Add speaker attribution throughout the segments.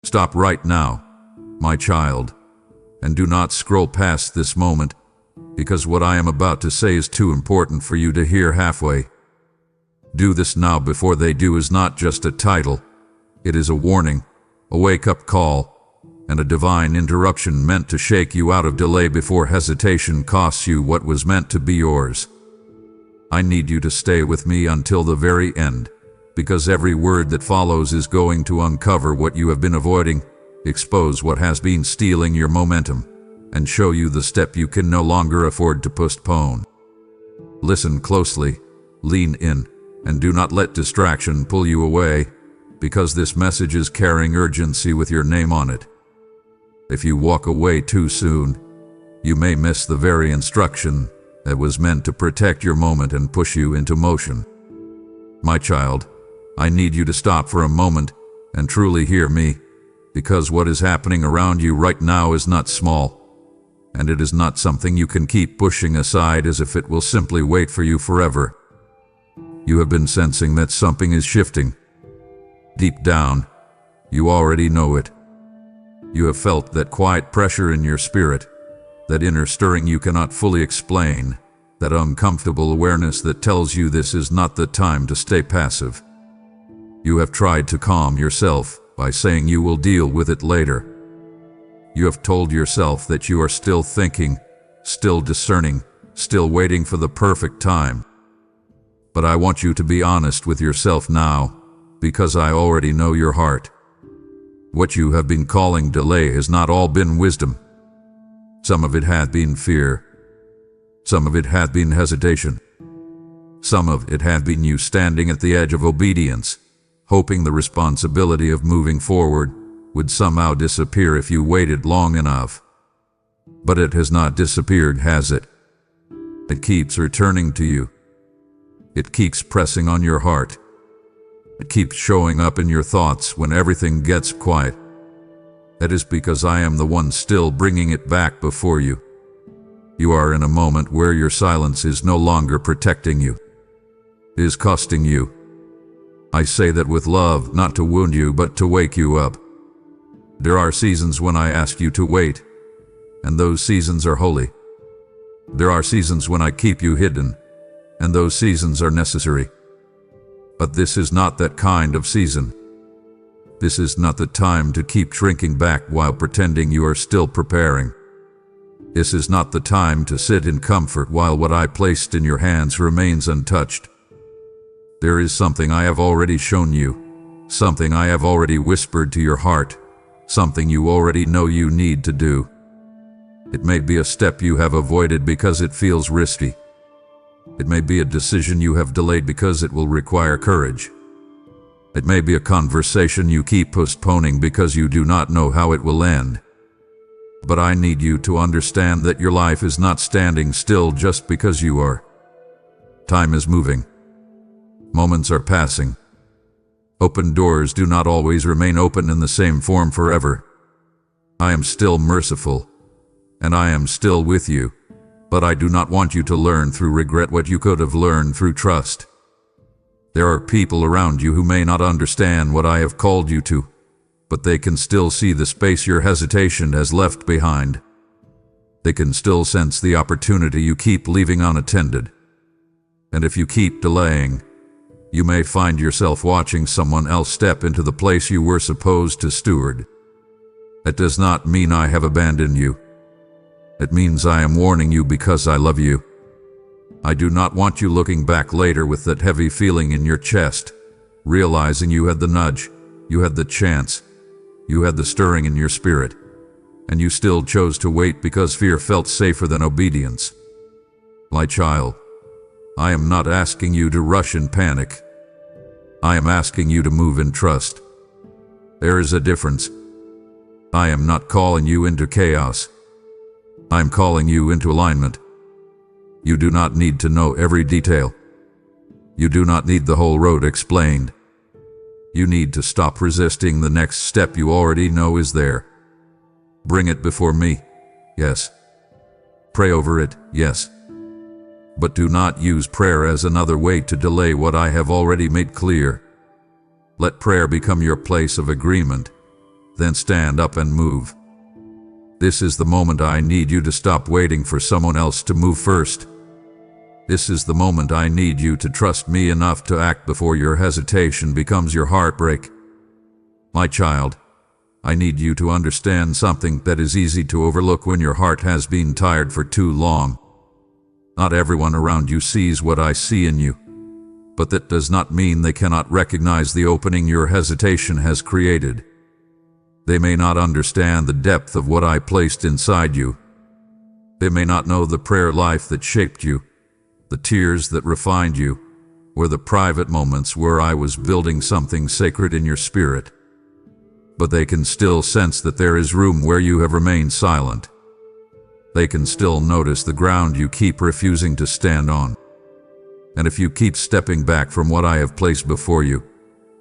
Speaker 1: Stop right now, my child, and do not scroll past this moment, because what I am about to say is too important for you to hear halfway. Do this now before they do is not just a title. It is a warning, a wake-up call, and a divine interruption meant to shake you out of delay before hesitation costs you what was meant to be yours. I need you to stay with me until the very end, because every word that follows is going to uncover what you have been avoiding, expose what has been stealing your momentum, and show you the step you can no longer afford to postpone. Listen closely, lean in, and do not let distraction pull you away, because this message is carrying urgency with your name on it. If you walk away too soon, you may miss the very instruction that was meant to protect your moment and push you into motion. My child, I need you to stop for a moment and truly hear me, because what is happening around you right now is not small, and it is not something you can keep pushing aside as if it will simply wait for you forever. You have been sensing that something is shifting. Deep down, you already know it. You have felt that quiet pressure in your spirit, that inner stirring you cannot fully explain, that uncomfortable awareness that tells you this is not the time to stay passive. You have tried to calm yourself by saying you will deal with it later. You have told yourself that you are still thinking, still discerning, still waiting for the perfect time. But I want you to be honest with yourself now, because I already know your heart. What you have been calling delay has not all been wisdom. Some of it had been fear. Some of it had been hesitation. Some of it had been you standing at the edge of obedience, hoping the responsibility of moving forward would somehow disappear if you waited long enough. But it has not disappeared, has it? It keeps returning to you. It keeps pressing on your heart. It keeps showing up in your thoughts when everything gets quiet. That is because I am the one still bringing it back before you. You are in a moment where your silence is no longer protecting you. It is costing you. I say that with love, not to wound you, but to wake you up. There are seasons when I ask you to wait, and those seasons are holy. There are seasons when I keep you hidden, and those seasons are necessary. But this is not that kind of season. This is not the time to keep shrinking back while pretending you are still preparing. This is not the time to sit in comfort while what I placed in your hands remains untouched. There is something I have already shown you, something I have already whispered to your heart, something you already know you need to do. It may be a step you have avoided because it feels risky. It may be a decision you have delayed because it will require courage. It may be a conversation you keep postponing because you do not know how it will end. But I need you to understand that your life is not standing still just because you are. Time is moving. Moments are passing. Open doors do not always remain open in the same form forever. I am still merciful, and I am still with you. But I do not want you to learn through regret what you could have learned through trust. There are people around you who may not understand what I have called you to, but they can still see the space your hesitation has left behind. They can still sense the opportunity you keep leaving unattended. And if you keep delaying, you may find yourself watching someone else step into the place you were supposed to steward. That does not mean I have abandoned you. It means I am warning you because I love you. I do not want you looking back later with that heavy feeling in your chest, realizing you had the nudge, you had the chance, you had the stirring in your spirit, and you still chose to wait because fear felt safer than obedience. My child, I am not asking you to rush in panic. I am asking you to move in trust. There is a difference. I am not calling you into chaos. I am calling you into alignment. You do not need to know every detail. You do not need the whole road explained. You need to stop resisting the next step you already know is there. Bring it before me, yes. Pray over it, yes. But do not use prayer as another way to delay what I have already made clear. Let prayer become your place of agreement, then stand up and move. This is the moment I need you to stop waiting for someone else to move first. This is the moment I need you to trust me enough to act before your hesitation becomes your heartbreak. My child, I need you to understand something that is easy to overlook when your heart has been tired for too long. Not everyone around you sees what I see in you, but that does not mean they cannot recognize the opening your hesitation has created. They may not understand the depth of what I placed inside you. They may not know the prayer life that shaped you, the tears that refined you, or the private moments where I was building something sacred in your spirit. But they can still sense that there is room where you have remained silent. They can still notice the ground you keep refusing to stand on. And if you keep stepping back from what I have placed before you,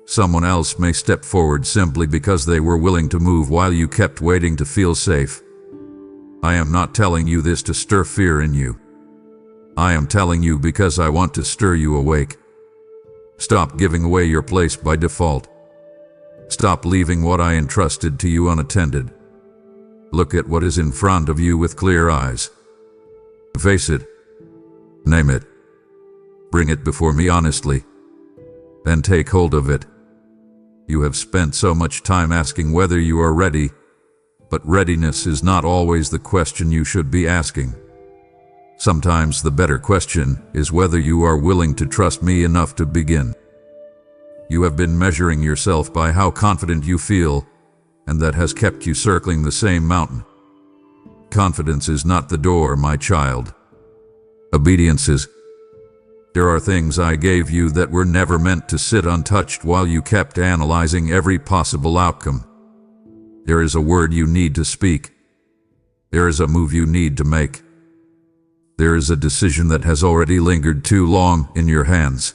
Speaker 1: someone else may step forward simply because they were willing to move while you kept waiting to feel safe. I am not telling you this to stir fear in you. I am telling you because I want to stir you awake. Stop giving away your place by default. Stop leaving what I entrusted to you unattended. Look at what is in front of you with clear eyes. Face it. Name it. Bring it before me honestly. Then take hold of it. You have spent so much time asking whether you are ready, but readiness is not always the question you should be asking. Sometimes the better question is whether you are willing to trust me enough to begin. You have been measuring yourself by how confident you feel, and that has kept you circling the same mountain. Confidence is not the door, my child. Obedience is. There are things I gave you that were never meant to sit untouched while you kept analyzing every possible outcome. There is a word you need to speak. There is a move you need to make. There is a decision that has already lingered too long in your hands.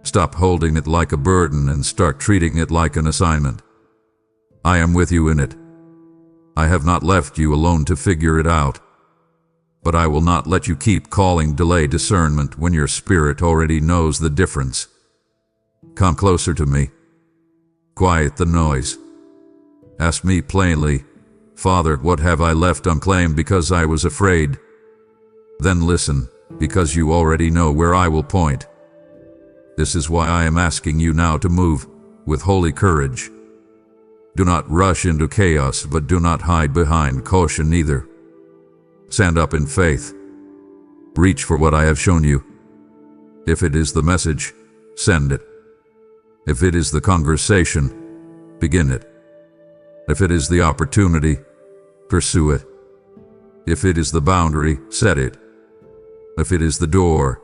Speaker 1: Stop holding it like a burden and start treating it like an assignment. I am with you in it. I have not left you alone to figure it out. But I will not let you keep calling delay discernment when your spirit already knows the difference. Come closer to me. Quiet the noise. Ask me plainly, Father, what have I left unclaimed because I was afraid? Then listen, because you already know where I will point. This is why I am asking you now to move, with holy courage. Do not rush into chaos, but do not hide behind caution either. Stand up in faith. Reach for what I have shown you. If it is the message, send it. If it is the conversation, begin it. If it is the opportunity, pursue it. If it is the boundary, set it. If it is the door,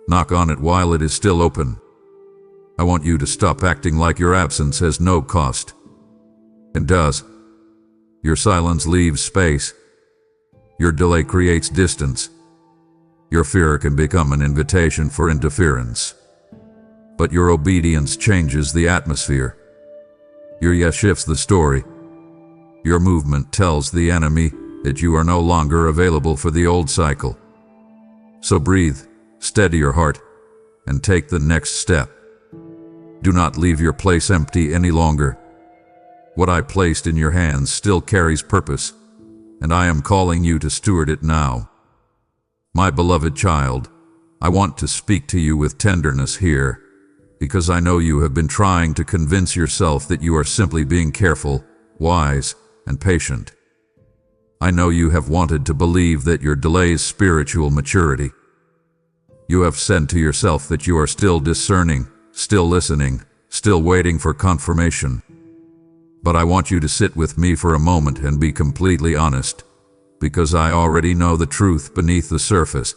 Speaker 1: knock on it while it is still open. I want you to stop acting like your absence has no cost. It does. Your silence leaves space. Your delay creates distance. Your fear can become an invitation for interference. But your obedience changes the atmosphere. Your yes shifts the story. Your movement tells the enemy that you are no longer available for the old cycle. So breathe, steady your heart, and take the next step. Do not leave your place empty any longer. What I placed in your hands still carries purpose, and I am calling you to steward it now. My beloved child, I want to speak to you with tenderness here, because I know you have been trying to convince yourself that you are simply being careful, wise, and patient. I know you have wanted to believe that your delay is spiritual maturity. You have said to yourself that you are still discerning, still listening, still waiting for confirmation. But I want you to sit with me for a moment and be completely honest, because I already know the truth beneath the surface.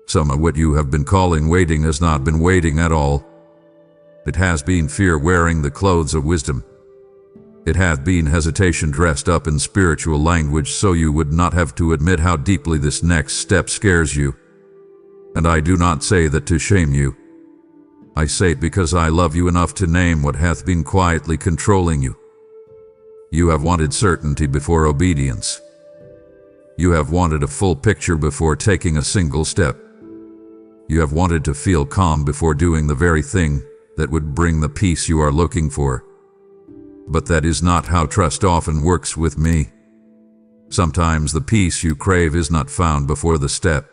Speaker 1: Some of what you have been calling waiting has not been waiting at all. It has been fear wearing the clothes of wisdom. It hath been hesitation dressed up in spiritual language so you would not have to admit how deeply this next step scares you. And I do not say that to shame you. I say it because I love you enough to name what hath been quietly controlling you. You have wanted certainty before obedience. You have wanted a full picture before taking a single step. You have wanted to feel calm before doing the very thing that would bring the peace you are looking for. But that is not how trust often works with me. Sometimes the peace you crave is not found before the step.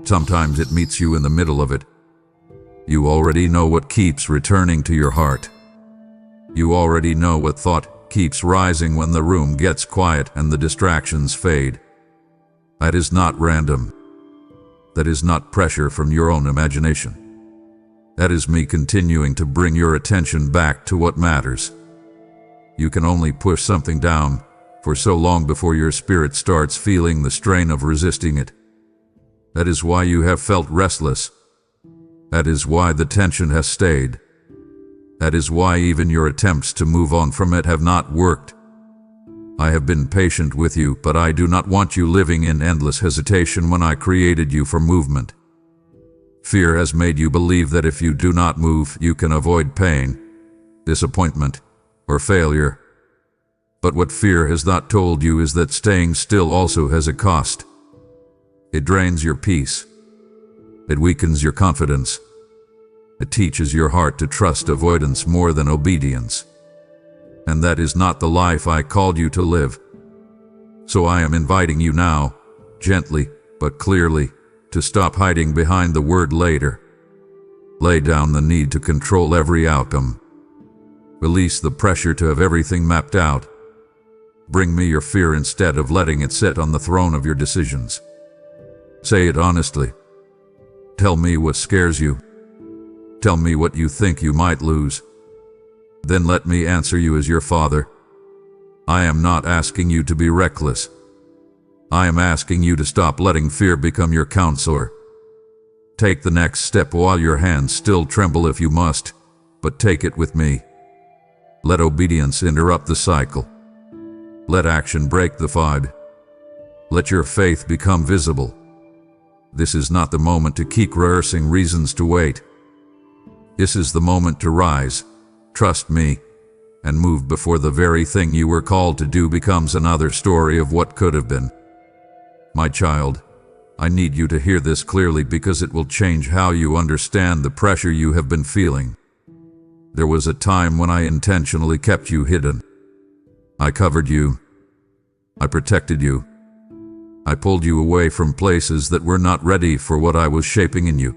Speaker 1: Sometimes it meets you in the middle of it. You already know what keeps returning to your heart. You already know what thought keeps rising when the room gets quiet and the distractions fade. That is not random. That is not pressure from your own imagination. That is me continuing to bring your attention back to what matters. You can only push something down for so long before your spirit starts feeling the strain of resisting it. That is why you have felt restless. That is why the tension has stayed. That is why even your attempts to move on from it have not worked. I have been patient with you, but I do not want you living in endless hesitation when I created you for movement. Fear has made you believe that if you do not move, you can avoid pain, disappointment, or failure. But what fear has not told you is that staying still also has a cost. It drains your peace. It weakens your confidence. It teaches your heart to trust avoidance more than obedience. And that is not the life I called you to live. So I am inviting you now, gently but clearly, to stop hiding behind the word later. Lay down the need to control every outcome. Release the pressure to have everything mapped out. Bring me your fear instead of letting it sit on the throne of your decisions. Say it honestly. Tell me what scares you. Tell me what you think you might lose. Then let me answer you as your father. I am not asking you to be reckless. I am asking you to stop letting fear become your counselor. Take the next step while your hands still tremble if you must, but take it with me. Let obedience interrupt the cycle. Let action break the vibe. Let your faith become visible. This is not the moment to keep rehearsing reasons to wait. This is the moment to rise, trust me, and move before the very thing you were called to do becomes another story of what could have been. My child, I need you to hear this clearly because it will change how you understand the pressure you have been feeling. There was a time when I intentionally kept you hidden. I covered you. I protected you. I pulled you away from places that were not ready for what I was shaping in you.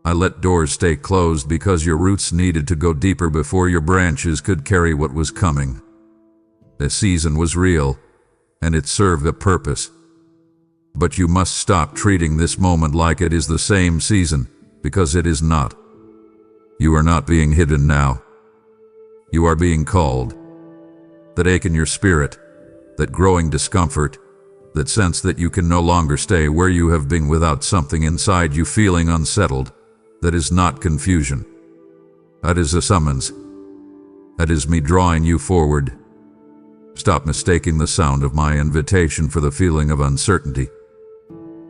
Speaker 1: I let doors stay closed because your roots needed to go deeper before your branches could carry what was coming. The season was real, and it served a purpose. But you must stop treating this moment like it is the same season, because it is not. You are not being hidden now. You are being called. That ache in your spirit, that growing discomfort, that sense that you can no longer stay where you have been without something inside you feeling unsettled, that is not confusion. That is a summons. That is me drawing you forward. Stop mistaking the sound of my invitation for the feeling of uncertainty.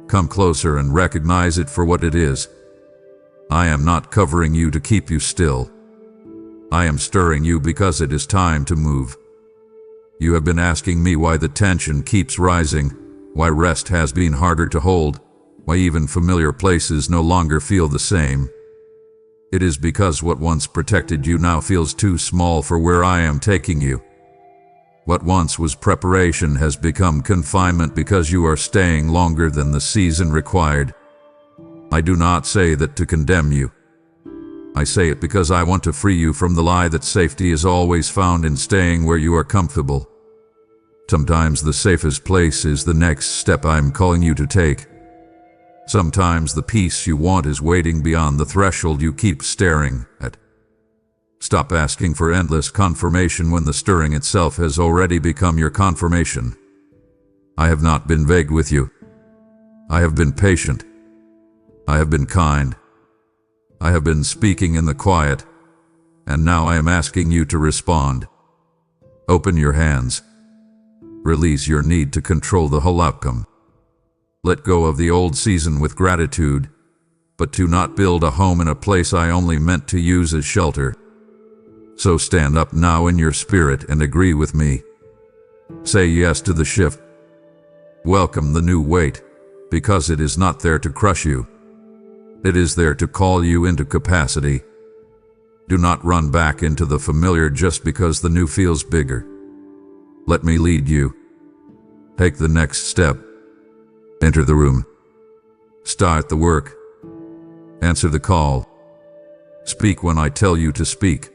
Speaker 1: Come closer and recognize it for what it is. I am not covering you to keep you still. I am stirring you because it is time to move. You have been asking me why the tension keeps rising, why rest has been harder to hold, why even familiar places no longer feel the same. It is because what once protected you now feels too small for where I am taking you. What once was preparation has become confinement because you are staying longer than the season required. I do not say that to condemn you. I say it because I want to free you from the lie that safety is always found in staying where you are comfortable. Sometimes the safest place is the next step I'm calling you to take. Sometimes the peace you want is waiting beyond the threshold you keep staring at. Stop asking for endless confirmation when the stirring itself has already become your confirmation. I have not been vague with you. I have been patient. I have been kind. I have been speaking in the quiet, and now I am asking you to respond. Open your hands. Release your need to control the whole outcome. Let go of the old season with gratitude, but do not build a home in a place I only meant to use as shelter. So stand up now in your spirit and agree with me. Say yes to the shift. Welcome the new weight, because it is not there to crush you. It is there to call you into capacity. Do not run back into the familiar just because the new feels bigger. Let me lead you. Take the next step. Enter the room. Start the work. Answer the call. Speak when I tell you to speak.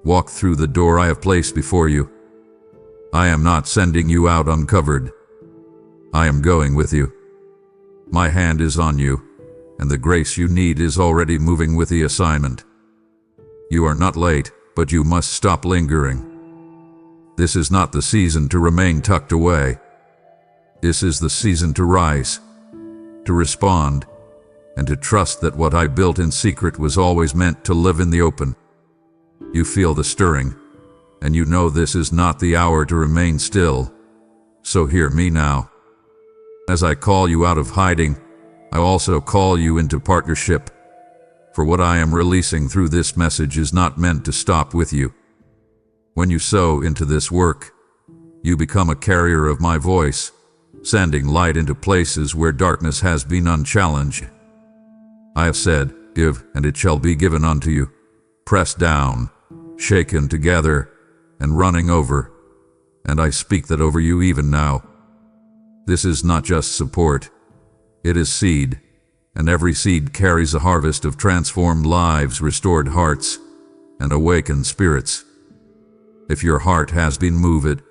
Speaker 1: Walk through the door I have placed before you. I am not sending you out uncovered. I am going with you. My hand is on you, and the grace you need is already moving with the assignment. You are not late, but you must stop lingering. This is not the season to remain tucked away. This is the season to rise, to respond, and to trust that what I built in secret was always meant to live in the open. You feel the stirring, and you know this is not the hour to remain still. So hear me now. As I call you out of hiding, I also call you into partnership. For what I am releasing through this message is not meant to stop with you. When you sow into this work, you become a carrier of my voice, sending light into places where darkness has been unchallenged. I have said, "Give, and it shall be given unto you, pressed down, shaken together, and running over." And I speak that over you even now. This is not just support, it is seed, and every seed carries a harvest of transformed lives, restored hearts, and awakened spirits. If your heart has been moved,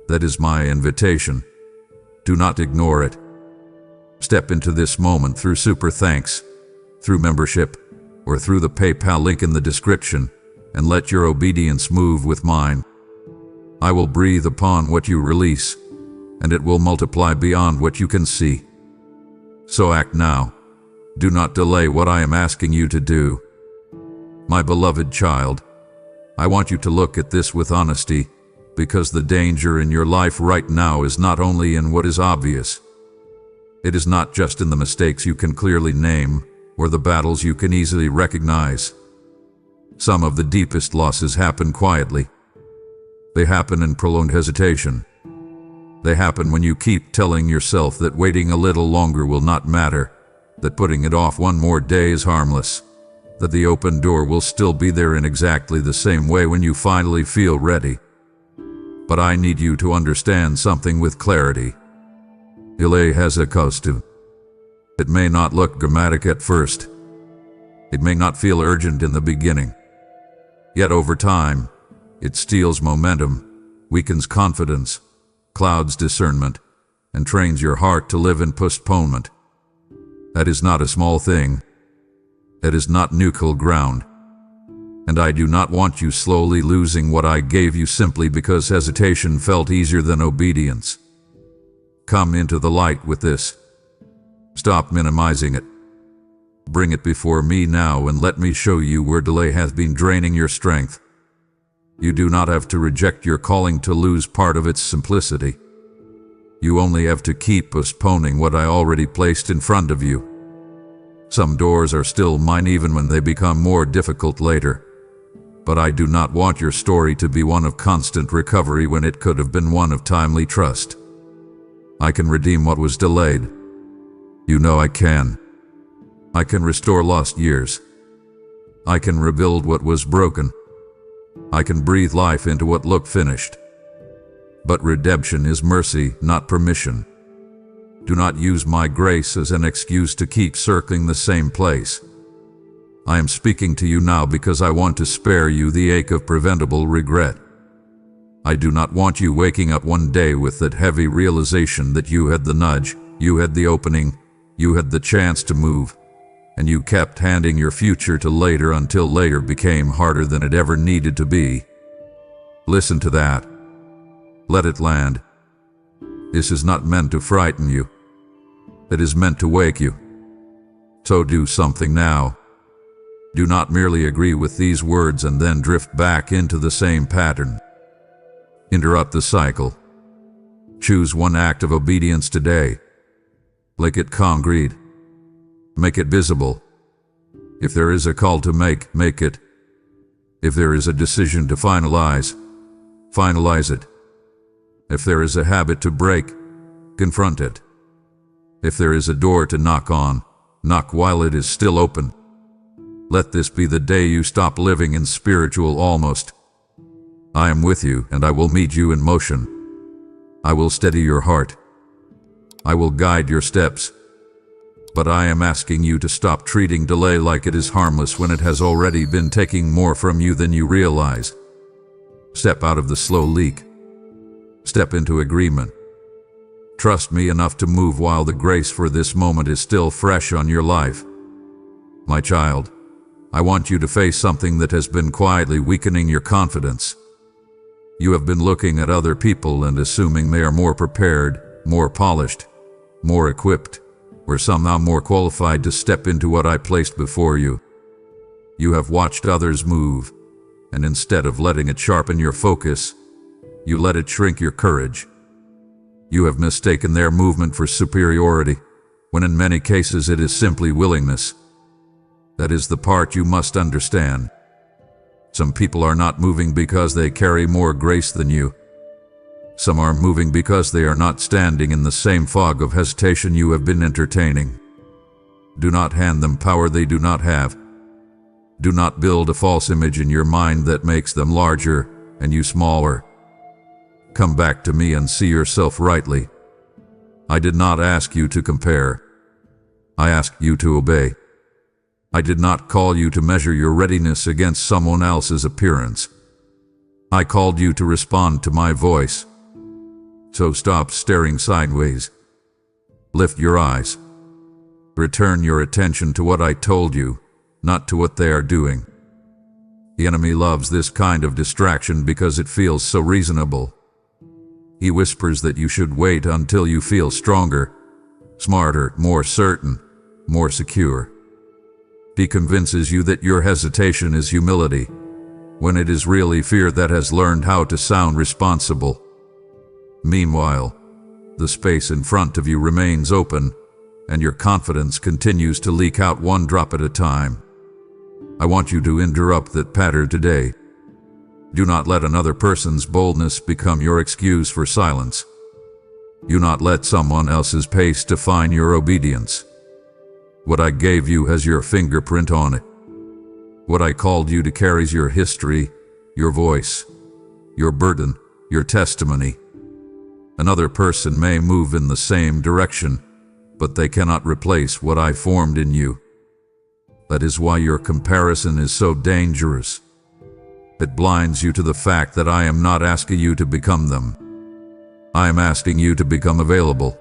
Speaker 1: that is my invitation. Do not ignore it. Step into this moment through super thanks, through membership, or through the PayPal link in the description, and let your obedience move with mine. I will breathe upon what you release, and it will multiply beyond what you can see. So act now. Do not delay what I am asking you to do. My beloved child, I want you to look at this with honesty, because the danger in your life right now is not only in what is obvious. It is not just in the mistakes you can clearly name, or the battles you can easily recognize. Some of the deepest losses happen quietly. They happen in prolonged hesitation. They happen when you keep telling yourself that waiting a little longer will not matter, that putting it off one more day is harmless, that the open door will still be there in exactly the same way when you finally feel ready. But I need you to understand something with clarity. Delay has a costume. It may not look dramatic at first. It may not feel urgent in the beginning. Yet over time, it steals momentum, weakens confidence, clouds discernment, and trains your heart to live in postponement. That is not a small thing. It is not neutral ground. And I do not want you slowly losing what I gave you simply because hesitation felt easier than obedience. Come into the light with this. Stop minimizing it. Bring it before me now and let me show you where delay has been draining your strength. You do not have to reject your calling to lose part of its simplicity. You only have to keep postponing what I already placed in front of you. Some doors are still mine even when they become more difficult later. But I do not want your story to be one of constant recovery when it could have been one of timely trust. I can redeem what was delayed. You know I can. I can restore lost years. I can rebuild what was broken. I can breathe life into what looked finished. But redemption is mercy, not permission. Do not use my grace as an excuse to keep circling the same place. I am speaking to you now because I want to spare you the ache of preventable regret. I do not want you waking up one day with that heavy realization that you had the nudge, you had the opening, you had the chance to move, and you kept handing your future to later until later became harder than it ever needed to be. Listen to that. Let it land. This is not meant to frighten you. It is meant to wake you. So do something now. Do not merely agree with these words and then drift back into the same pattern. Interrupt the cycle. Choose one act of obedience today. Make it concrete. Make it visible. If there is a call to make it. If there is a decision to finalize it. If there is a habit to break, confront it. If there is a door to knock on, knock while it is still open. Let this be the day you stop living in spiritual almost. I am with you, and I will meet you in motion. I will steady your heart. I will guide your steps. But I am asking you to stop treating delay like it is harmless when it has already been taking more from you than you realize. Step out of the slow leak. Step into agreement. Trust me enough to move while the grace for this moment is still fresh on your life. My child, I want you to face something that has been quietly weakening your confidence. You have been looking at other people and assuming they are more prepared, more polished, more equipped, or somehow more qualified to step into what I placed before you. You have watched others move, and instead of letting it sharpen your focus, you let it shrink your courage. You have mistaken their movement for superiority, when in many cases it is simply willingness. That is the part you must understand. Some people are not moving because they carry more grace than you. Some are moving because they are not standing in the same fog of hesitation you have been entertaining. Do not hand them power they do not have. Do not build a false image in your mind that makes them larger and you smaller. Come back to me and see yourself rightly. I did not ask you to compare. I asked you to obey. I did not call you to measure your readiness against someone else's appearance. I called you to respond to my voice. So stop staring sideways. Lift your eyes. Return your attention to what I told you, not to what they are doing. The enemy loves this kind of distraction because it feels so reasonable. He whispers that you should wait until you feel stronger, smarter, more certain, more secure. He convinces you that your hesitation is humility, when it is really fear that has learned how to sound responsible. Meanwhile, the space in front of you remains open, and your confidence continues to leak out one drop at a time. I want you to interrupt that pattern today. Do not let another person's boldness become your excuse for silence. Do not let someone else's pace define your obedience. What I gave you has your fingerprint on it. What I called you to carries your history, your voice, your burden, your testimony. Another person may move in the same direction, but they cannot replace what I formed in you. That is why your comparison is so dangerous. It blinds you to the fact that I am not asking you to become them. I am asking you to become available.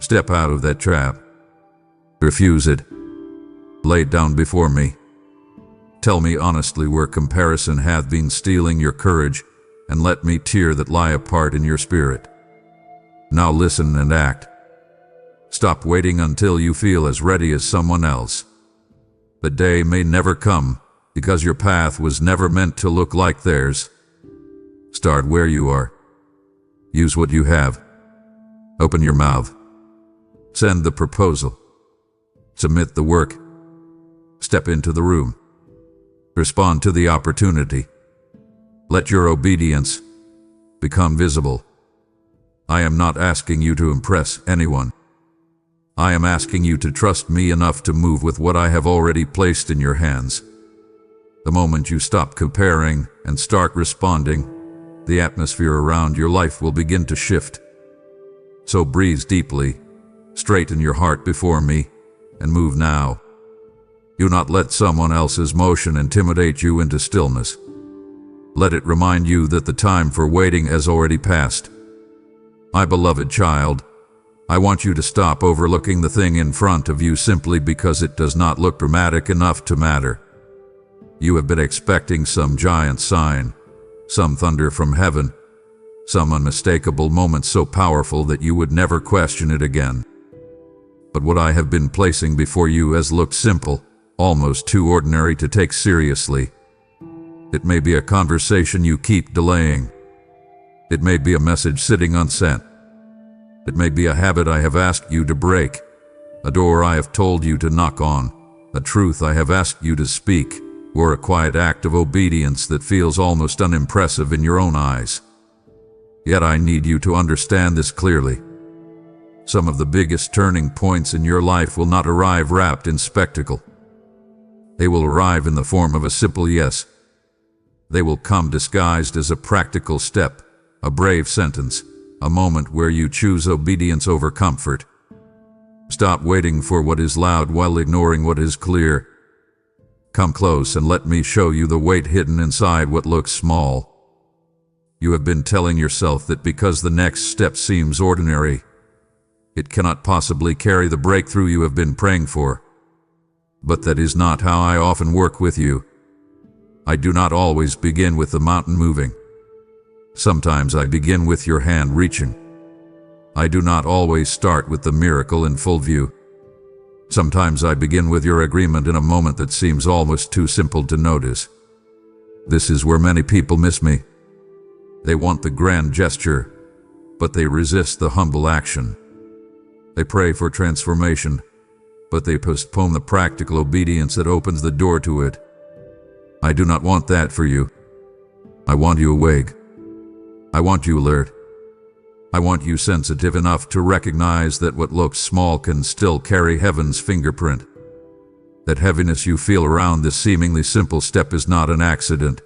Speaker 1: Step out of that trap. Refuse it. Lay it down before me. Tell me honestly where comparison hath been stealing your courage, and let me tear that lie apart in your spirit. Now listen and act. Stop waiting until you feel as ready as someone else. The day may never come, because your path was never meant to look like theirs. Start where you are. Use what you have. Open your mouth. Send the proposal. Submit the work. Step into the room. Respond to the opportunity. Let your obedience become visible. I am not asking you to impress anyone. I am asking you to trust me enough to move with what I have already placed in your hands. The moment you stop comparing and start responding, the atmosphere around your life will begin to shift. So breathe deeply, straighten your heart before me, and move now. Do not let someone else's motion intimidate you into stillness. Let it remind you that the time for waiting has already passed. My beloved child, I want you to stop overlooking the thing in front of you simply because it does not look dramatic enough to matter. You have been expecting some giant sign, some thunder from heaven, some unmistakable moment so powerful that you would never question it again. But what I have been placing before you has looked simple, almost too ordinary to take seriously. It may be a conversation you keep delaying. It may be a message sitting unsent. It may be a habit I have asked you to break, a door I have told you to knock on, a truth I have asked you to speak, or a quiet act of obedience that feels almost unimpressive in your own eyes. Yet I need you to understand this clearly. Some of the biggest turning points in your life will not arrive wrapped in spectacle. They will arrive in the form of a simple yes. They will come disguised as a practical step, a brave sentence, a moment where you choose obedience over comfort. Stop waiting for what is loud while ignoring what is clear. Come close and let me show you the weight hidden inside what looks small. You have been telling yourself that because the next step seems ordinary, it cannot possibly carry the breakthrough you have been praying for. But that is not how I often work with you. I do not always begin with the mountain moving. Sometimes I begin with your hand reaching. I do not always start with the miracle in full view. Sometimes I begin with your agreement in a moment that seems almost too simple to notice. This is where many people miss me. They want the grand gesture, but they resist the humble action. They pray for transformation, but they postpone the practical obedience that opens the door to it. I do not want that for you. I want you awake. I want you alert. I want you sensitive enough to recognize that what looks small can still carry heaven's fingerprint. That heaviness you feel around this seemingly simple step is not an accident.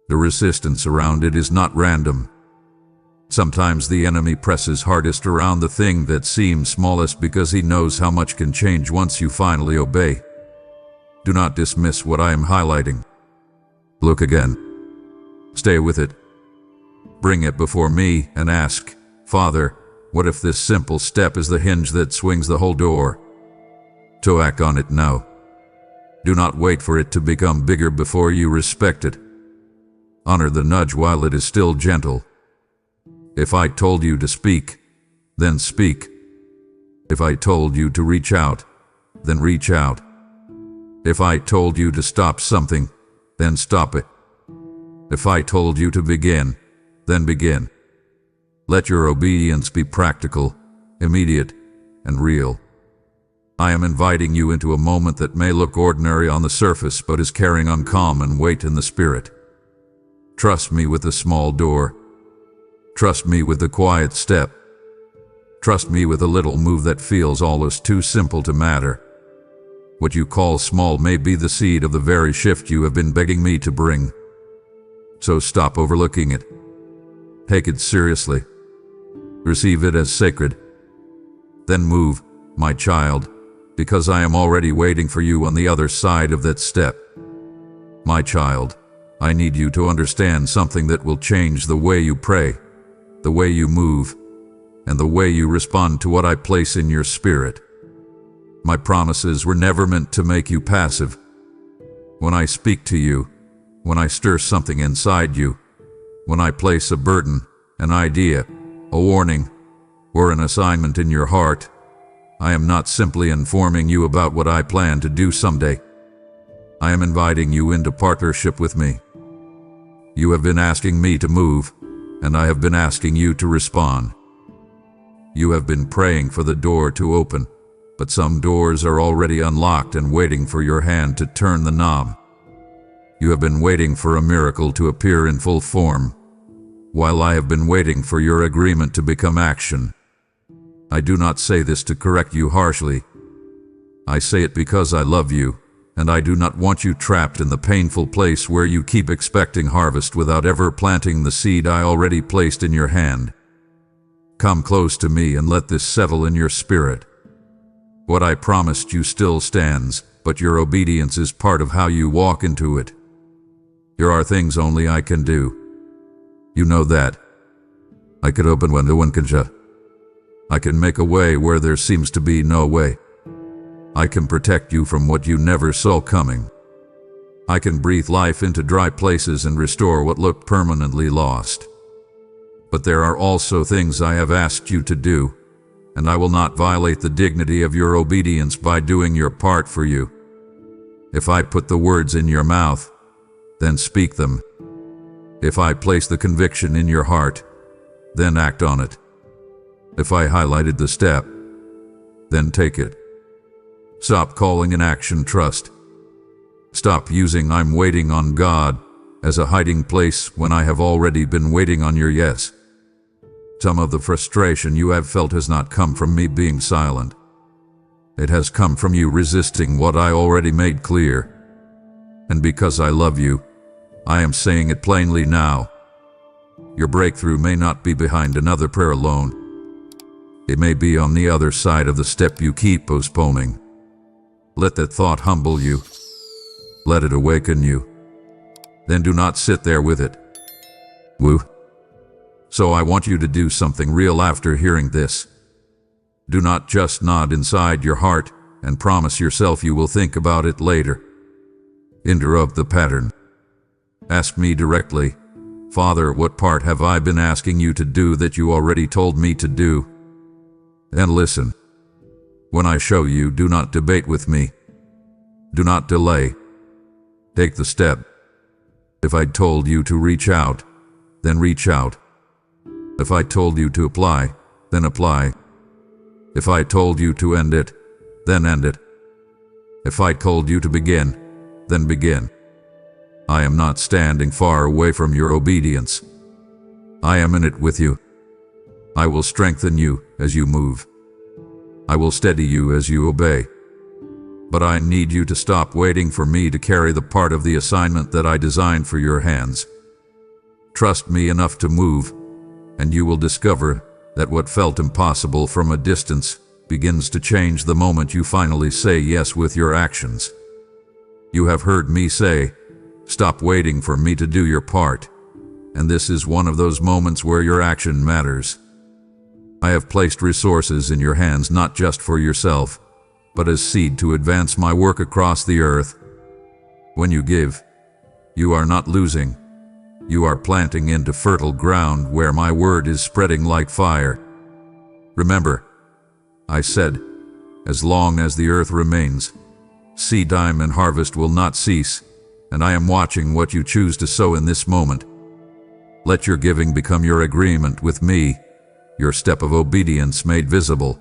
Speaker 1: The resistance around it is not random. Sometimes the enemy presses hardest around the thing that seems smallest because he knows how much can change once you finally obey. Do not dismiss what I am highlighting. Look again. Stay with it. Bring it before me and ask, Father, what if this simple step is the hinge that swings the whole door? To act on it now. Do not wait for it to become bigger before you respect it. Honor the nudge while it is still gentle. If I told you to speak, then speak. If I told you to reach out, then reach out. If I told you to stop something, then stop it. If I told you to begin, then begin. Let your obedience be practical, immediate, and real. I am inviting you into a moment that may look ordinary on the surface but is carrying uncommon weight in the spirit. Trust me with the small door. Trust me with the quiet step. Trust me with a little move that feels almost too simple to matter. What you call small may be the seed of the very shift you have been begging me to bring. So stop overlooking it. Take it seriously. Receive it as sacred. Then move, my child, because I am already waiting for you on the other side of that step. My child, I need you to understand something that will change the way you pray, the way you move, and the way you respond to what I place in your spirit. My promises were never meant to make you passive. When I speak to you, when I stir something inside you, when I place a burden, an idea, a warning, or an assignment in your heart, I am not simply informing you about what I plan to do someday. I am inviting you into partnership with me. You have been asking me to move, and I have been asking you to respond. You have been praying for the door to open, but some doors are already unlocked and waiting for your hand to turn the knob. You have been waiting for a miracle to appear in full form, while I have been waiting for your agreement to become action. I do not say this to correct you harshly. I say it because I love you, and I do not want you trapped in the painful place where you keep expecting harvest without ever planting the seed I already placed in your hand. Come close to me and let this settle in your spirit. What I promised you still stands, but your obedience is part of how you walk into it. There are things only I can do. You know that. I can open when no one can shut. I can make a way where there seems to be no way. I can protect you from what you never saw coming. I can breathe life into dry places and restore what looked permanently lost. But there are also things I have asked you to do, and I will not violate the dignity of your obedience by doing your part for you. If I put the words in your mouth, then speak them. If I place the conviction in your heart, then act on it. If I highlighted the step, then take it. Stop calling inaction trust. Stop using "I'm waiting on God" as a hiding place when I have already been waiting on your yes. Some of the frustration you have felt has not come from me being silent. It has come from you resisting what I already made clear. And because I love you, I am saying it plainly now. Your breakthrough may not be behind another prayer alone. It may be on the other side of the step you keep postponing. Let that thought humble you. Let it awaken you. Then do not sit there with it. Woo. So I want you to do something real after hearing this. Do not just nod inside your heart and promise yourself you will think about it later. Interrupt the pattern. Ask me directly, Father, what part have I been asking you to do that you already told me to do? And listen. When I show you, do not debate with me. Do not delay. Take the step. If I told you to reach out, then reach out. If I told you to apply, then apply. If I told you to end it, then end it. If I told you to begin, then begin. I am not standing far away from your obedience. I am in it with you. I will strengthen you as you move. I will steady you as you obey. But I need you to stop waiting for me to carry the part of the assignment that I designed for your hands. Trust me enough to move, and you will discover that what felt impossible from a distance begins to change the moment you finally say yes with your actions. You have heard me say, stop waiting for me to do your part, and this is one of those moments where your action matters. I have placed resources in your hands not just for yourself, but as seed to advance my work across the earth. When you give, you are not losing. You are planting into fertile ground where my word is spreading like fire. Remember, I said, as long as the earth remains, seed time and harvest will not cease, and I am watching what you choose to sow in this moment. Let your giving become your agreement with me, your step of obedience made visible.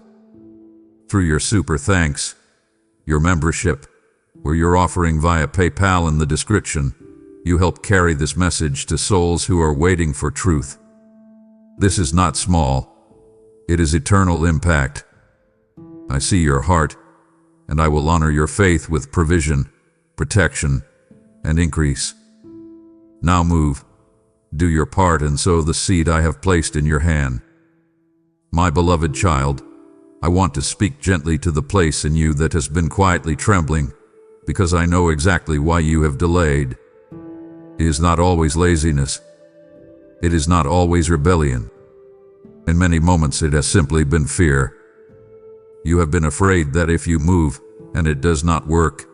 Speaker 1: Through your super thanks, your membership, or your offering via PayPal in the description, you help carry this message to souls who are waiting for truth. This is not small. It is eternal impact. I see your heart, and I will honor your faith with provision, protection, and increase. Now move, do your part and sow the seed I have placed in your hand. My beloved child, I want to speak gently to the place in you that has been quietly trembling, because I know exactly why you have delayed. It is not always laziness. It is not always rebellion. In many moments it has simply been fear. You have been afraid that if you move, and it does not work,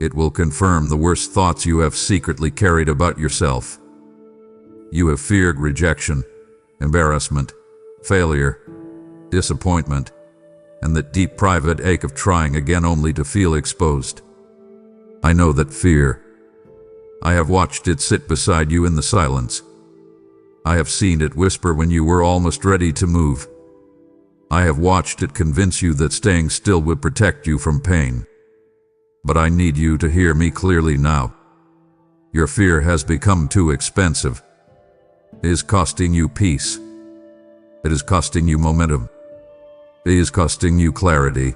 Speaker 1: it will confirm the worst thoughts you have secretly carried about yourself. You have feared rejection, embarrassment, failure, disappointment, and that deep private ache of trying again only to feel exposed. I know that fear. I have watched it sit beside you in the silence. I have seen it whisper when you were almost ready to move. I have watched it convince you that staying still would protect you from pain. But I need you to hear me clearly now. Your fear has become too expensive. It is costing you peace. It is costing you momentum. It is costing you clarity.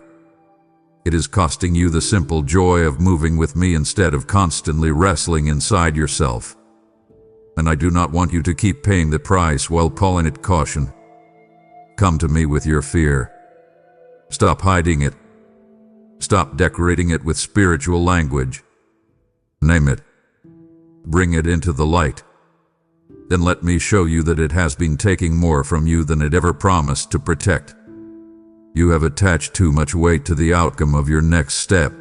Speaker 1: It is costing you the simple joy of moving with me instead of constantly wrestling inside yourself. And I do not want you to keep paying the price while calling it caution. Come to me with your fear. Stop hiding it. Stop decorating it with spiritual language. Name it. Bring it into the light. Then let me show you that it has been taking more from you than it ever promised to protect. You have attached too much weight to the outcome of your next step.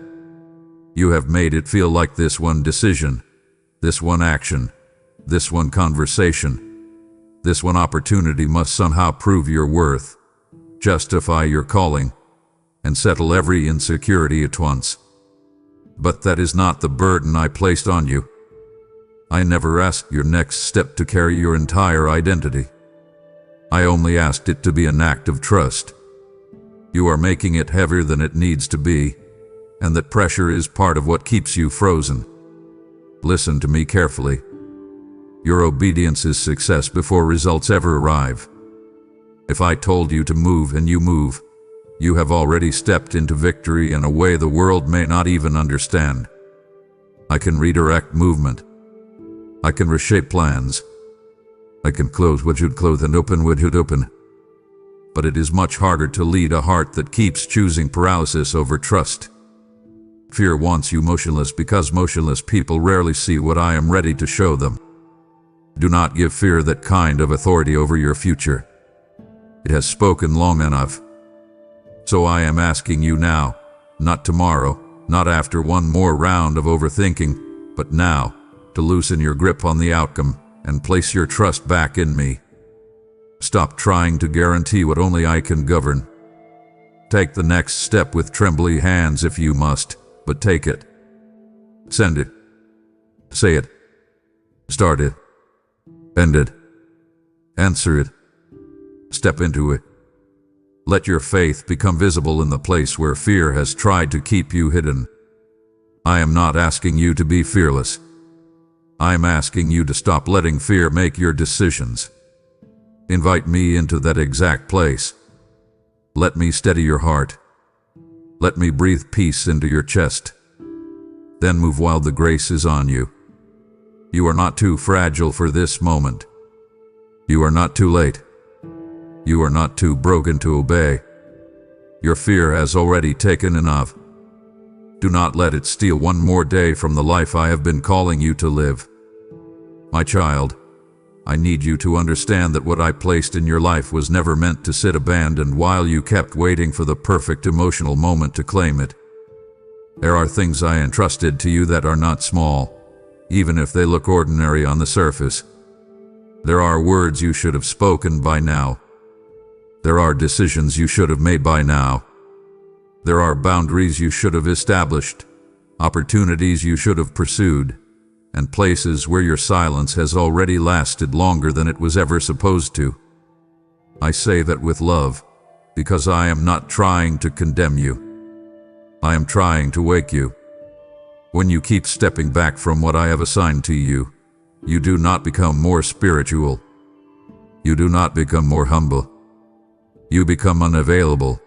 Speaker 1: You have made it feel like this one decision, this one action, this one conversation, this one opportunity must somehow prove your worth, justify your calling, and settle every insecurity at once. But that is not the burden I placed on you. I never asked your next step to carry your entire identity. I only asked it to be an act of trust. You are making it heavier than it needs to be, and that pressure is part of what keeps you frozen. Listen to me carefully. Your obedience is success before results ever arrive. If I told you to move and you move, You have already stepped into victory in a way the world may not even understand. I can redirect movement. I can reshape plans. I can close what you'd close and open what you'd open. But it is much harder to lead a heart that keeps choosing paralysis over trust. Fear wants you motionless because motionless people rarely see what I am ready to show them. Do not give fear that kind of authority over your future. It has spoken long enough. So I am asking you now, not tomorrow, not after one more round of overthinking, but now, to loosen your grip on the outcome and place your trust back in me. Stop trying to guarantee what only I can govern. Take the next step with trembly hands if you must, but take it. Send it. Say it. Start it. End it. Answer it. Step into it. Let your faith become visible in the place where fear has tried to keep you hidden. I am not asking you to be fearless. I am asking you to stop letting fear make your decisions. Invite me into that exact place. Let me steady your heart. Let me breathe peace into your chest. Then move while the grace is on you. You are not too fragile for this moment. You are not too late. You are not too broken to obey. Your fear has already taken enough. Do not let it steal one more day from the life I have been calling you to live. My child, I need you to understand that what I placed in your life was never meant to sit abandoned while you kept waiting for the perfect emotional moment to claim it. There are things I entrusted to you that are not small, even if they look ordinary on the surface. There are words you should have spoken by now. There are decisions you should have made by now. There are boundaries you should have established, opportunities you should have pursued, and places where your silence has already lasted longer than it was ever supposed to. I say that with love, because I am not trying to condemn you. I am trying to wake you. When you keep stepping back from what I have assigned to you, you do not become more spiritual. You do not become more humble. You become unavailable.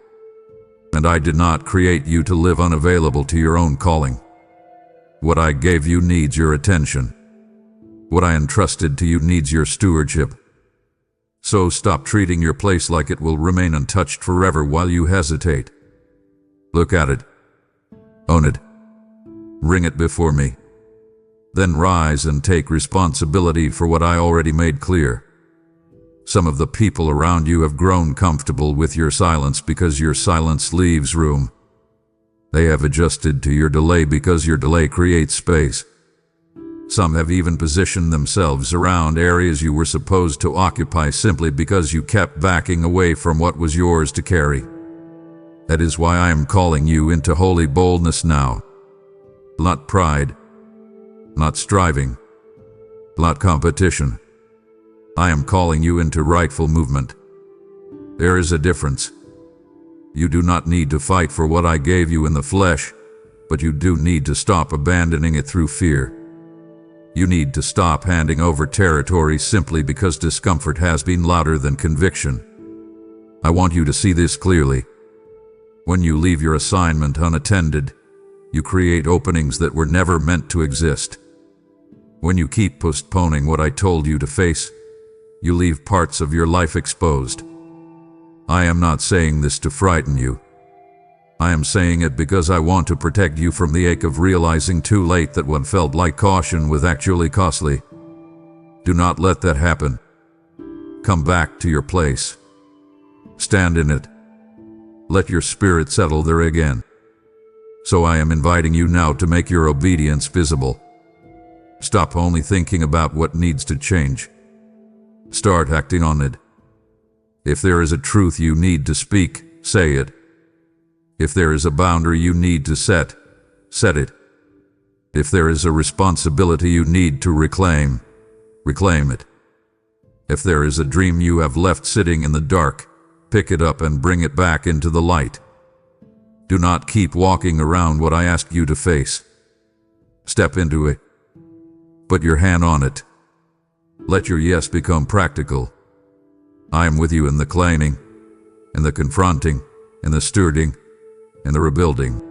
Speaker 1: And I did not create you to live unavailable to your own calling. What I gave you needs your attention. What I entrusted to you needs your stewardship. So stop treating your place like it will remain untouched forever while you hesitate. Look at it. Own it. Bring it before me. Then rise and take responsibility for what I already made clear. Some of the people around you have grown comfortable with your silence because your silence leaves room. They have adjusted to your delay because your delay creates space. Some have even positioned themselves around areas you were supposed to occupy simply because you kept backing away from what was yours to carry. That is why I am calling you into holy boldness now. Not pride, not striving, not competition. I am calling you into rightful movement. There is a difference. You do not need to fight for what I gave you in the flesh, but you do need to stop abandoning it through fear. You need to stop handing over territory simply because discomfort has been louder than conviction. I want you to see this clearly. When you leave your assignment unattended, you create openings that were never meant to exist. When you keep postponing what I told you to face, you leave parts of your life exposed. I am not saying this to frighten you. I am saying it because I want to protect you from the ache of realizing too late that what felt like caution was actually costly. Do not let that happen. Come back to your place. Stand in it. Let your spirit settle there again. So I am inviting you now to make your obedience visible. Stop only thinking about what needs to change. Start acting on it. If there is a truth you need to speak, say it. If there is a boundary you need to set it. If there is a responsibility you need to reclaim it. If there is a dream you have left sitting in the dark, pick it up and bring it back into the light. Do not keep walking around what I asked you to face. Step into it. Put your hand on it. Let your yes become practical. I am with you in the claiming, in the confronting, in the stewarding, in the rebuilding.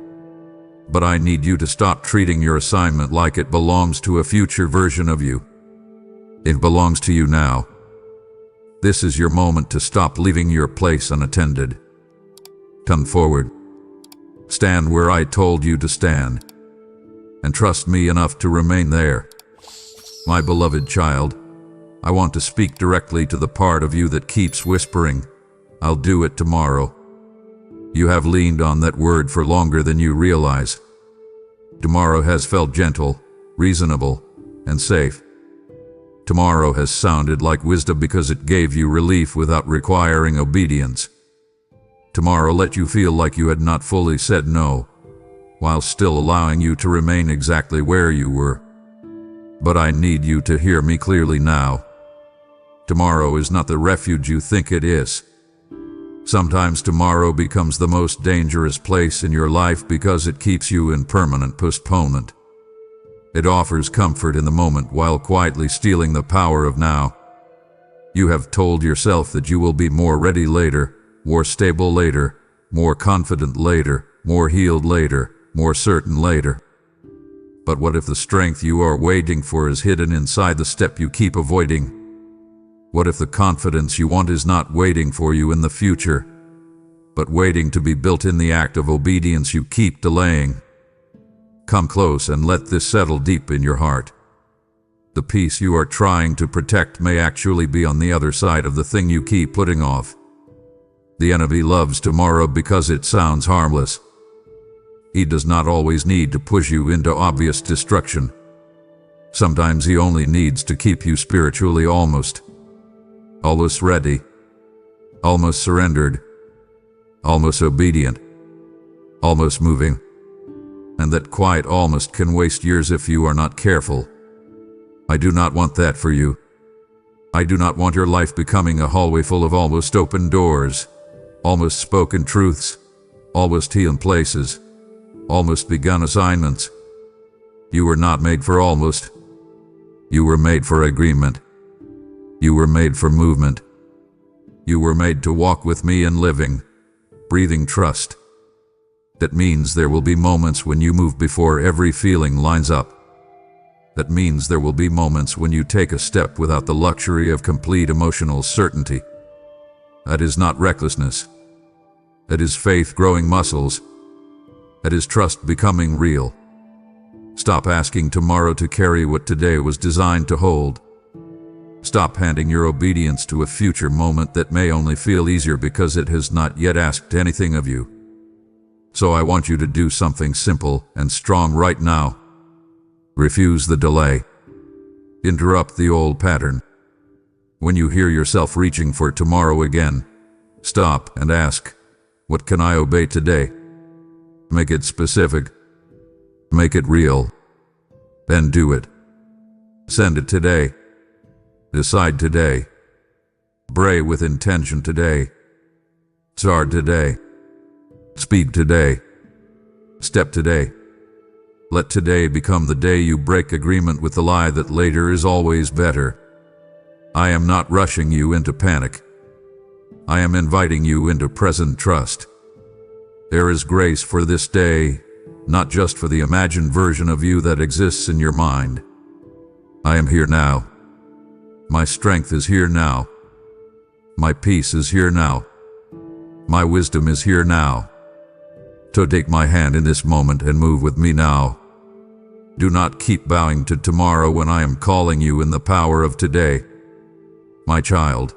Speaker 1: But I need you to stop treating your assignment like it belongs to a future version of you. It belongs to you now. This is your moment to stop leaving your place unattended. Come forward. Stand where I told you to stand. And trust me enough to remain there. My beloved child, I want to speak directly to the part of you that keeps whispering, "I'll do it tomorrow." You have leaned on that word for longer than you realize. Tomorrow has felt gentle, reasonable, and safe. Tomorrow has sounded like wisdom because it gave you relief without requiring obedience. Tomorrow let you feel like you had not fully said no, while still allowing you to remain exactly where you were. But I need you to hear me clearly now. Tomorrow is not the refuge you think it is. Sometimes tomorrow becomes the most dangerous place in your life because it keeps you in permanent postponement. It offers comfort in the moment while quietly stealing the power of now. You have told yourself that you will be more ready later, more stable later, more confident later, more healed later, more certain later. But what if the strength you are waiting for is hidden inside the step you keep avoiding? What if the confidence you want is not waiting for you in the future, but waiting to be built in the act of obedience you keep delaying? Come close and let this settle deep in your heart. The peace you are trying to protect may actually be on the other side of the thing you keep putting off. The enemy loves tomorrow because it sounds harmless. He does not always need to push you into obvious destruction. Sometimes he only needs to keep you spiritually almost ready, almost surrendered, almost obedient, almost moving. And that quiet almost can waste years if you are not careful. I do not want that for you. I do not want your life becoming a hallway full of almost open doors, almost spoken truths, almost healed places, almost begun assignments. You were not made for almost. You were made for agreement. You were made for movement. You were made to walk with me in living, breathing trust. That means there will be moments when you move before every feeling lines up. That means there will be moments when you take a step without the luxury of complete emotional certainty. That is not recklessness. That is faith growing muscles. That is trust becoming real. Stop asking tomorrow to carry what today was designed to hold. Stop handing your obedience to a future moment that may only feel easier because it has not yet asked anything of you. So I want you to do something simple and strong right now. Refuse the delay. Interrupt the old pattern. When you hear yourself reaching for tomorrow again, stop and ask, what can I obey today? Make it specific. Make it real. Then do it. Send it today. Decide today. Pray with intention today. Start today. Speak today. Step today. Let today become the day you break agreement with the lie that later is always better. I am not rushing you into panic. I am inviting you into present trust. There is grace for this day, not just for the imagined version of you that exists in your mind. I am here now. My strength is here now. My peace is here now. My wisdom is here now. So take my hand in this moment and move with me now. Do not keep bowing to tomorrow when I am calling you in the power of today. My child,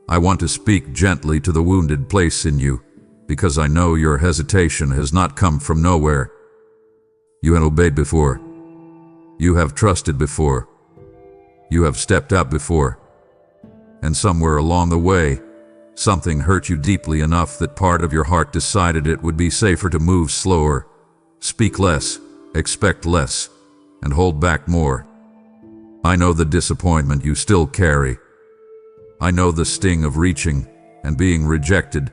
Speaker 1: I want to speak gently to the wounded place in you, because I know your hesitation has not come from nowhere. You have obeyed before. You have trusted before. You have stepped out before. And somewhere along the way, something hurt you deeply enough that part of your heart decided it would be safer to move slower, speak less, expect less, and hold back more. I know the disappointment you still carry. I know the sting of reaching and being rejected,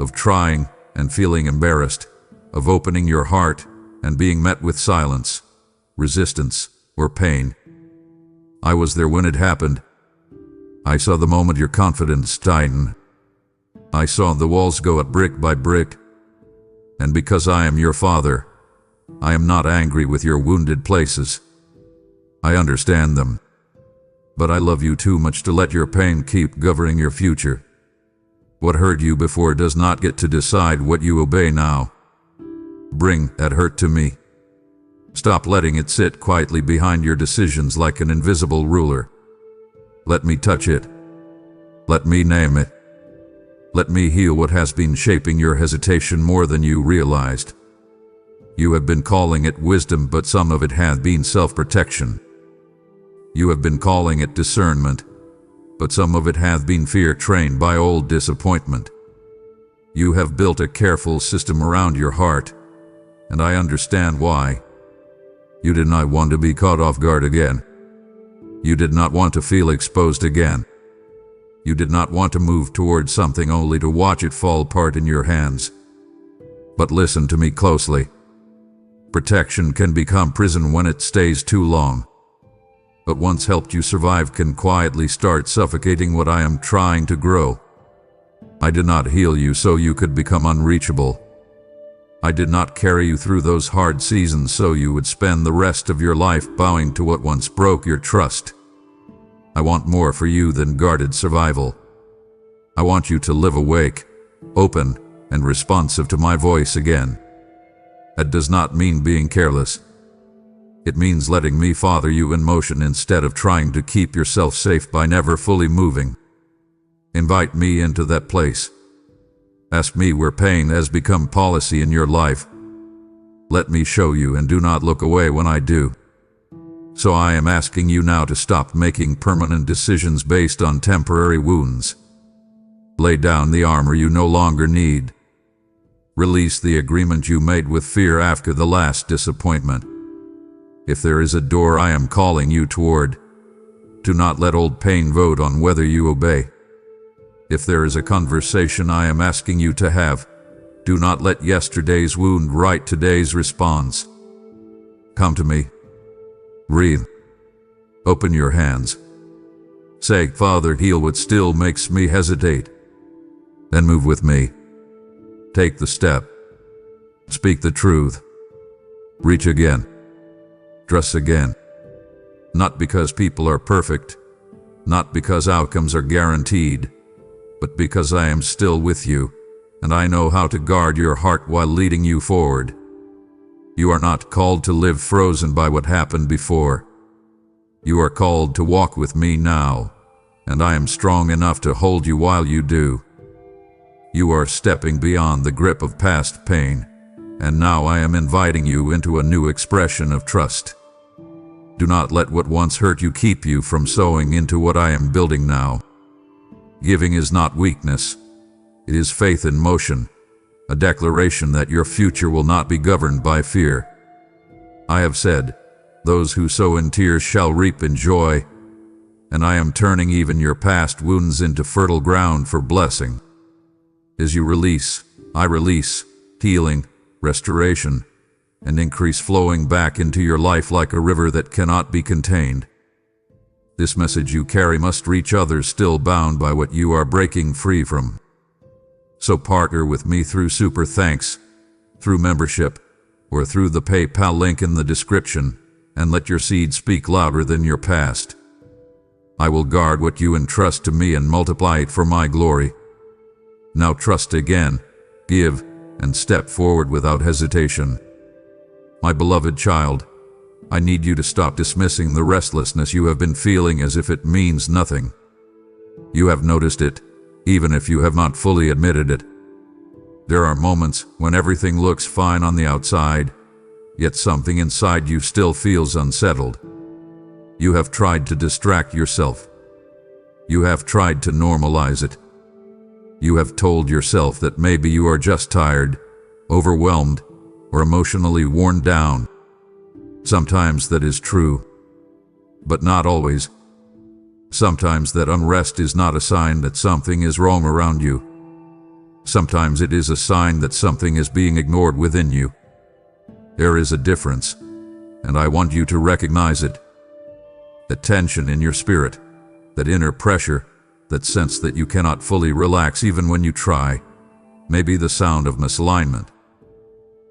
Speaker 1: of trying and feeling embarrassed, of opening your heart and being met with silence, resistance, or pain. I was there when it happened. I saw the moment your confidence tightened. I saw the walls go up brick by brick. And because I am your Father, I am not angry with your wounded places. I understand them. But I love you too much to let your pain keep governing your future. What hurt you before does not get to decide what you obey now. Bring that hurt to me. Stop letting it sit quietly behind your decisions like an invisible ruler. Let me touch it. Let me name it. Let me heal what has been shaping your hesitation more than you realized. You have been calling it wisdom, but some of it has been self-protection. You have been calling it discernment, but some of it hath been fear trained by old disappointment. You have built a careful system around your heart, and I understand why. You did not want to be caught off guard again. You did not want to feel exposed again. You did not want to move towards something only to watch it fall apart in your hands. But listen to me closely. Protection can become prison when it stays too long. What once helped you survive can quietly start suffocating what I am trying to grow. I did not heal you so you could become unreachable. I did not carry you through those hard seasons so you would spend the rest of your life bowing to what once broke your trust. I want more for you than guarded survival. I want you to live awake, open, and responsive to my voice again. That does not mean being careless. It means letting me father you in motion instead of trying to keep yourself safe by never fully moving. Invite me into that place. Ask me where pain has become policy in your life. Let me show you, and do not look away when I do. So I am asking you now to stop making permanent decisions based on temporary wounds. Lay down the armor you no longer need. Release the agreement you made with fear after the last disappointment. If there is a door I am calling you toward, do not let old pain vote on whether you obey. If there is a conversation I am asking you to have, do not let yesterday's wound write today's response. Come to me. Breathe. Open your hands. Say, Father, heal what still makes me hesitate. Then move with me. Take the step. Speak the truth. Reach again. Trust again. Not because people are perfect, not because outcomes are guaranteed, but because I am still with you, and I know how to guard your heart while leading you forward. You are not called to live frozen by what happened before. You are called to walk with me now, and I am strong enough to hold you while you do. You are stepping beyond the grip of past pain, and now I am inviting you into a new expression of trust. Do not let what once hurt you keep you from sowing into what I am building now. Giving is not weakness. It is faith in motion, a declaration that your future will not be governed by fear. I have said, those who sow in tears shall reap in joy, and I am turning even your past wounds into fertile ground for blessing. As you release, I release healing, restoration, and increase flowing back into your life like a river that cannot be contained. This message you carry must reach others still bound by what you are breaking free from. So partner with me through super thanks, through membership, or through the PayPal link in the description, and let your seed speak louder than your past. I will guard what you entrust to me and multiply it for my glory. Now trust again, give, and step forward without hesitation. My beloved child, I need you to stop dismissing the restlessness you have been feeling as if it means nothing. You have noticed it, even if you have not fully admitted it. There are moments when everything looks fine on the outside, yet something inside you still feels unsettled. You have tried to distract yourself. You have tried to normalize it. You have told yourself that maybe you are just tired, overwhelmed, or emotionally worn down. Sometimes that is true, but not always. Sometimes that unrest is not a sign that something is wrong around you. Sometimes it is a sign that something is being ignored within you. There is a difference, and I want you to recognize it. That tension in your spirit, that inner pressure, that sense that you cannot fully relax even when you try, may be the sound of misalignment.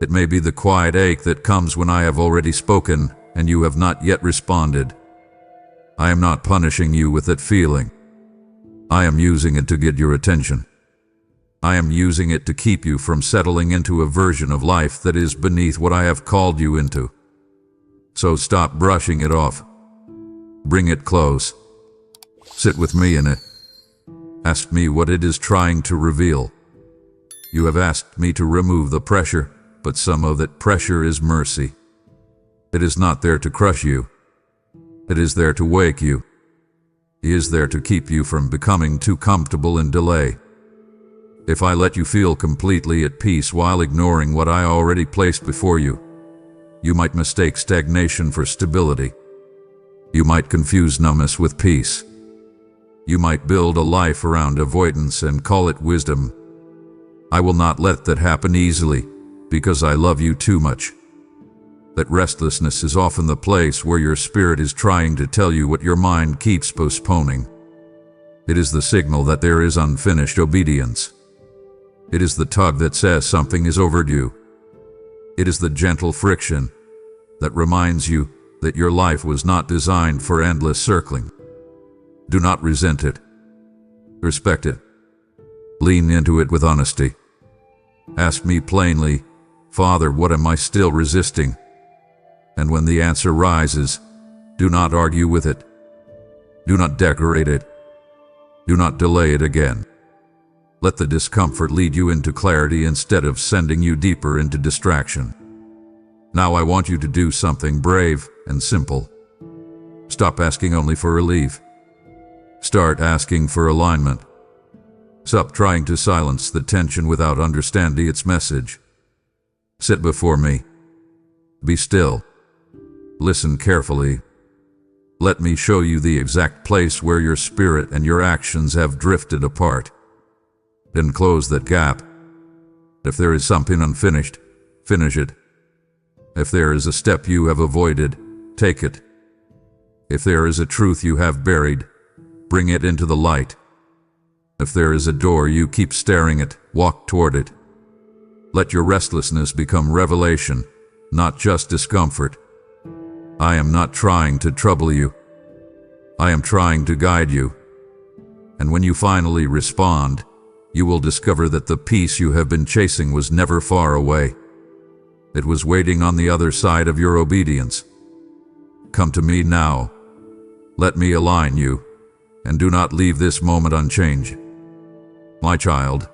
Speaker 1: It may be the quiet ache that comes when I have already spoken and you have not yet responded. I am not punishing you with that feeling. I am using it to get your attention. I am using it to keep you from settling into a version of life that is beneath what I have called you into. So stop brushing it off. Bring it close. Sit with me in it. Ask me what it is trying to reveal. You have asked me to remove the pressure, but some of that pressure is mercy. It is not there to crush you. It is there to wake you. It is there to keep you from becoming too comfortable in delay. If I let you feel completely at peace while ignoring what I already placed before you, you might mistake stagnation for stability. You might confuse numbness with peace. You might build a life around avoidance and call it wisdom. I will not let that happen easily, because I love you too much. That restlessness is often the place where your spirit is trying to tell you what your mind keeps postponing. It is the signal that there is unfinished obedience. It is the tug that says something is overdue. It is the gentle friction that reminds you that your life was not designed for endless circling. Do not resent it. Respect it. Lean into it with honesty. Ask me plainly, Father, what am I still resisting? And when the answer rises, do not argue with it. Do not decorate it. Do not delay it again. Let the discomfort lead you into clarity instead of sending you deeper into distraction. Now I want you to do something brave and simple. Stop asking only for relief. Start asking for alignment. Stop trying to silence the tension without understanding its message. Sit before me. Be still. Listen carefully. Let me show you the exact place where your spirit and your actions have drifted apart. Then close that gap. If there is something unfinished, finish it. If there is a step you have avoided, take it. If there is a truth you have buried, bring it into the light. If there is a door you keep staring at, walk toward it. Let your restlessness become revelation, not just discomfort. I am not trying to trouble you. I am trying to guide you. And when you finally respond, you will discover that the peace you have been chasing was never far away. It was waiting on the other side of your obedience. Come to me now. Let me align you, and do not leave this moment unchanged. My child,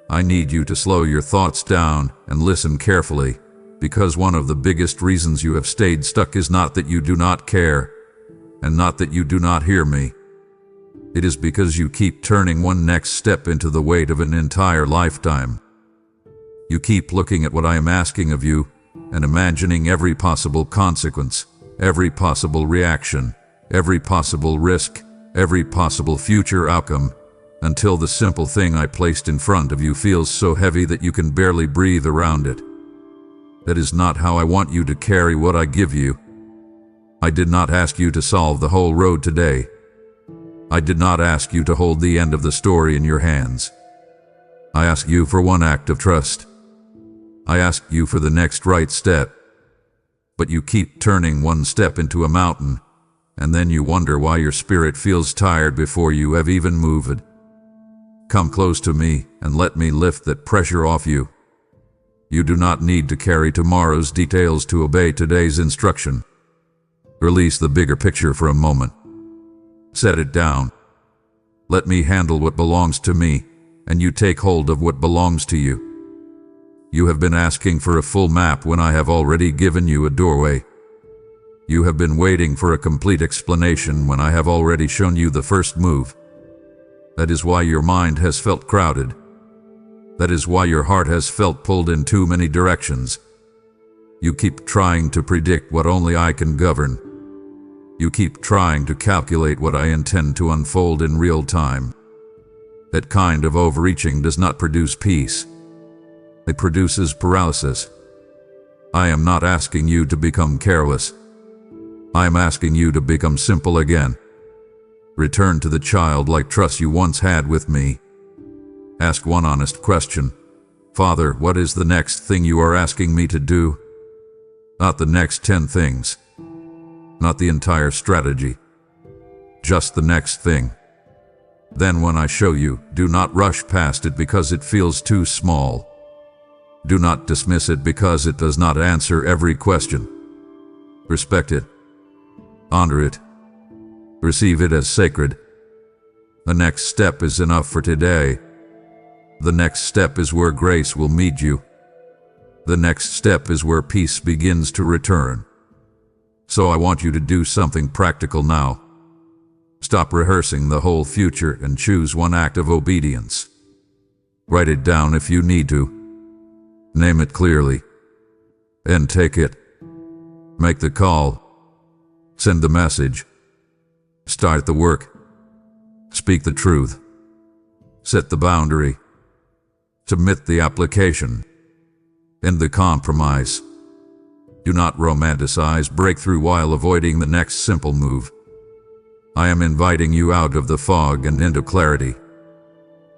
Speaker 1: I need you to slow your thoughts down and listen carefully, because one of the biggest reasons you have stayed stuck is not that you do not care, and not that you do not hear me. It is because you keep turning one next step into the weight of an entire lifetime. You keep looking at what I am asking of you and imagining every possible consequence, every possible reaction, every possible risk, every possible future outcome, until the simple thing I placed in front of you feels so heavy that you can barely breathe around it. That is not how I want you to carry what I give you. I did not ask you to solve the whole road today. I did not ask you to hold the end of the story in your hands. I asked you for one act of trust. I asked you for the next right step. But you keep turning one step into a mountain, and then you wonder why your spirit feels tired before you have even moved. Come close to me and let me lift that pressure off you. You do not need to carry tomorrow's details to obey today's instruction. Release the bigger picture for a moment. Set it down. Let me handle what belongs to me, and you take hold of what belongs to you. You have been asking for a full map when I have already given you a doorway. You have been waiting for a complete explanation when I have already shown you the first move. That is why your mind has felt crowded. That is why your heart has felt pulled in too many directions. You keep trying to predict what only I can govern. You keep trying to calculate what I intend to unfold in real time. That kind of overreaching does not produce peace. It produces paralysis. I am not asking you to become careless. I am asking you to become simple again. Return to the childlike trust you once had with me. Ask one honest question. Father, what is the next thing you are asking me to do? Not the next 10 things. Not the entire strategy. Just the next thing. Then when I show you, do not rush past it because it feels too small. Do not dismiss it because it does not answer every question. Respect it. Honor it. Receive it as sacred. The next step is enough for today. The next step is where grace will meet you. The next step is where peace begins to return. So I want you to do something practical now. Stop rehearsing the whole future and choose one act of obedience. Write it down if you need to. Name it clearly. And take it. Make the call. Send the message. Start the work. Speak the truth. Set the boundary. Submit the application. End the compromise. Do not romanticize breakthrough while avoiding the next simple move. I am inviting you out of the fog and into clarity.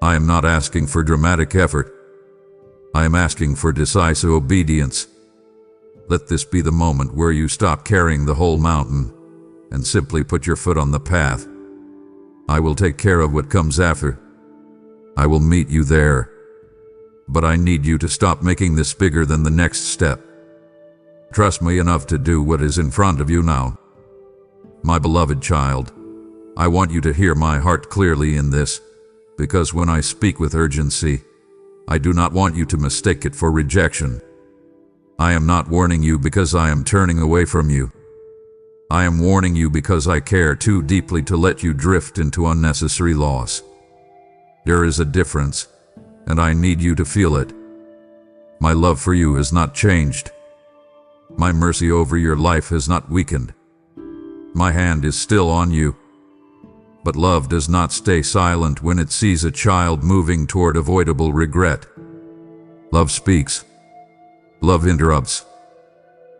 Speaker 1: I am not asking for dramatic effort. I am asking for decisive obedience. Let this be the moment where you stop carrying the whole mountain and simply put your foot on the path. I will take care of what comes after. I will meet you there. But I need you to stop making this bigger than the next step. Trust me enough to do what is in front of you now. My beloved child, I want you to hear my heart clearly in this, because when I speak with urgency, I do not want you to mistake it for rejection. I am not warning you because I am turning away from you. I am warning you because I care too deeply to let you drift into unnecessary loss. There is a difference, and I need you to feel it. My love for you has not changed. My mercy over your life has not weakened. My hand is still on you. But love does not stay silent when it sees a child moving toward avoidable regret. Love speaks. Love interrupts.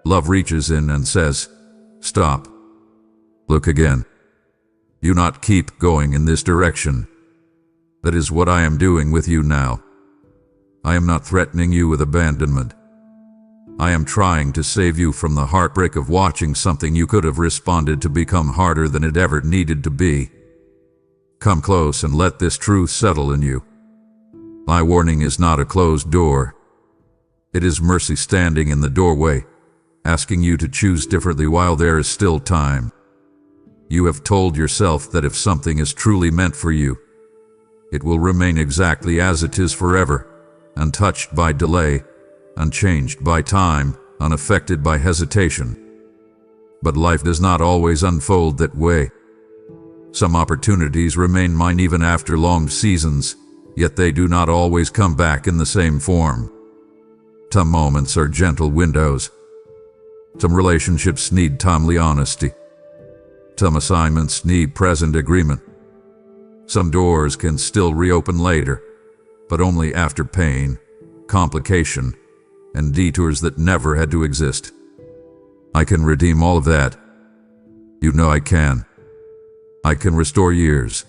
Speaker 1: Love reaches in and says, "Stop. Look again. Do not keep going in this direction." That is what I am doing with you now. I am not threatening you with abandonment. I am trying to save you from the heartbreak of watching something you could have responded to become harder than it ever needed to be. Come close and let this truth settle in you. My warning is not a closed door. It is mercy standing in the doorway, asking you to choose differently while there is still time. You have told yourself that if something is truly meant for you, it will remain exactly as it is forever, untouched by delay, unchanged by time, unaffected by hesitation. But life does not always unfold that way. Some opportunities remain mine even after long seasons, yet they do not always come back in the same form. Some moments are gentle windows. Some relationships need timely honesty. Some assignments need present agreement. Some doors can still reopen later, but only after pain, complication, and detours that never had to exist. I can redeem all of that. You know I can. I can restore years.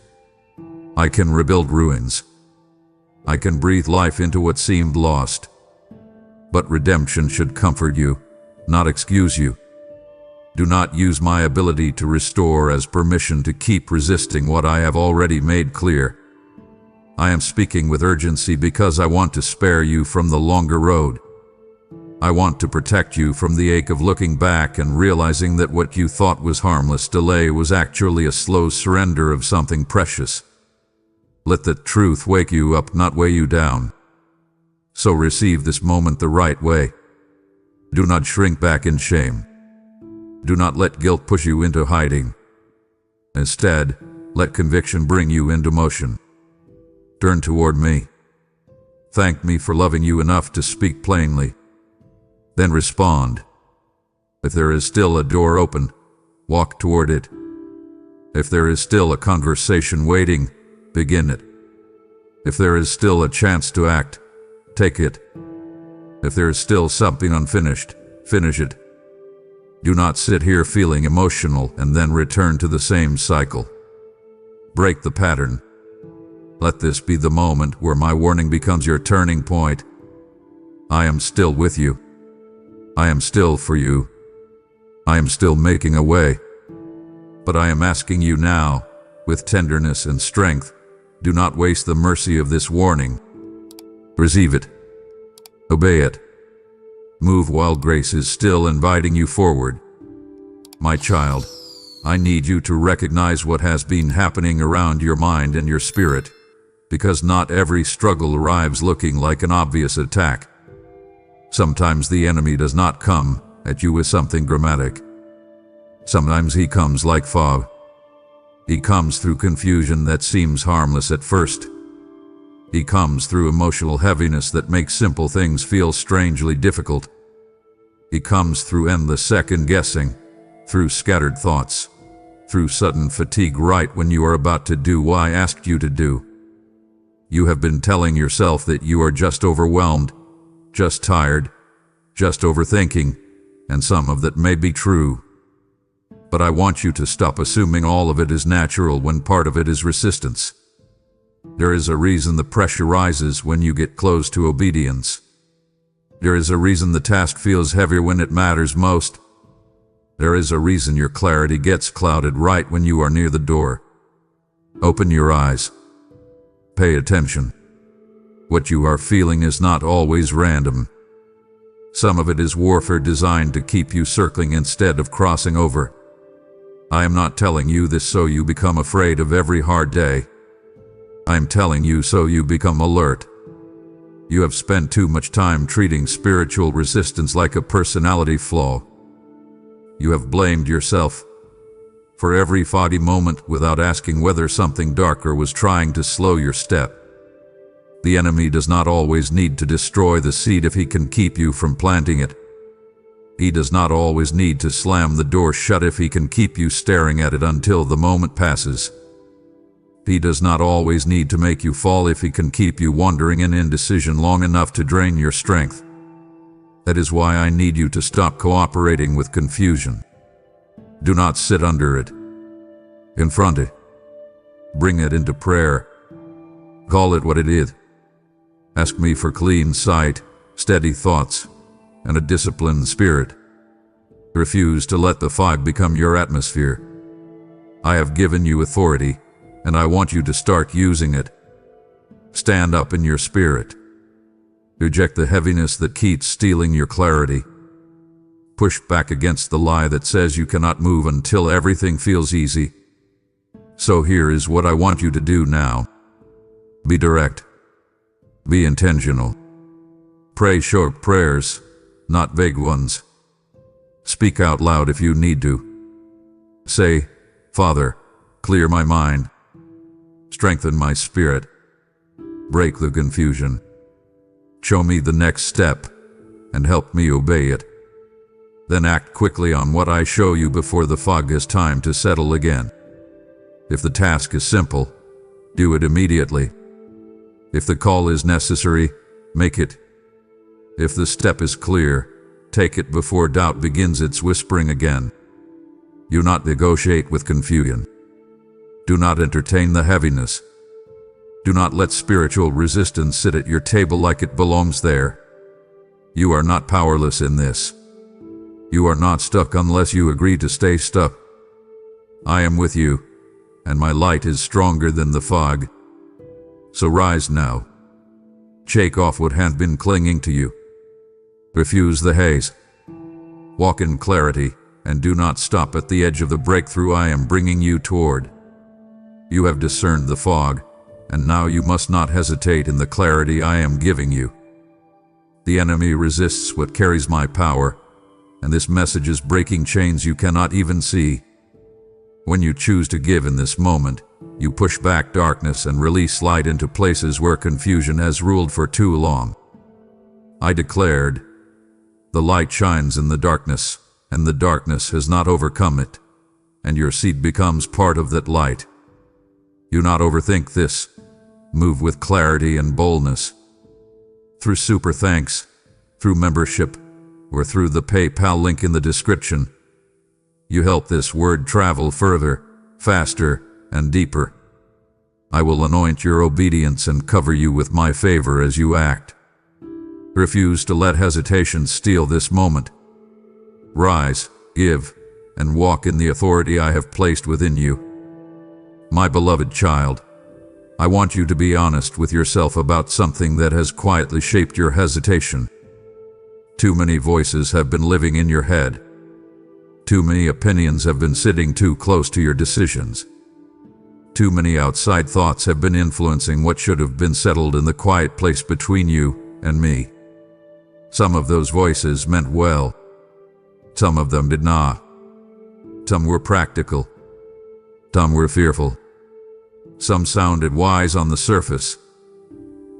Speaker 1: I can rebuild ruins. I can breathe life into what seemed lost. But redemption should comfort you, not excuse you. Do not use my ability to restore as permission to keep resisting what I have already made clear. I am speaking with urgency because I want to spare you from the longer road. I want to protect you from the ache of looking back and realizing that what you thought was harmless delay was actually a slow surrender of something precious. Let the truth wake you up, not weigh you down. So receive this moment the right way. Do not shrink back in shame. Do not let guilt push you into hiding. Instead, let conviction bring you into motion. Turn toward me. Thank me for loving you enough to speak plainly. Then respond. If there is still a door open, walk toward it. If there is still a conversation waiting, begin it. If there is still a chance to act, take it. If there is still something unfinished, finish it. Do not sit here feeling emotional and then return to the same cycle. Break the pattern. Let this be the moment where my warning becomes your turning point. I am still with you. I am still for you. I am still making a way. But I am asking you now, with tenderness and strength, do not waste the mercy of this warning. Receive it. Obey it. Move while grace is still inviting you forward. My child, I need you to recognize what has been happening around your mind and your spirit, because not every struggle arrives looking like an obvious attack. Sometimes the enemy does not come at you with something dramatic. Sometimes he comes like fog. He comes through confusion that seems harmless at first. He comes through emotional heaviness that makes simple things feel strangely difficult. He comes through endless second-guessing, through scattered thoughts, through sudden fatigue right when you are about to do what I asked you to do. You have been telling yourself that you are just overwhelmed, just tired, just overthinking, and some of that may be true. But I want you to stop assuming all of it is natural when part of it is resistance. There is a reason the pressure rises when you get close to obedience. There is a reason the task feels heavier when it matters most. There is a reason your clarity gets clouded right when you are near the door. Open your eyes. Pay attention. What you are feeling is not always random. Some of it is warfare designed to keep you circling instead of crossing over. I am not telling you this so you become afraid of every hard day. I am telling you so you become alert. You have spent too much time treating spiritual resistance like a personality flaw. You have blamed yourself for every foggy moment without asking whether something darker was trying to slow your step. The enemy does not always need to destroy the seed if he can keep you from planting it. He does not always need to slam the door shut if he can keep you staring at it until the moment passes. He does not always need to make you fall if he can keep you wandering in indecision long enough to drain your strength. That is why I need you to stop cooperating with confusion. Do not sit under it. Confront it. Bring it into prayer. Call it what it is. Ask me for clean sight, steady thoughts, and a disciplined spirit. Refuse to let the fog become your atmosphere. I have given you authority, and I want you to start using it. Stand up in your spirit. Reject the heaviness that keeps stealing your clarity. Push back against the lie that says you cannot move until everything feels easy. So here is what I want you to do now. Be direct. Be intentional. Pray short prayers, not vague ones. Speak out loud if you need to. Say, Father, clear my mind. Strengthen my spirit. Break the confusion. Show me the next step, and help me obey it. Then act quickly on what I show you before the fog has time to settle again. If the task is simple, do it immediately. If the call is necessary, make it. If the step is clear, take it before doubt begins its whispering again. Do not negotiate with confusion. Do not entertain the heaviness. Do not let spiritual resistance sit at your table like it belongs there. You are not powerless in this. You are not stuck unless you agree to stay stuck. I am with you, and my light is stronger than the fog. So rise now. Shake off what has been clinging to you. Refuse the haze. Walk in clarity, and do not stop at the edge of the breakthrough I am bringing you toward. You have discerned the fog, and now you must not hesitate in the clarity I am giving you. The enemy resists what carries my power, and this message is breaking chains you cannot even see. When you choose to give in this moment, you push back darkness and release light into places where confusion has ruled for too long. I declared, the light shines in the darkness, and the darkness has not overcome it, and your seed becomes part of that light. Do not overthink this. Move with clarity and boldness. Through super thanks, through membership, or through the PayPal link in the description, you help this word travel further, faster, and deeper. I will anoint your obedience and cover you with my favor as you act. Refuse to let hesitation steal this moment. Rise, give, and walk in the authority I have placed within you. My beloved child, I want you to be honest with yourself about something that has quietly shaped your hesitation. Too many voices have been living in your head. Too many opinions have been sitting too close to your decisions. Too many outside thoughts have been influencing what should have been settled in the quiet place between you and me. Some of those voices meant well. Some of them did not. Some were practical. Some were fearful. Some sounded wise on the surface,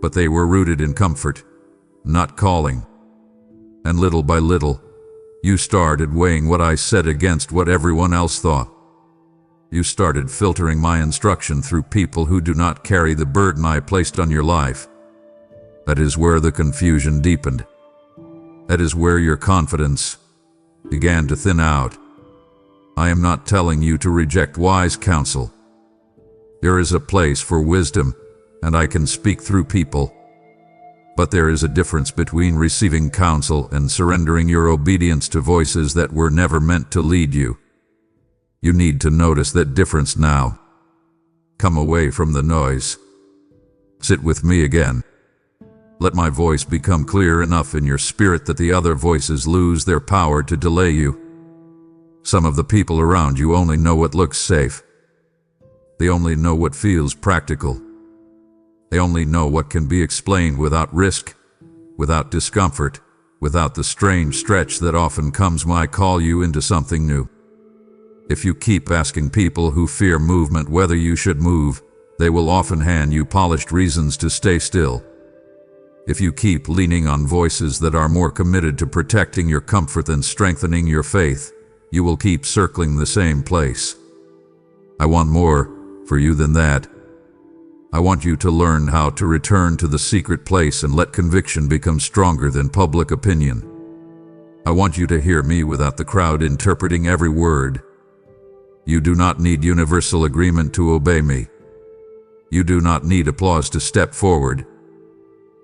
Speaker 1: but they were rooted in comfort, not calling. And little by little, you started weighing what I said against what everyone else thought. You started filtering my instruction through people who do not carry the burden I placed on your life. That is where the confusion deepened. That is where your confidence began to thin out. I am not telling you to reject wise counsel. There is a place for wisdom, and I can speak through people. But there is a difference between receiving counsel and surrendering your obedience to voices that were never meant to lead you. You need to notice that difference now. Come away from the noise. Sit with me again. Let my voice become clear enough in your spirit that the other voices lose their power to delay you. Some of the people around you only know what looks safe. They only know what feels practical. They only know what can be explained without risk, without discomfort, without the strange stretch that often comes when I call you into something new. If you keep asking people who fear movement whether you should move, they will often hand you polished reasons to stay still. If you keep leaning on voices that are more committed to protecting your comfort than strengthening your faith, you will keep circling the same place. I want more for you than that. I want you to learn how to return to the secret place and let conviction become stronger than public opinion. I want you to hear me without the crowd interpreting every word. You do not need universal agreement to obey me. You do not need applause to step forward.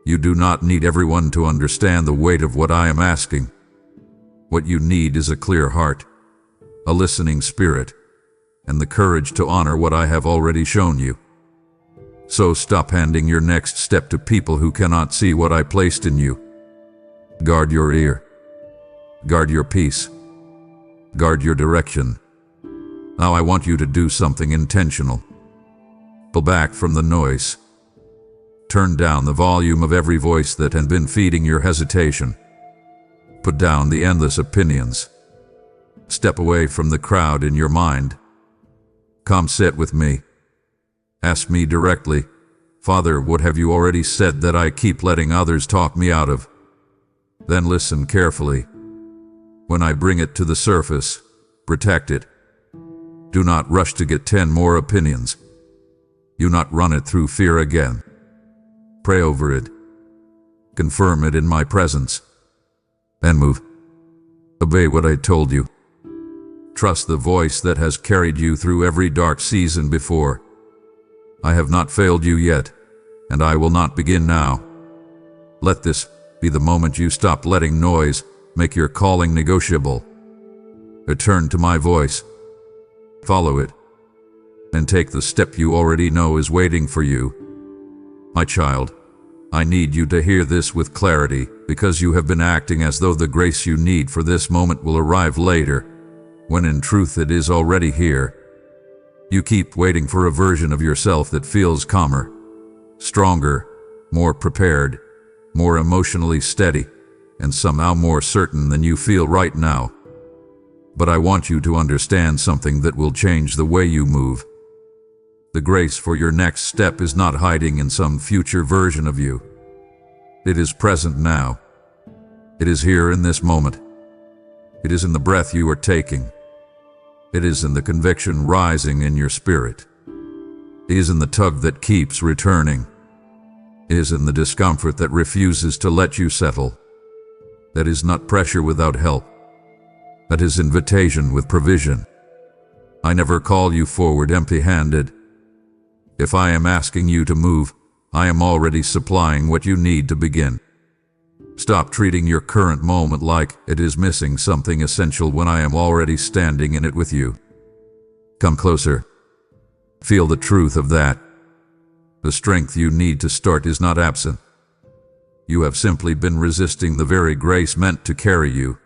Speaker 1: You do not need everyone to understand the weight of what I am asking. What you need is a clear heart, a listening spirit, and the courage to honor what I have already shown you. So stop handing your next step to people who cannot see what I placed in you. Guard your ear. Guard your peace. Guard your direction. Now I want you to do something intentional. Pull back from the noise. Turn down the volume of every voice that had been feeding your hesitation. Put down the endless opinions. Step away from the crowd in your mind. Come sit with me. Ask me directly, Father, what have you already said that I keep letting others talk me out of? Then listen carefully. When I bring it to the surface, protect it. Do not rush to get 10 more opinions. Do not run it through fear again. Pray over it. Confirm it in my presence. And move. Obey what I told you. Trust the voice that has carried you through every dark season before. I have not failed you yet, and I will not begin now. Let this be the moment you stop letting noise make your calling negotiable. Return to my voice. Follow it, and take the step you already know is waiting for you. My child, I need you to hear this with clarity, because you have been acting as though the grace you need for this moment will arrive later, when in truth it is already here. You keep waiting for a version of yourself that feels calmer, stronger, more prepared, more emotionally steady, and somehow more certain than you feel right now. But I want you to understand something that will change the way you move. The grace for your next step is not hiding in some future version of you. It is present now. It is here in this moment. It is in the breath you are taking. It is in the conviction rising in your spirit. It is in the tug that keeps returning. It is in the discomfort that refuses to let you settle. That is not pressure without help. That is invitation with provision. I never call you forward empty-handed. If I am asking you to move, I am already supplying what you need to begin. Stop treating your current moment like it is missing something essential when I am already standing in it with you. Come closer. Feel the truth of that. The strength you need to start is not absent. You have simply been resisting the very grace meant to carry you.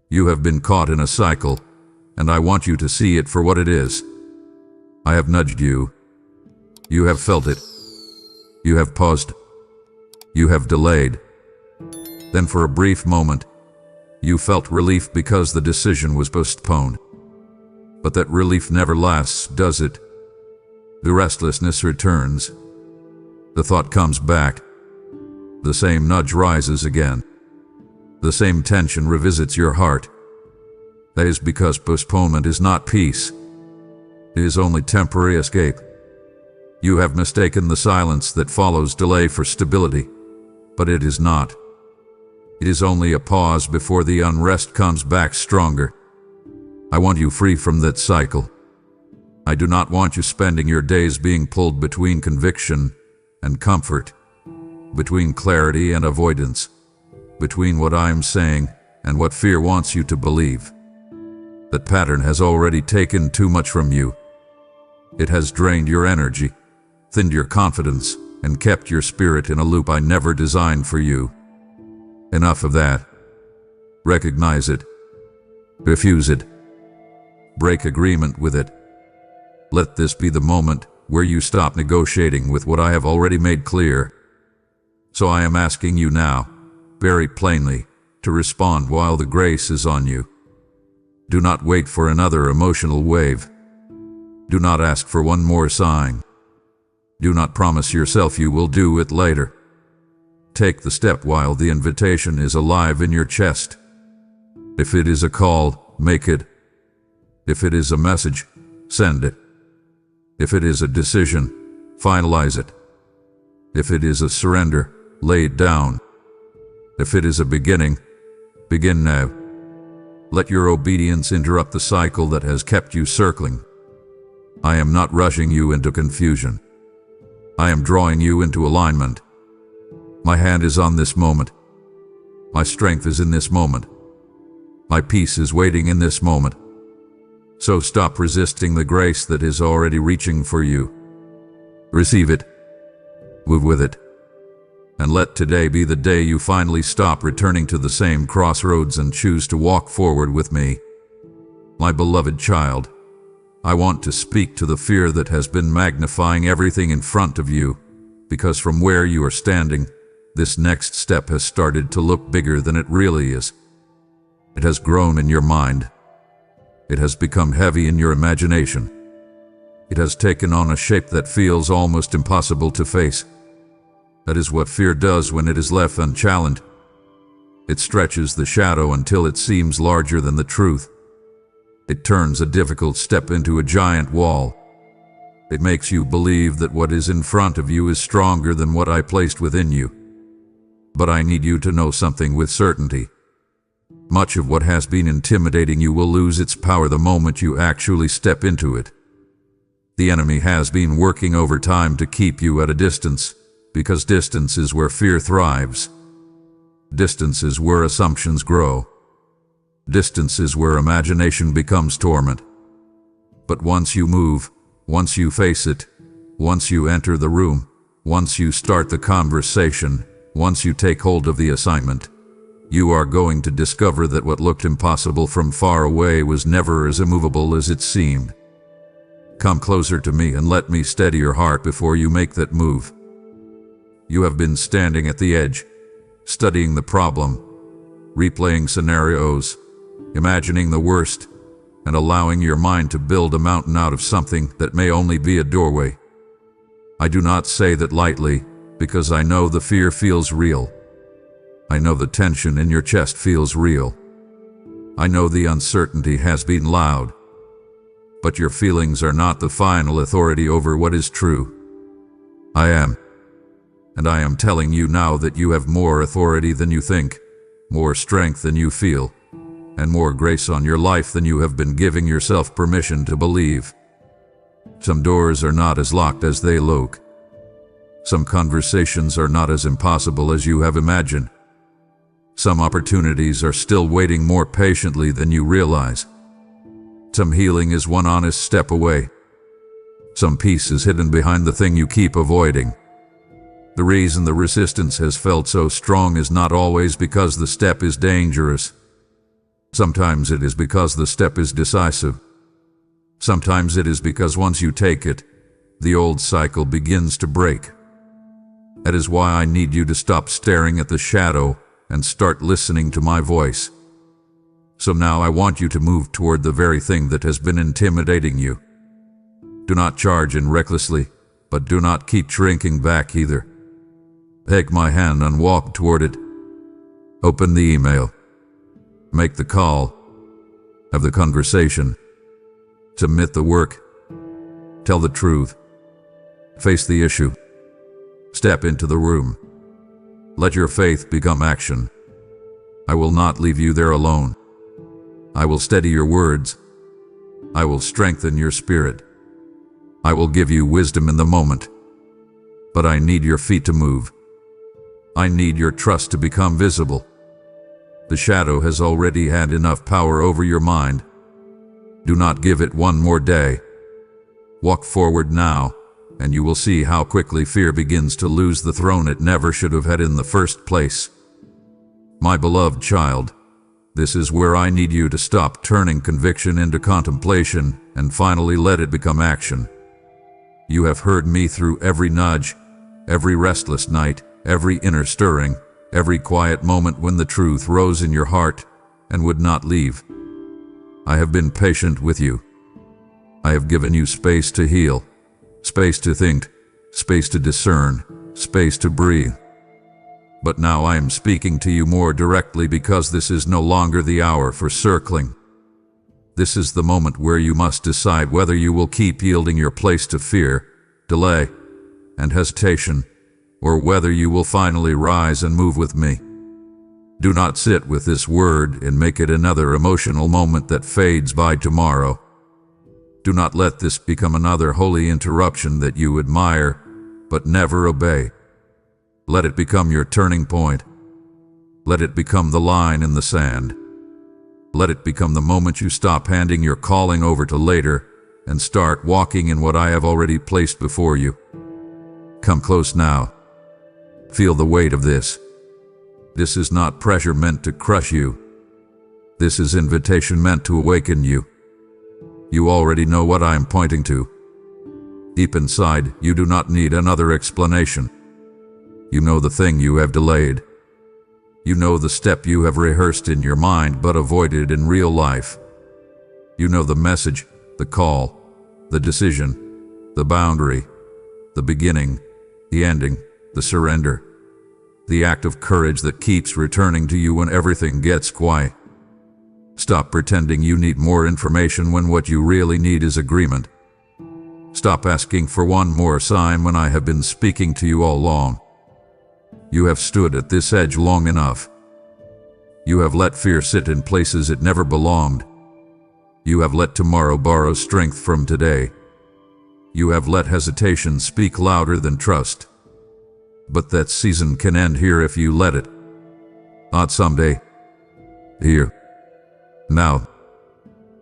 Speaker 1: You have been caught in a cycle, and I want you to see it for what it is. I have nudged you. You have felt it. You have paused. You have delayed. Then for a brief moment, you felt relief because the decision was postponed. But that relief never lasts, does it? The restlessness returns. The thought comes back. The same nudge rises again. The same tension revisits your heart. That is because postponement is not peace. It is only temporary escape. You have mistaken the silence that follows delay for stability, but it is not. It is only a pause before the unrest comes back stronger. I want you free from that cycle. I do not want you spending your days being pulled between conviction and comfort, between clarity and avoidance, between what I am saying and what fear wants you to believe. That pattern has already taken too much from you. It has drained your energy, thinned your confidence, and kept your spirit in a loop I never designed for you. Enough of that. Recognize it. Refuse it. Break agreement with it. Let this be the moment where you stop negotiating with what I have already made clear. So I am asking you now, very plainly, to respond while the grace is on you. Do not wait for another emotional wave. Do not ask for one more sign. Do not promise yourself you will do it later. Take the step while the invitation is alive in your chest. If it is a call, make it. If it is a message, send it. If it is a decision, finalize it. If it is a surrender, lay it down. If it is a beginning, begin now. Let your obedience interrupt the cycle that has kept you circling. I am not rushing you into confusion. I am drawing you into alignment. My hand is on this moment. My strength is in this moment. My peace is waiting in this moment. So stop resisting the grace that is already reaching for you. Receive it. Move with it. And let today be the day you finally stop returning to the same crossroads and choose to walk forward with me. My beloved child, I want to speak to the fear that has been magnifying everything in front of you, because from where you are standing, this next step has started to look bigger than it really is. It has grown in your mind. It has become heavy in your imagination. It has taken on a shape that feels almost impossible to face. That is what fear does when it is left unchallenged. It stretches the shadow until it seems larger than the truth. It turns a difficult step into a giant wall. It makes you believe that what is in front of you is stronger than what I placed within you. But I need you to know something with certainty. Much of what has been intimidating you will lose its power the moment you actually step into it. The enemy has been working overtime to keep you at a distance, because distance is where fear thrives. Distance is where assumptions grow. Distance is where imagination becomes torment. But once you move, once you face it, once you enter the room, once you start the conversation, once you take hold of the assignment, you are going to discover that what looked impossible from far away was never as immovable as it seemed. Come closer to me and let me steady your heart before you make that move. You have been standing at the edge, studying the problem, replaying scenarios, imagining the worst, and allowing your mind to build a mountain out of something that may only be a doorway. I do not say that lightly, because I know the fear feels real. I know the tension in your chest feels real. I know the uncertainty has been loud. But your feelings are not the final authority over what is true. I am. And I am telling you now that you have more authority than you think, more strength than you feel, and more grace on your life than you have been giving yourself permission to believe. Some doors are not as locked as they look. Some conversations are not as impossible as you have imagined. Some opportunities are still waiting more patiently than you realize. Some healing is one honest step away. Some peace is hidden behind the thing you keep avoiding. The reason the resistance has felt so strong is not always because the step is dangerous. Sometimes it is because the step is decisive. Sometimes it is because once you take it, the old cycle begins to break. That is why I need you to stop staring at the shadow and start listening to my voice. So now I want you to move toward the very thing that has been intimidating you. Do not charge in recklessly, but do not keep shrinking back either. Take my hand and walk toward it. Open the email. Make the call. Have the conversation. Submit the work. Tell the truth. Face the issue. Step into the room. Let your faith become action. I will not leave you there alone. I will steady your words. I will strengthen your spirit. I will give you wisdom in the moment. But I need your feet to move. I need your trust to become visible. The shadow has already had enough power over your mind. Do not give it one more day. Walk forward now, and you will see how quickly fear begins to lose the throne it never should have had in the first place. My beloved child, this is where I need you to stop turning conviction into contemplation and finally let it become action. You have heard me through every nudge, every restless night, every inner stirring, every quiet moment when the truth rose in your heart and would not leave. I have been patient with you. I have given you space to heal, space to think, space to discern, space to breathe. But now I am speaking to you more directly because this is no longer the hour for circling. This is the moment where you must decide whether you will keep yielding your place to fear, delay, and hesitation, or whether you will finally rise and move with me. Do not sit with this word and make it another emotional moment that fades by tomorrow. Do not let this become another holy interruption that you admire, but never obey. Let it become your turning point. Let it become the line in the sand. Let it become the moment you stop handing your calling over to later and start walking in what I have already placed before you. Come close now. Feel the weight of this. This is not pressure meant to crush you. This is invitation meant to awaken you. You already know what I am pointing to. Deep inside, you do not need another explanation. You know the thing you have delayed. You know the step you have rehearsed in your mind but avoided in real life. You know the message, the call, the decision, the boundary, the beginning, the ending, the surrender, the act of courage that keeps returning to you when everything gets quiet. Stop pretending you need more information when what you really need is agreement. Stop asking for one more sign when I have been speaking to you all along. You have stood at this edge long enough. You have let fear sit in places it never belonged. You have let tomorrow borrow strength from today. You have let hesitation speak louder than trust. But that season can end here if you let it. Not someday. Here. Now.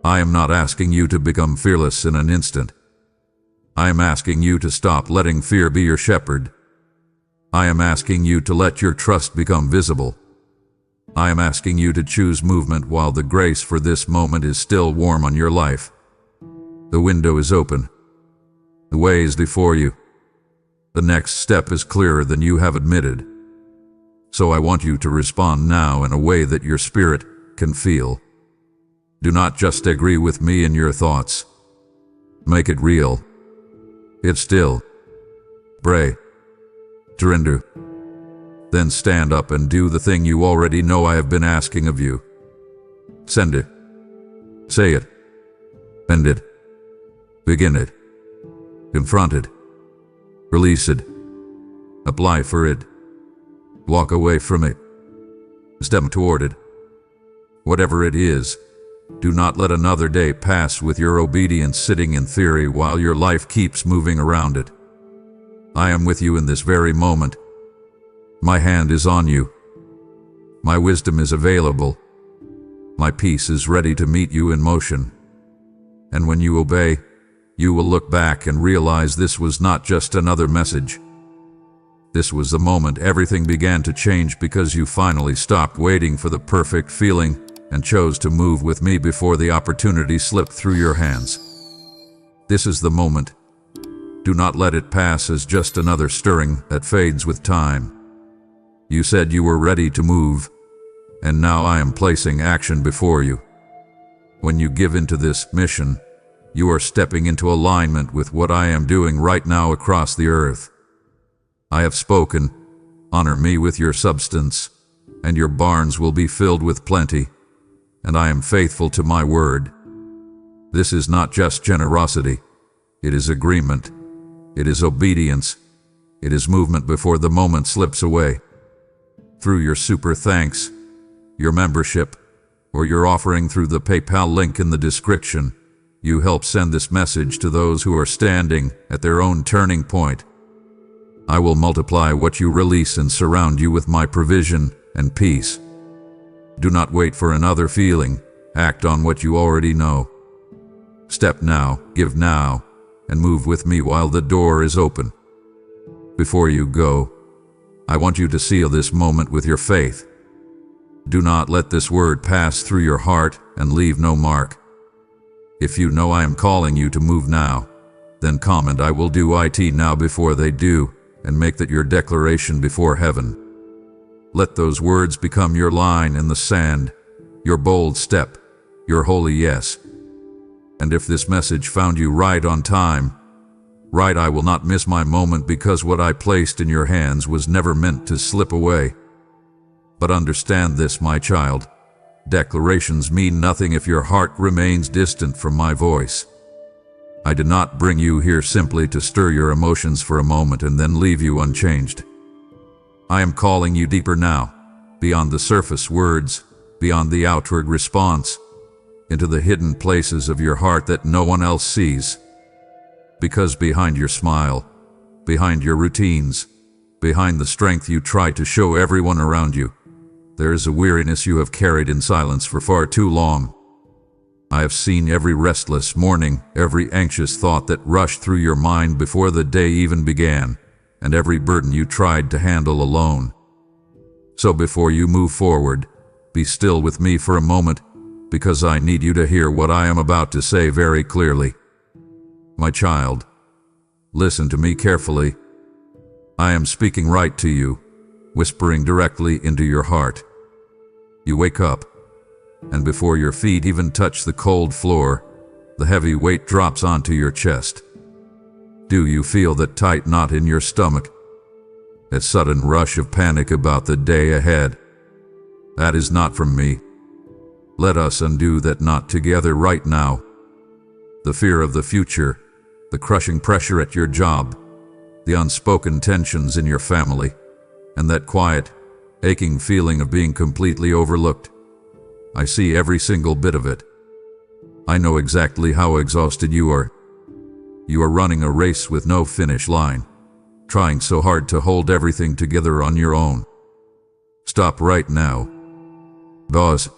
Speaker 1: I am not asking you to become fearless in an instant. I am asking you to stop letting fear be your shepherd. I am asking you to let your trust become visible. I am asking you to choose movement while the grace for this moment is still warm on your life. The window is open. The way is before you. The next step is clearer than you have admitted. So I want you to respond now in a way that your spirit can feel. Do not just agree with me in your thoughts. Make it real. Get still. Pray. Surrender. Then stand up and do the thing you already know I have been asking of you. Send it. Say it. End it. Begin it. Confront it. Release it. Apply for it. Walk away from it. Step toward it. Whatever it is, Do not let another day pass with your obedience sitting in theory while your life keeps moving around it. I am with you in this very moment. My hand is on you. My wisdom is available. My peace is ready to meet you in motion. And when you obey, you will look back and realize this was not just another message. This was the moment everything began to change because you finally stopped waiting for the perfect feeling and chose to move with me before the opportunity slipped through your hands. This is the moment. Do not let it pass as just another stirring that fades with time. You said you were ready to move, and now I am placing action before you. When you give into this mission, you are stepping into alignment with what I am doing right now across the earth. I have spoken. Honor me with your substance, and your barns will be filled with plenty, and I am faithful to my word. This is not just generosity. It is agreement. It is obedience. It is movement before the moment slips away. Through your super thanks, your membership, or your offering through the PayPal link in the description, you help send this message to those who are standing at their own turning point. I will multiply what you release and surround you with my provision and peace. Do not wait for another feeling. Act on what you already know. Step now, give now, and move with me while the door is open. Before you go, I want you to seal this moment with your faith. Do not let this word pass through your heart and leave no mark. If you know I am calling you to move now, then comment "I will do it now" before they do, and make that your declaration before heaven. Let those words become your line in the sand, your bold step, your holy yes. And if this message found you right on time, right, I will not miss my moment, because what I placed in your hands was never meant to slip away. But understand this, my child, declarations mean nothing if your heart remains distant from my voice. I did not bring you here simply to stir your emotions for a moment and then leave you unchanged. I am calling you deeper now, beyond the surface words, beyond the outward response, into the hidden places of your heart that no one else sees. Because behind your smile, behind your routines, behind the strength you try to show everyone around you, there is a weariness you have carried in silence for far too long. I have seen every restless morning, every anxious thought that rushed through your mind before the day even began, and every burden you tried to handle alone. So before you move forward, be still with me for a moment, because I need you to hear what I am about to say very clearly. My child, listen to me carefully. I am speaking right to you, whispering directly into your heart. You wake up, and before your feet even touch the cold floor, the heavy weight drops onto your chest. Do you feel that tight knot in your stomach? A sudden rush of panic about the day ahead? That is not from me. Let us undo that knot together right now. The fear of the future, the crushing pressure at your job, the unspoken tensions in your family, and that quiet, aching feeling of being completely overlooked. I see every single bit of it. I know exactly how exhausted you are. You are running a race with no finish line, trying so hard to hold everything together on your own. Stop right now. Pause.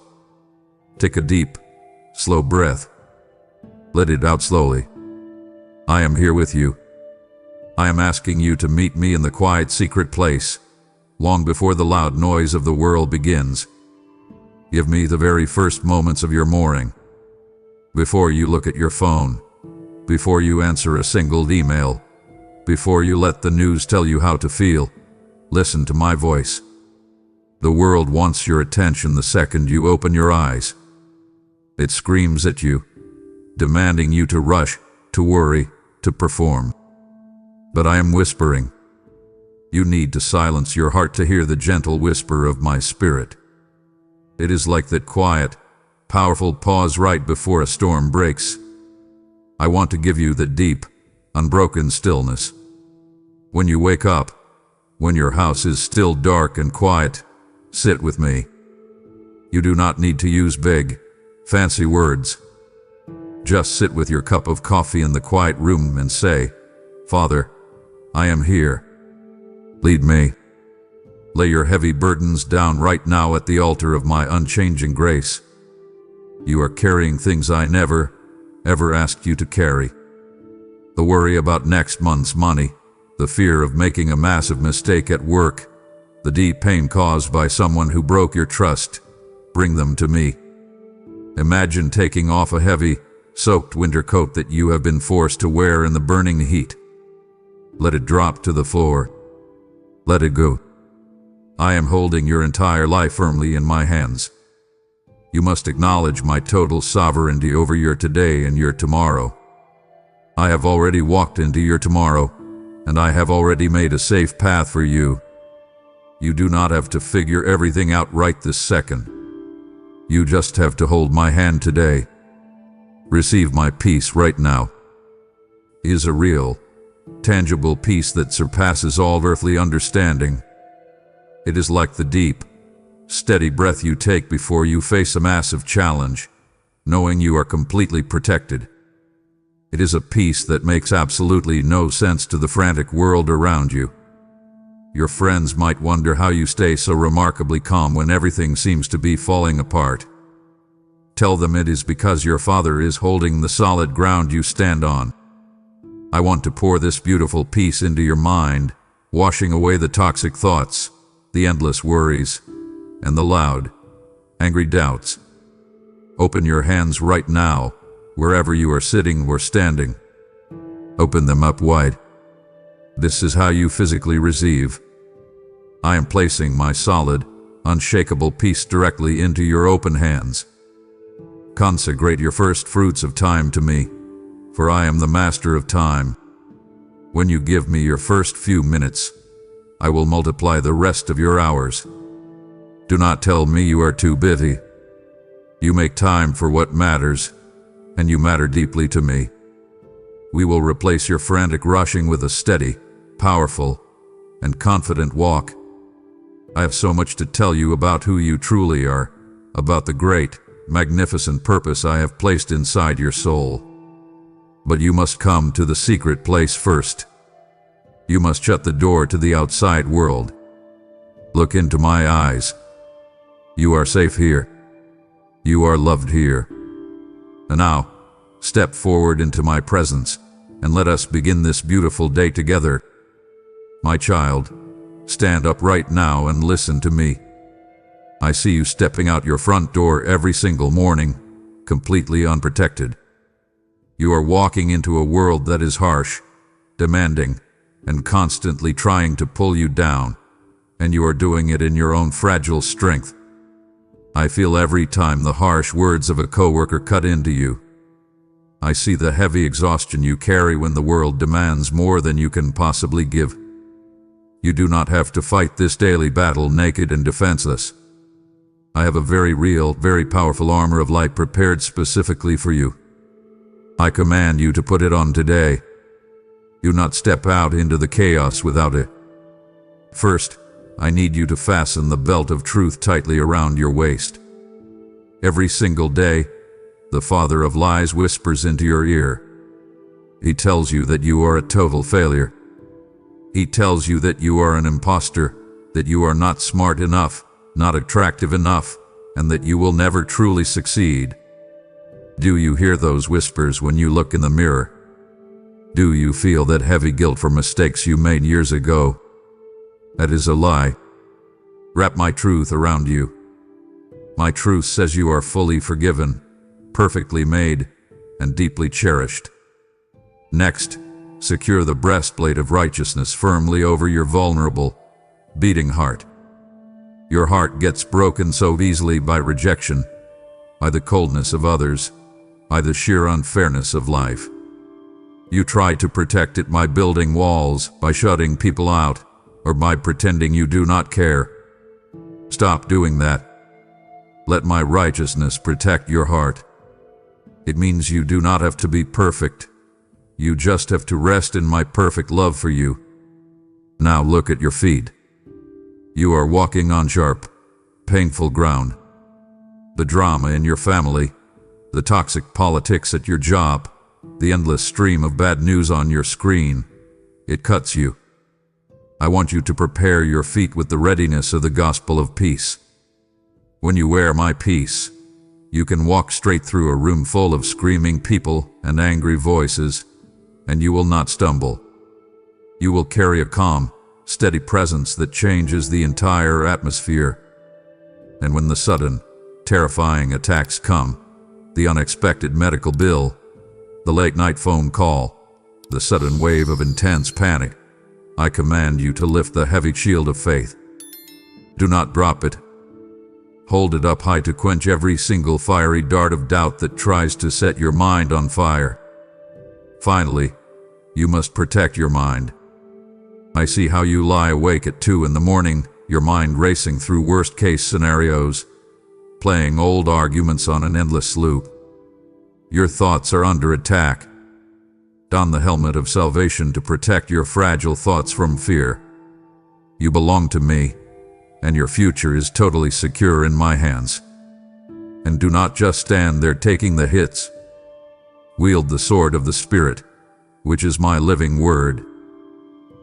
Speaker 1: Take a deep, slow breath. Let it out slowly. I am here with you. I am asking you to meet me in the quiet, secret place, long before the loud noise of the world begins. Give me the very first moments of your morning. Before you look at your phone, before you answer a single email, before you let the news tell you how to feel, listen to my voice. The world wants your attention the second you open your eyes. It screams at you, demanding you to rush, to worry, to perform. But I am whispering. You need to silence your heart to hear the gentle whisper of my spirit. It is like that quiet, powerful pause right before a storm breaks. I want to give you the deep, unbroken stillness. When you wake up, when your house is still dark and quiet, sit with me. You do not need to use big, fancy words. Just sit with your cup of coffee in the quiet room and say, "Father, I am here. Lead me." Lay your heavy burdens down right now at the altar of my unchanging grace. You are carrying things I never, ever asked you to carry. The worry about next month's money, the fear of making a massive mistake at work, the deep pain caused by someone who broke your trust, bring them to me. Imagine taking off a heavy, soaked winter coat that you have been forced to wear in the burning heat. Let it drop to the floor. Let it go. I am holding your entire life firmly in my hands. You must acknowledge my total sovereignty over your today and your tomorrow. I have already walked into your tomorrow, and I have already made a safe path for you. You do not have to figure everything out right this second. You just have to hold my hand today. Receive my peace right now. It is a real, tangible peace that surpasses all earthly understanding. It is like the deep, steady breath you take before you face a massive challenge, knowing you are completely protected. It is a peace that makes absolutely no sense to the frantic world around you. Your friends might wonder how you stay so remarkably calm when everything seems to be falling apart. Tell them it is because your Father is holding the solid ground you stand on. I want to pour this beautiful peace into your mind, washing away the toxic thoughts, the endless worries, and the loud, angry doubts. Open your hands right now, wherever you are sitting or standing. Open them up wide. This is how you physically receive. I am placing my solid, unshakable peace directly into your open hands. Consecrate your first fruits of time to me, for I am the master of time. When you give me your first few minutes, I will multiply the rest of your hours. Do not tell me you are too busy. You make time for what matters, and you matter deeply to me. We will replace your frantic rushing with a steady, powerful, and confident walk. I have so much to tell you about who you truly are, about the great, magnificent purpose I have placed inside your soul. But you must come to the secret place first. You must shut the door to the outside world. Look into my eyes. You are safe here. You are loved here. And now, step forward into my presence, and let us begin this beautiful day together. My child, stand up right now and listen to me. I see you stepping out your front door every single morning, completely unprotected. You are walking into a world that is harsh, demanding, and constantly trying to pull you down, and you are doing it in your own fragile strength. I feel every time the harsh words of a coworker cut into you. I see the heavy exhaustion you carry when the world demands more than you can possibly give. You do not have to fight this daily battle naked and defenseless. I have a very real, very powerful armor of light prepared specifically for you. I command you to put it on today. Do not step out into the chaos without it. First, I need you to fasten the belt of truth tightly around your waist. Every single day, the father of lies whispers into your ear. He tells you that you are a total failure. He tells you that you are an imposter, that you are not smart enough, not attractive enough, and that you will never truly succeed. Do you hear those whispers when you look in the mirror? Do you feel that heavy guilt for mistakes you made years ago? That is a lie. Wrap my truth around you. My truth says you are fully forgiven, perfectly made, and deeply cherished. Next, secure the breastplate of righteousness firmly over your vulnerable, beating heart. Your heart gets broken so easily by rejection, by the coldness of others, by the sheer unfairness of life. You try to protect it by building walls, by shutting people out, or by pretending you do not care. Stop doing that. Let my righteousness protect your heart. It means you do not have to be perfect. You just have to rest in my perfect love for you. Now look at your feet. You are walking on sharp, painful ground. The drama in your family, the toxic politics at your job, the endless stream of bad news on your screen. It cuts you. I want you to prepare your feet with the readiness of the gospel of peace. When you wear my peace, you can walk straight through a room full of screaming people and angry voices, and you will not stumble. You will carry a calm, steady presence that changes the entire atmosphere. And when the sudden, terrifying attacks come, the unexpected medical bill, the late-night phone call, the sudden wave of intense panic, I command you to lift the heavy shield of faith. Do not drop it. Hold it up high to quench every single fiery dart of doubt that tries to set your mind on fire. Finally, you must protect your mind. I see how you lie awake at 2 in the morning, your mind racing through worst-case scenarios, playing old arguments on an endless loop. Your thoughts are under attack. Don the helmet of salvation to protect your fragile thoughts from fear. You belong to me, and your future is totally secure in my hands. And do not just stand there taking the hits. Wield the sword of the Spirit, which is my living word.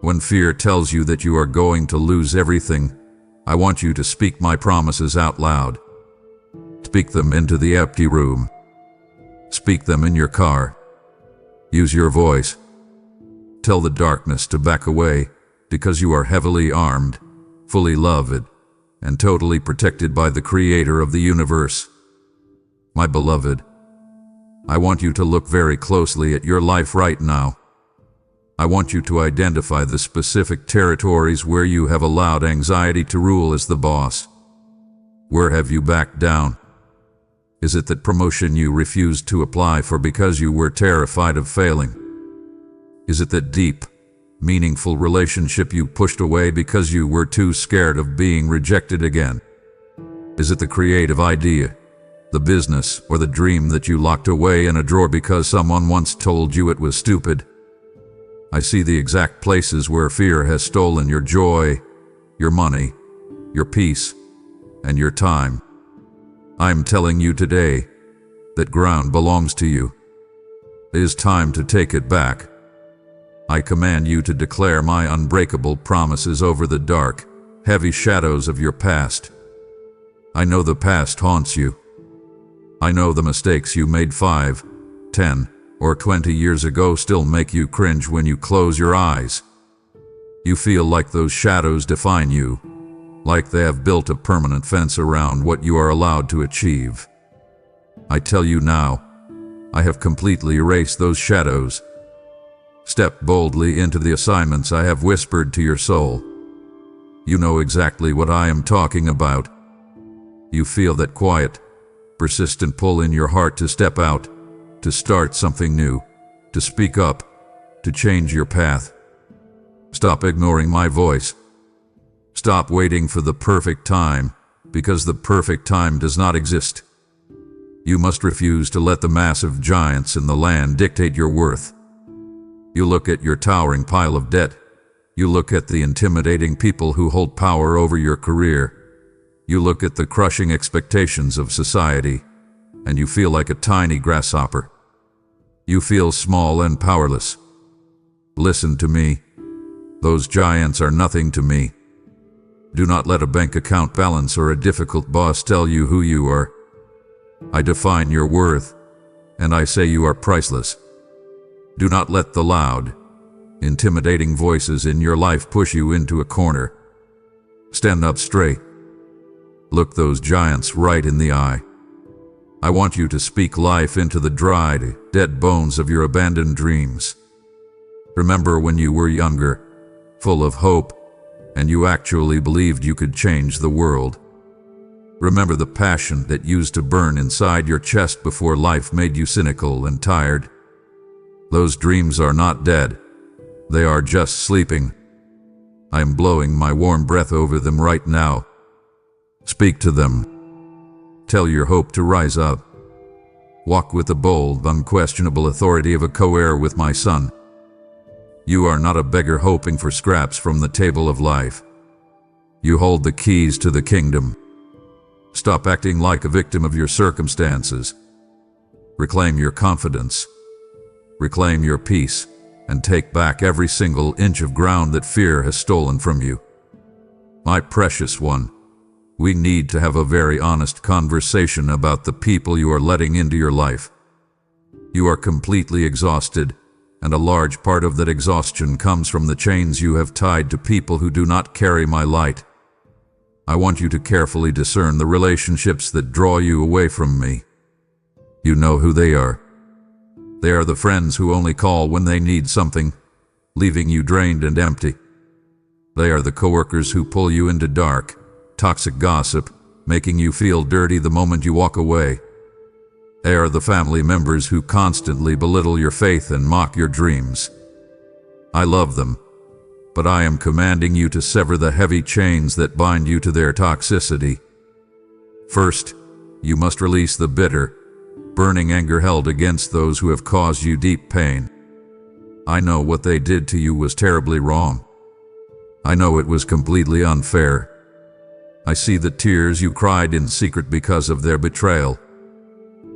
Speaker 1: When fear tells you that you are going to lose everything, I want you to speak my promises out loud. Speak them into the empty room. Speak them in your car. Use your voice. Tell the darkness to back away, because you are heavily armed, fully loved, and totally protected by the Creator of the universe. My beloved, I want you to look very closely at your life right now. I want you to identify the specific territories where you have allowed anxiety to rule as the boss. Where have you backed down? Is it that promotion you refused to apply for because you were terrified of failing? Is it that deep, meaningful relationship you pushed away because you were too scared of being rejected again? Is it the creative idea, the business, or the dream that you locked away in a drawer because someone once told you it was stupid? I see the exact places where fear has stolen your joy, your money, your peace, and your time. I'm telling you today that ground belongs to you. It is time to take it back. I command you to declare my unbreakable promises over the dark, heavy shadows of your past. I know the past haunts you. I know the mistakes you made 5, 10, or 20 years ago still make you cringe when you close your eyes. You feel like those shadows define you, like they have built a permanent fence around what you are allowed to achieve. I tell you now, I have completely erased those shadows. Step boldly into the assignments I have whispered to your soul. You know exactly what I am talking about. You feel that quiet, persistent pull in your heart to step out, to start something new, to speak up, to change your path. Stop ignoring my voice. Stop waiting for the perfect time, because the perfect time does not exist. You must refuse to let the massive giants in the land dictate your worth. You look at your towering pile of debt. You look at the intimidating people who hold power over your career. You look at the crushing expectations of society, and you feel like a tiny grasshopper. You feel small and powerless. Listen to me. Those giants are nothing to me. Do not let a bank account balance or a difficult boss tell you who you are. I define your worth, and I say you are priceless. Do not let the loud, intimidating voices in your life push you into a corner. Stand up straight. Look those giants right in the eye. I want you to speak life into the dried, dead bones of your abandoned dreams. Remember when you were younger, full of hope, and you actually believed you could change the world. Remember the passion that used to burn inside your chest before life made you cynical and tired. Those dreams are not dead. They are just sleeping. I am blowing my warm breath over them right now. Speak to them. Tell your hope to rise up. Walk with the bold, unquestionable authority of a co-heir with my son. You are not a beggar hoping for scraps from the table of life. You hold the keys to the kingdom. Stop acting like a victim of your circumstances. Reclaim your confidence. Reclaim your peace, and take back every single inch of ground that fear has stolen from you. My precious one, we need to have a very honest conversation about the people you are letting into your life. You are completely exhausted, and a large part of that exhaustion comes from the chains you have tied to people who do not carry my light. I want you to carefully discern the relationships that draw you away from me. You know who they are. They are the friends who only call when they need something, leaving you drained and empty. They are the coworkers who pull you into dark, toxic gossip, making you feel dirty the moment you walk away. They are the family members who constantly belittle your faith and mock your dreams. I love them, but I am commanding you to sever the heavy chains that bind you to their toxicity. First, you must release the bitter, burning anger held against those who have caused you deep pain. I know what they did to you was terribly wrong. I know it was completely unfair. I see the tears you cried in secret because of their betrayal.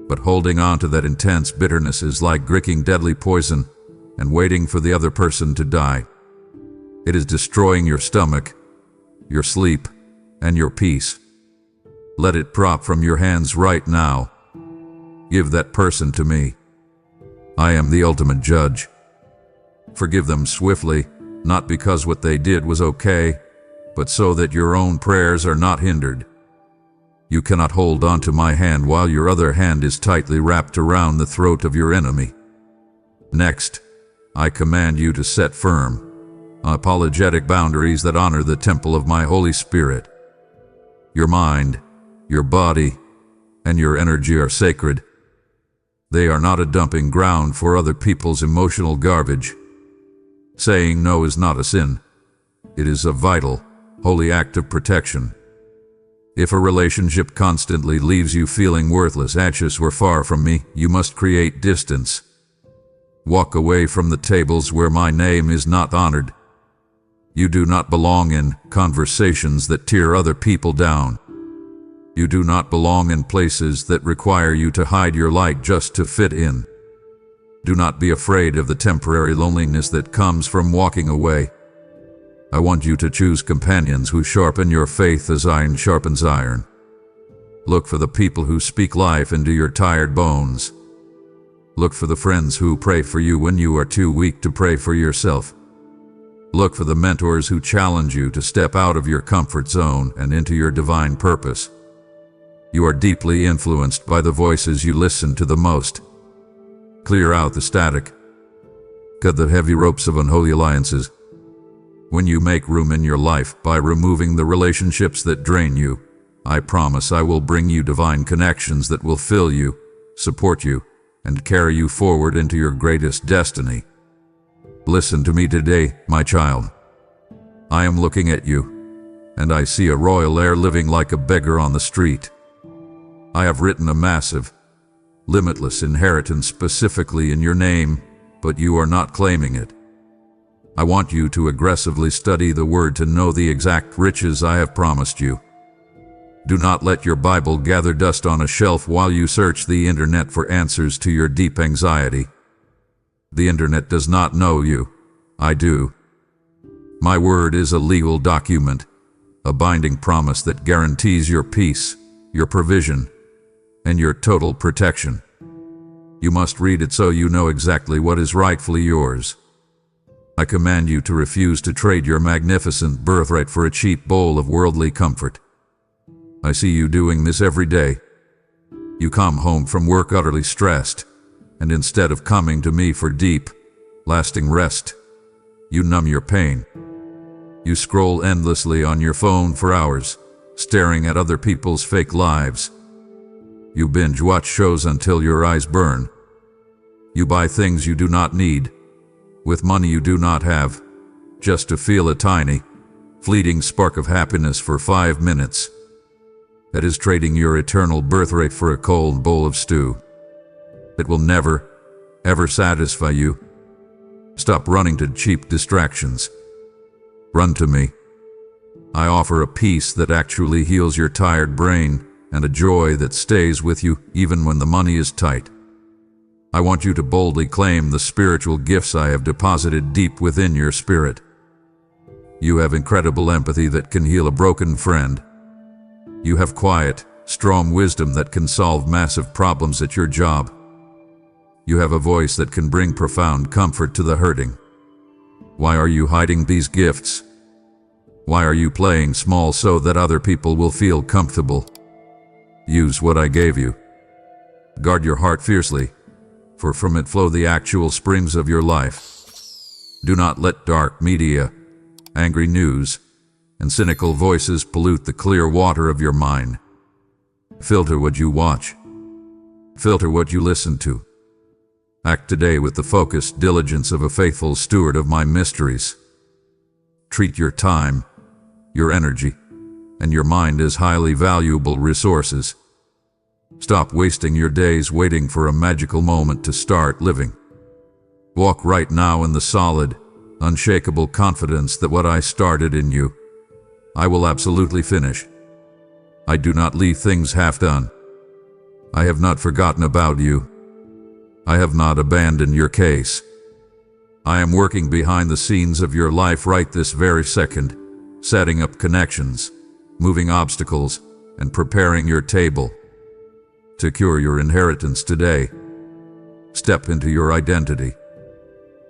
Speaker 1: But holding on to that intense bitterness is like drinking deadly poison and waiting for the other person to die. It is destroying your stomach, your sleep, and your peace. Let it drop from your hands right now. Give that person to me. I am the ultimate judge. Forgive them swiftly, not because what they did was okay, but so that your own prayers are not hindered. You cannot hold on to my hand while your other hand is tightly wrapped around the throat of your enemy. Next, I command you to set firm, unapologetic boundaries that honor the temple of my Holy Spirit. Your mind, your body, and your energy are sacred. They are not a dumping ground for other people's emotional garbage. Saying no is not a sin. It is a vital, holy act of protection. If a relationship constantly leaves you feeling worthless, anxious, or far from me, you must create distance. Walk away from the tables where my name is not honored. You do not belong in conversations that tear other people down. You do not belong in places that require you to hide your light just to fit in. Do not be afraid of the temporary loneliness that comes from walking away. I want you to choose companions who sharpen your faith as iron sharpens iron. Look for the people who speak life into your tired bones. Look for the friends who pray for you when you are too weak to pray for yourself. Look for the mentors who challenge you to step out of your comfort zone and into your divine purpose. You are deeply influenced by the voices you listen to the most. Clear out the static. Cut the heavy ropes of unholy alliances. When you make room in your life by removing the relationships that drain you, I promise I will bring you divine connections that will fill you, support you, and carry you forward into your greatest destiny. Listen to me today, my child. I am looking at you, and I see a royal heir living like a beggar on the street. I have written a massive, limitless inheritance specifically in your name, but you are not claiming it. I want you to aggressively study the Word to know the exact riches I have promised you. Do not let your Bible gather dust on a shelf while you search the internet for answers to your deep anxiety. The internet does not know you. I do. My word is a legal document, a binding promise that guarantees your peace, your provision, and your total protection. You must read it so you know exactly what is rightfully yours. I command you to refuse to trade your magnificent birthright for a cheap bowl of worldly comfort. I see you doing this every day. You come home from work utterly stressed, and instead of coming to me for deep, lasting rest, you numb your pain. You scroll endlessly on your phone for hours, staring at other people's fake lives. You binge watch shows until your eyes burn. You buy things you do not need, with money you do not have, just to feel a tiny, fleeting spark of happiness for 5 minutes. That is trading your eternal birthright for a cold bowl of stew. It will never, ever satisfy you. Stop running to cheap distractions. Run to me. I offer a peace that actually heals your tired brain and a joy that stays with you even when the money is tight. I want you to boldly claim the spiritual gifts I have deposited deep within your spirit. You have incredible empathy that can heal a broken friend. You have quiet, strong wisdom that can solve massive problems at your job. You have a voice that can bring profound comfort to the hurting. Why are you hiding these gifts? Why are you playing small so that other people will feel comfortable? Use what I gave you. Guard your heart fiercely, for from it flow the actual springs of your life. Do not let dark media, angry news, and cynical voices pollute the clear water of your mind. Filter what you watch. Filter what you listen to. Act today with the focused diligence of a faithful steward of my mysteries. Treat your time, your energy, and your mind as highly valuable resources. Stop wasting your days waiting for a magical moment to start living. Walk right now in the solid, unshakable confidence that what I started in you, I will absolutely finish. I do not leave things half done. I have not forgotten about you. I have not abandoned your case. I am working behind the scenes of your life right this very second, setting up connections, moving obstacles, and preparing your table. Secure your inheritance today. Step into your identity.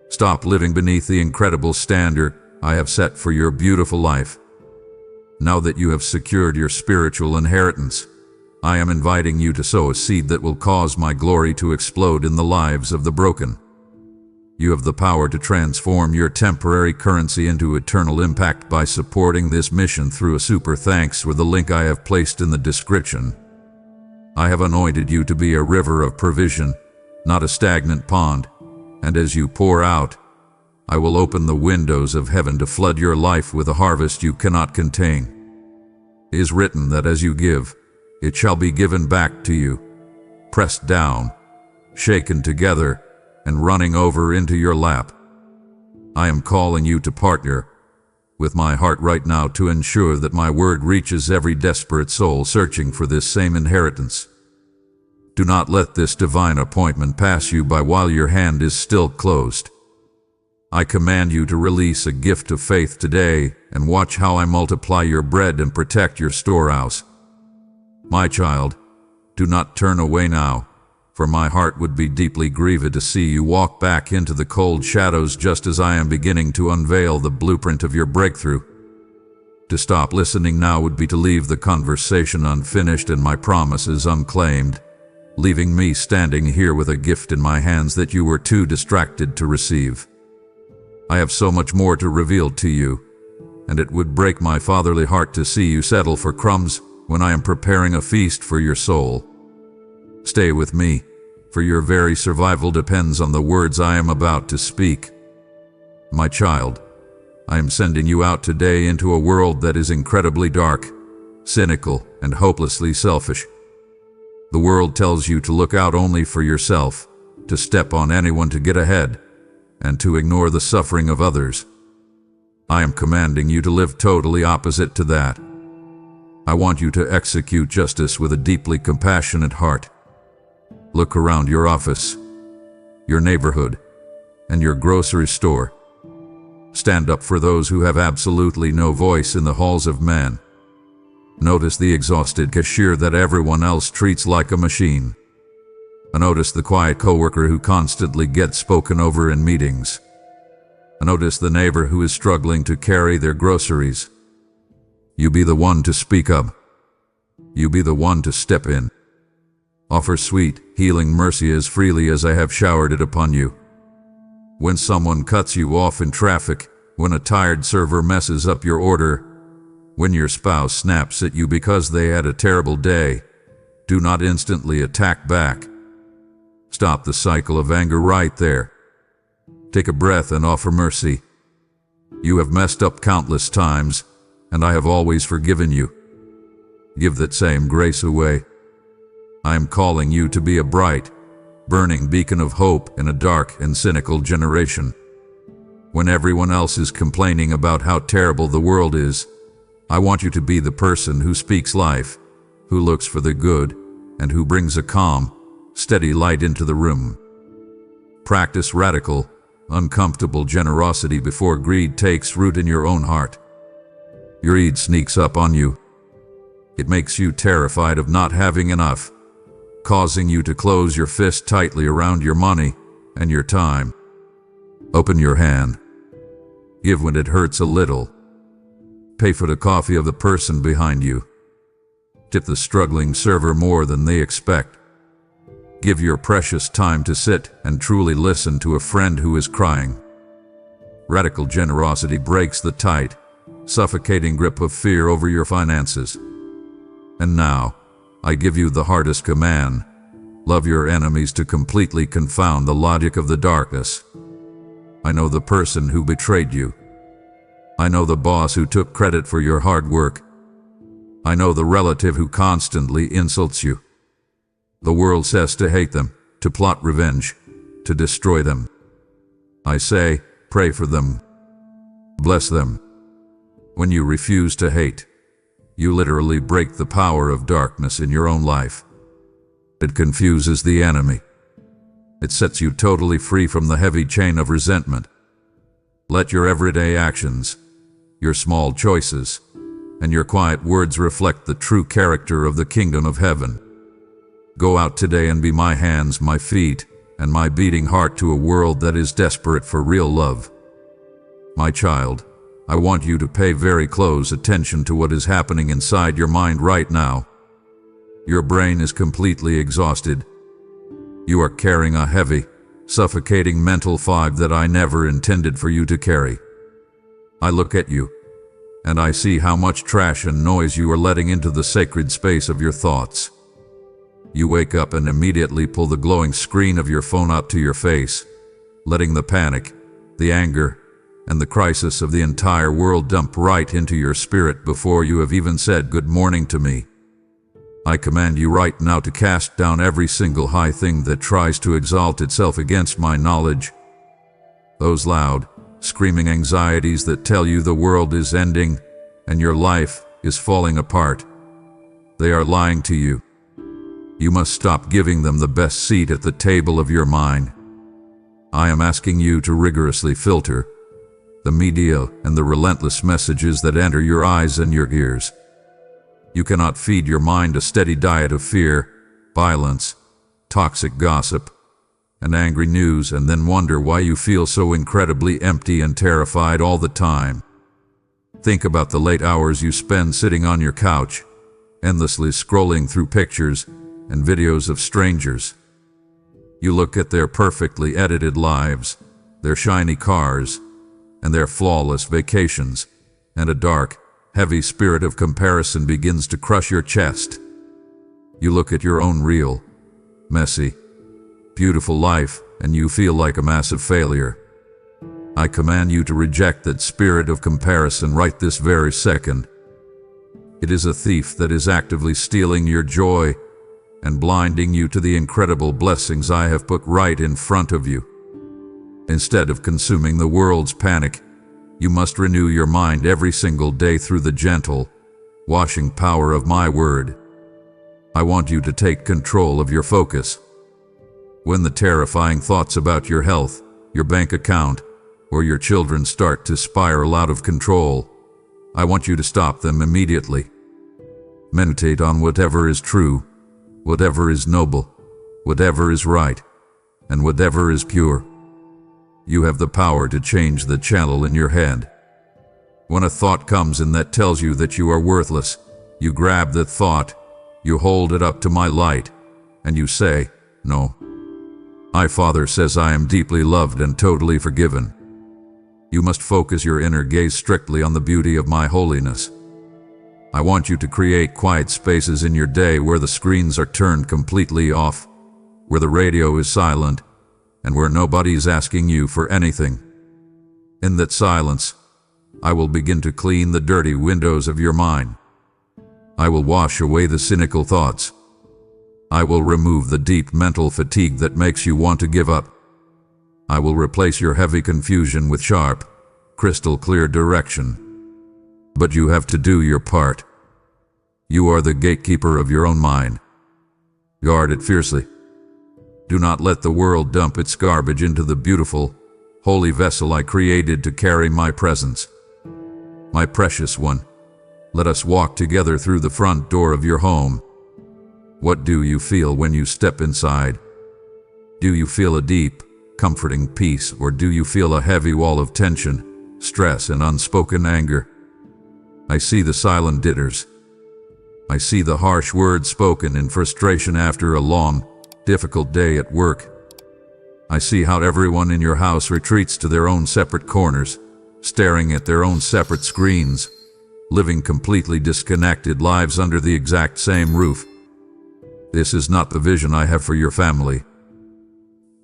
Speaker 1: Stop living beneath the incredible standard I have set for your beautiful life. Now that you have secured your spiritual inheritance, I am inviting you to sow a seed that will cause my glory to explode in the lives of the broken. You have the power to transform your temporary currency into eternal impact by supporting this mission through a super thanks with the link I have placed in the description. I have anointed you to be a river of provision, not a stagnant pond, and as you pour out, I will open the windows of heaven to flood your life with a harvest you cannot contain. It is written that as you give, it shall be given back to you, pressed down, shaken together, and running over into your lap. I am calling you to partner with my heart right now to ensure that my word reaches every desperate soul searching for this same inheritance. Do not let this divine appointment pass you by while your hand is still closed. I command you to release a gift of faith today and watch how I multiply your bread and protect your storehouse. My child, do not turn away now, for my heart would be deeply grieved to see you walk back into the cold shadows just as I am beginning to unveil the blueprint of your breakthrough. To stop listening now would be to leave the conversation unfinished and my promises unclaimed, leaving me standing here with a gift in my hands that you were too distracted to receive. I have so much more to reveal to you, and it would break my fatherly heart to see you settle for crumbs when I am preparing a feast for your soul. Stay with me, for your very survival depends on the words I am about to speak. My child, I am sending you out today into a world that is incredibly dark, cynical, and hopelessly selfish. The world tells you to look out only for yourself, to step on anyone to get ahead, and to ignore the suffering of others. I am commanding you to live totally opposite to that. I want you to execute justice with a deeply compassionate heart. Look around your office, your neighborhood, and your grocery store. Stand up for those who have absolutely no voice in the halls of man. Notice the exhausted cashier that everyone else treats like a machine. Notice the quiet coworker who constantly gets spoken over in meetings. Notice the neighbor who is struggling to carry their groceries. You be the one to speak up. You be the one to step in. Offer sweet, healing mercy as freely as I have showered it upon you. When someone cuts you off in traffic, when a tired server messes up your order, when your spouse snaps at you because they had a terrible day, do not instantly attack back. Stop the cycle of anger right there. Take a breath and offer mercy. You have messed up countless times, and I have always forgiven you. Give that same grace away. I am calling you to be a bright, burning beacon of hope in a dark and cynical generation. When everyone else is complaining about how terrible the world is, I want you to be the person who speaks life, who looks for the good, and who brings a calm, steady light into the room. Practice radical, uncomfortable generosity before greed takes root in your own heart. Greed sneaks up on you. It makes you terrified of not having enough, causing you to close your fist tightly around your money and your time. Open your hand. Give when it hurts a little. Pay for the coffee of the person behind you. Tip the struggling server more than they expect. Give your precious time to sit and truly listen to a friend who is crying. Radical generosity breaks the tight, suffocating grip of fear over your finances. And now, I give you the hardest command. Love your enemies to completely confound the logic of the darkness. I know the person who betrayed you. I know the boss who took credit for your hard work. I know the relative who constantly insults you. The world says to hate them, to plot revenge, to destroy them. I say, pray for them. Bless them. When you refuse to hate, you literally break the power of darkness in your own life. It confuses the enemy. It sets you totally free from the heavy chain of resentment. Let your everyday actions, your small choices, and your quiet words reflect the true character of the kingdom of heaven. Go out today and be my hands, my feet, and my beating heart to a world that is desperate for real love. My child, I want you to pay very close attention to what is happening inside your mind right now. Your brain is completely exhausted. You are carrying a heavy, suffocating mental fog that I never intended for you to carry. I look at you, and I see how much trash and noise you are letting into the sacred space of your thoughts. You wake up and immediately pull the glowing screen of your phone up to your face, letting the panic, the anger, and the crisis of the entire world dump right into your spirit before you have even said good morning to me. I command you right now to cast down every single high thing that tries to exalt itself against my knowledge. Those loud, screaming anxieties that tell you the world is ending and your life is falling apart. They are lying to you. You must stop giving them the best seat at the table of your mind. I am asking you to rigorously filter the media and the relentless messages that enter your eyes and your ears. You cannot feed your mind a steady diet of fear, violence, toxic gossip, and angry news and then wonder why you feel so incredibly empty and terrified all the time. Think about the late hours you spend sitting on your couch, endlessly scrolling through pictures and videos of strangers. You look at their perfectly edited lives, their shiny cars, and their flawless vacations, and a dark, heavy spirit of comparison begins to crush your chest. You look at your own real, messy, beautiful life, and you feel like a massive failure. I command you to reject that spirit of comparison right this very second. It is a thief that is actively stealing your joy and blinding you to the incredible blessings I have put right in front of you. Instead of consuming the world's panic, you must renew your mind every single day through the gentle, washing power of my word. I want you to take control of your focus. When the terrifying thoughts about your health, your bank account, or your children start to spiral out of control, I want you to stop them immediately. Meditate on whatever is true, whatever is noble, whatever is right, and whatever is pure. You have the power to change the channel in your head. When a thought comes in that tells you that you are worthless, you grab that thought, you hold it up to my light, and you say, "No. My Father says I am deeply loved and totally forgiven." You must focus your inner gaze strictly on the beauty of my holiness. I want you to create quiet spaces in your day where the screens are turned completely off, where the radio is silent, and where nobody is asking you for anything. In that silence, I will begin to clean the dirty windows of your mind. I will wash away the cynical thoughts. I will remove the deep mental fatigue that makes you want to give up. I will replace your heavy confusion with sharp, crystal clear direction. But you have to do your part. You are the gatekeeper of your own mind. Guard it fiercely. Do not let the world dump its garbage into the beautiful, holy vessel I created to carry my presence. My precious one, let us walk together through the front door of your home. What do you feel when you step inside? Do you feel a deep, comforting peace, or do you feel a heavy wall of tension, stress, and unspoken anger? I see the silent ditters. I see the harsh words spoken in frustration after a long, difficult day at work. I see how everyone in your house retreats to their own separate corners, staring at their own separate screens, living completely disconnected lives under the exact same roof. This is not the vision I have for your family.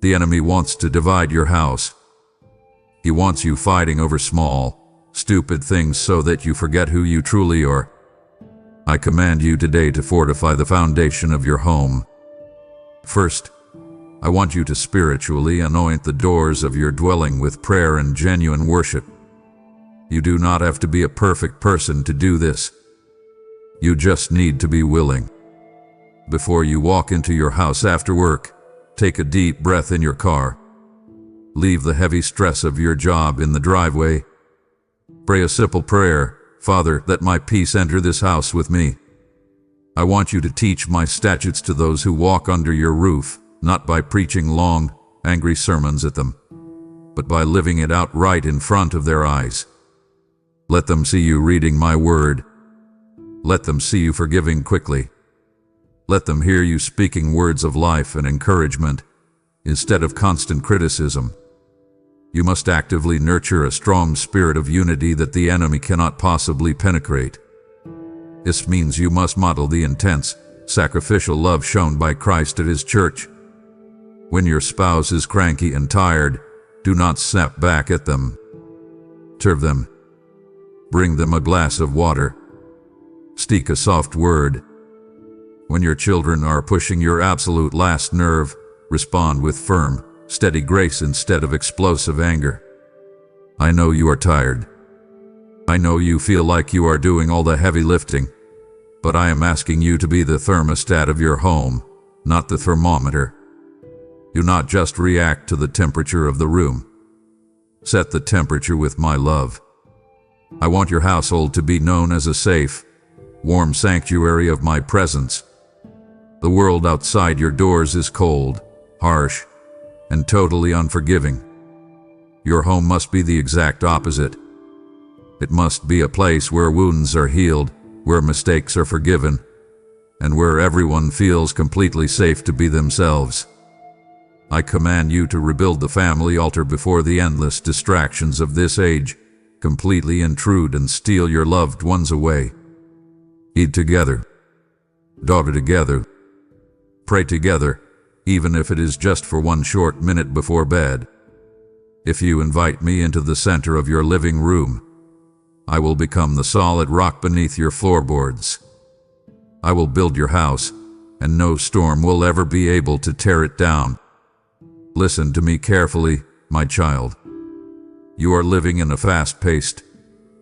Speaker 1: The enemy wants to divide your house. He wants you fighting over small, stupid things so that you forget who you truly are. I command you today to fortify the foundation of your home. First, I want you to spiritually anoint the doors of your dwelling with prayer and genuine worship. You do not have to be a perfect person to do this. You just need to be willing. Before you walk into your house after work, take a deep breath in your car. Leave the heavy stress of your job in the driveway. Pray a simple prayer. Father, let my peace enter this house with me. I want you to teach my statutes to those who walk under your roof, not by preaching long, angry sermons at them, but by living it out right in front of their eyes. Let them see you reading my word. Let them see you forgiving quickly. Let them hear you speaking words of life and encouragement, instead of constant criticism. You must actively nurture a strong spirit of unity that the enemy cannot possibly penetrate. This means you must model the intense, sacrificial love shown by Christ at his church. When your spouse is cranky and tired, do not snap back at them. Serve them. Bring them a glass of water. Speak a soft word. When your children are pushing your absolute last nerve, respond with firm, steady grace instead of explosive anger. I know you are tired. I know you feel like you are doing all the heavy lifting, but I am asking you to be the thermostat of your home, not the thermometer. Do not just react to the temperature of the room. Set the temperature with my love. I want your household to be known as a safe, warm sanctuary of my presence. The world outside your doors is cold, harsh, and totally unforgiving. Your home must be the exact opposite. It must be a place where wounds are healed, where mistakes are forgiven, and where everyone feels completely safe to be themselves. I command you to rebuild the family altar before the endless distractions of this age completely intrude and steal your loved ones away. Eat together. Daughter together. Pray together, even if it is just for 1 short minute before bed. If you invite me into the center of your living room, I will become the solid rock beneath your floorboards. I will build your house, and no storm will ever be able to tear it down. Listen to me carefully, my child. You are living in a fast-paced,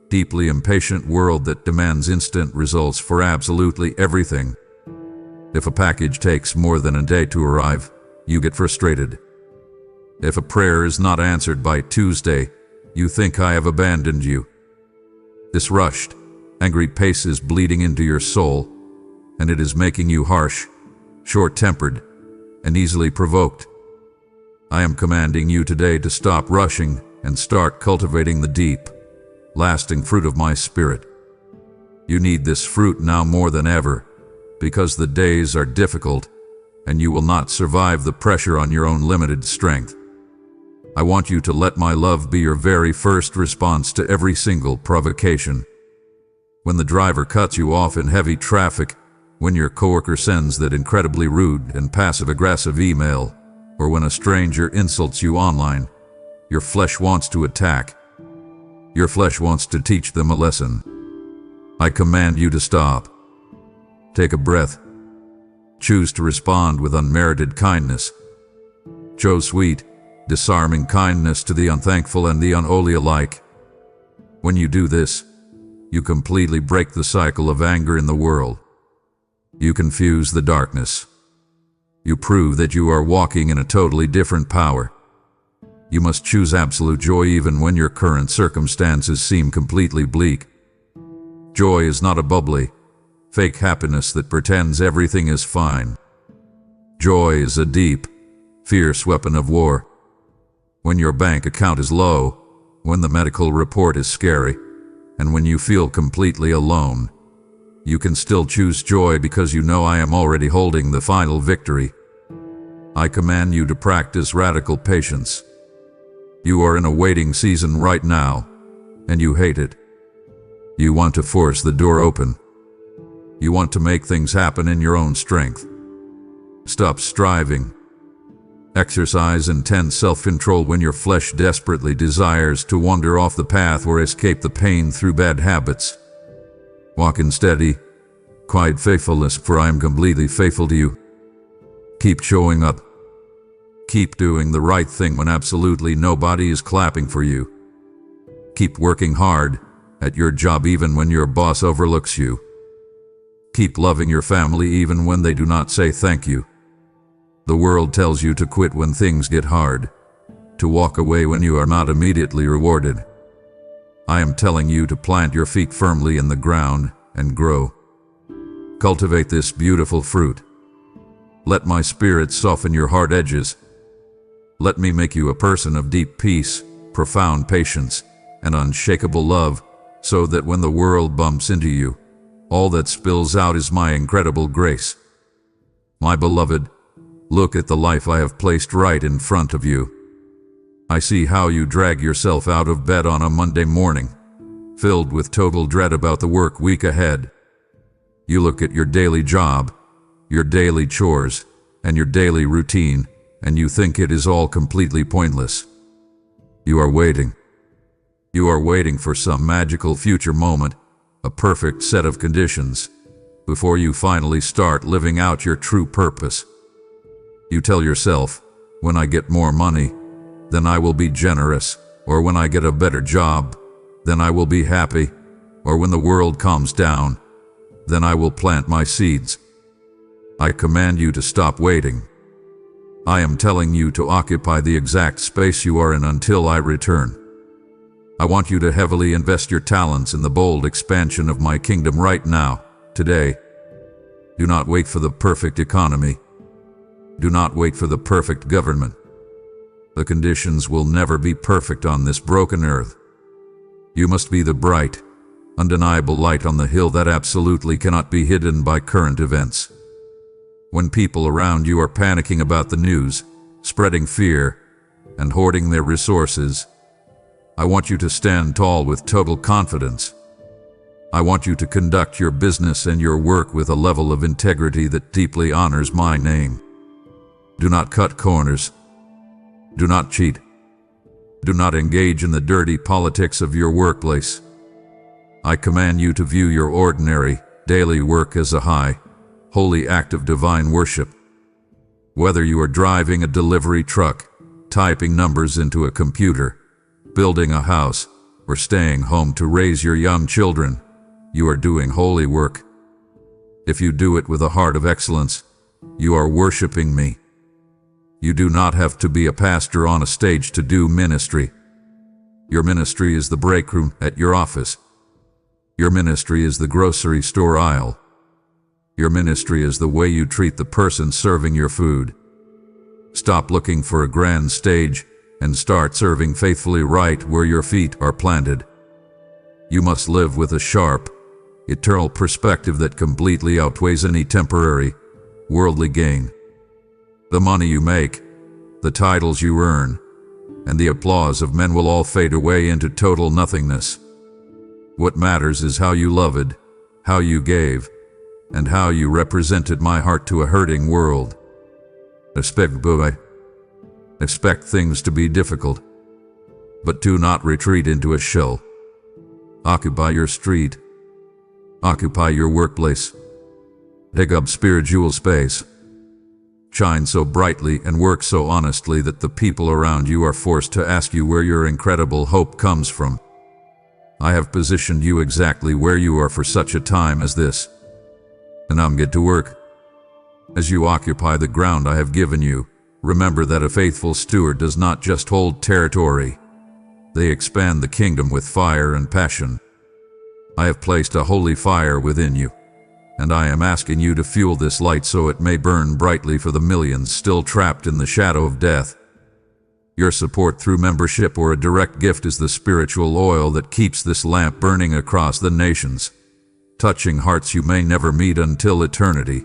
Speaker 1: deeply impatient world that demands instant results for absolutely everything. If a package takes more than a day to arrive, you get frustrated. If a prayer is not answered by Tuesday, you think I have abandoned you. This rushed, angry pace is bleeding into your soul, and it is making you harsh, short-tempered, and easily provoked. I am commanding you today to stop rushing and start cultivating the deep, lasting fruit of my spirit. You need this fruit now more than ever, because the days are difficult, and you will not survive the pressure on your own limited strength. I want you to let my love be your very first response to every single provocation. When the driver cuts you off in heavy traffic, when your coworker sends that incredibly rude and passive-aggressive email, or when a stranger insults you online, your flesh wants to attack. Your flesh wants to teach them a lesson. I command you to stop. Take a breath. Choose to respond with unmerited kindness. Show sweet, disarming kindness to the unthankful and the unholy alike. When you do this, you completely break the cycle of anger in the world. You confuse the darkness. You prove that you are walking in a totally different power. You must choose absolute joy even when your current circumstances seem completely bleak. Joy is not a bubbly, fake happiness that pretends everything is fine. Joy is a deep, fierce weapon of war. When your bank account is low, when the medical report is scary, and when you feel completely alone, you can still choose joy because you know I am already holding the final victory. I command you to practice radical patience. You are in a waiting season right now, and you hate it. You want to force the door open. You want to make things happen in your own strength. Stop striving. Exercise intense self-control when your flesh desperately desires to wander off the path or escape the pain through bad habits. Walk in steady, quiet faithfulness, for I am completely faithful to you. Keep showing up. Keep doing the right thing when absolutely nobody is clapping for you. Keep working hard at your job even when your boss overlooks you. Keep loving your family even when they do not say thank you. The world tells you to quit when things get hard, to walk away when you are not immediately rewarded. I am telling you to plant your feet firmly in the ground and grow. Cultivate this beautiful fruit. Let my spirit soften your hard edges. Let me make you a person of deep peace, profound patience, and unshakable love, so that when the world bumps into you, all that spills out is my incredible grace. My beloved, look at the life I have placed right in front of you. I see how you drag yourself out of bed on a Monday morning, filled with total dread about the work week ahead. You look at your daily job, your daily chores, and your daily routine, and you think it is all completely pointless. You are waiting. You are waiting for some magical future moment, a perfect set of conditions, before you finally start living out your true purpose. You tell yourself, when I get more money, then I will be generous, or when I get a better job, then I will be happy, or when the world calms down, then I will plant my seeds. I command you to stop waiting. I am telling you to occupy the exact space you are in until I return. I want you to heavily invest your talents in the bold expansion of my kingdom right now, today. Do not wait for the perfect economy. Do not wait for the perfect government. The conditions will never be perfect on this broken earth. You must be the bright, undeniable light on the hill that absolutely cannot be hidden by current events. When people around you are panicking about the news, spreading fear, and hoarding their resources, I want you to stand tall with total confidence. I want you to conduct your business and your work with a level of integrity that deeply honors my name. Do not cut corners. Do not cheat. Do not engage in the dirty politics of your workplace. I command you to view your ordinary, daily work as a high, holy act of divine worship. Whether you are driving a delivery truck, typing numbers into a computer, building a house, or staying home to raise your young children, you are doing holy work. If you do it with a heart of excellence, you are worshiping me. You do not have to be a pastor on a stage to do ministry. Your ministry is the break room at your office. Your ministry is the grocery store aisle. Your ministry is the way you treat the person serving your food. Stop looking for a grand stage and start serving faithfully right where your feet are planted. You must live with a sharp, eternal perspective that completely outweighs any temporary, worldly gain. The money you make, the titles you earn, and the applause of men will all fade away into total nothingness. What matters is how you loved, how you gave, and how you represented my heart to a hurting world. Expect things to be difficult, but do not retreat into a shell. Occupy your street. Occupy your workplace. Take up spiritual space. Shine so brightly and work so honestly that the people around you are forced to ask you where your incredible hope comes from. I have positioned you exactly where you are for such a time as this. And now get to work. As you occupy the ground I have given you, remember that a faithful steward does not just hold territory. They expand the kingdom with fire and passion. I have placed a holy fire within you, and I am asking you to fuel this light so it may burn brightly for the millions still trapped in the shadow of death. Your support through membership or a direct gift is the spiritual oil that keeps this lamp burning across the nations, touching hearts you may never meet until eternity.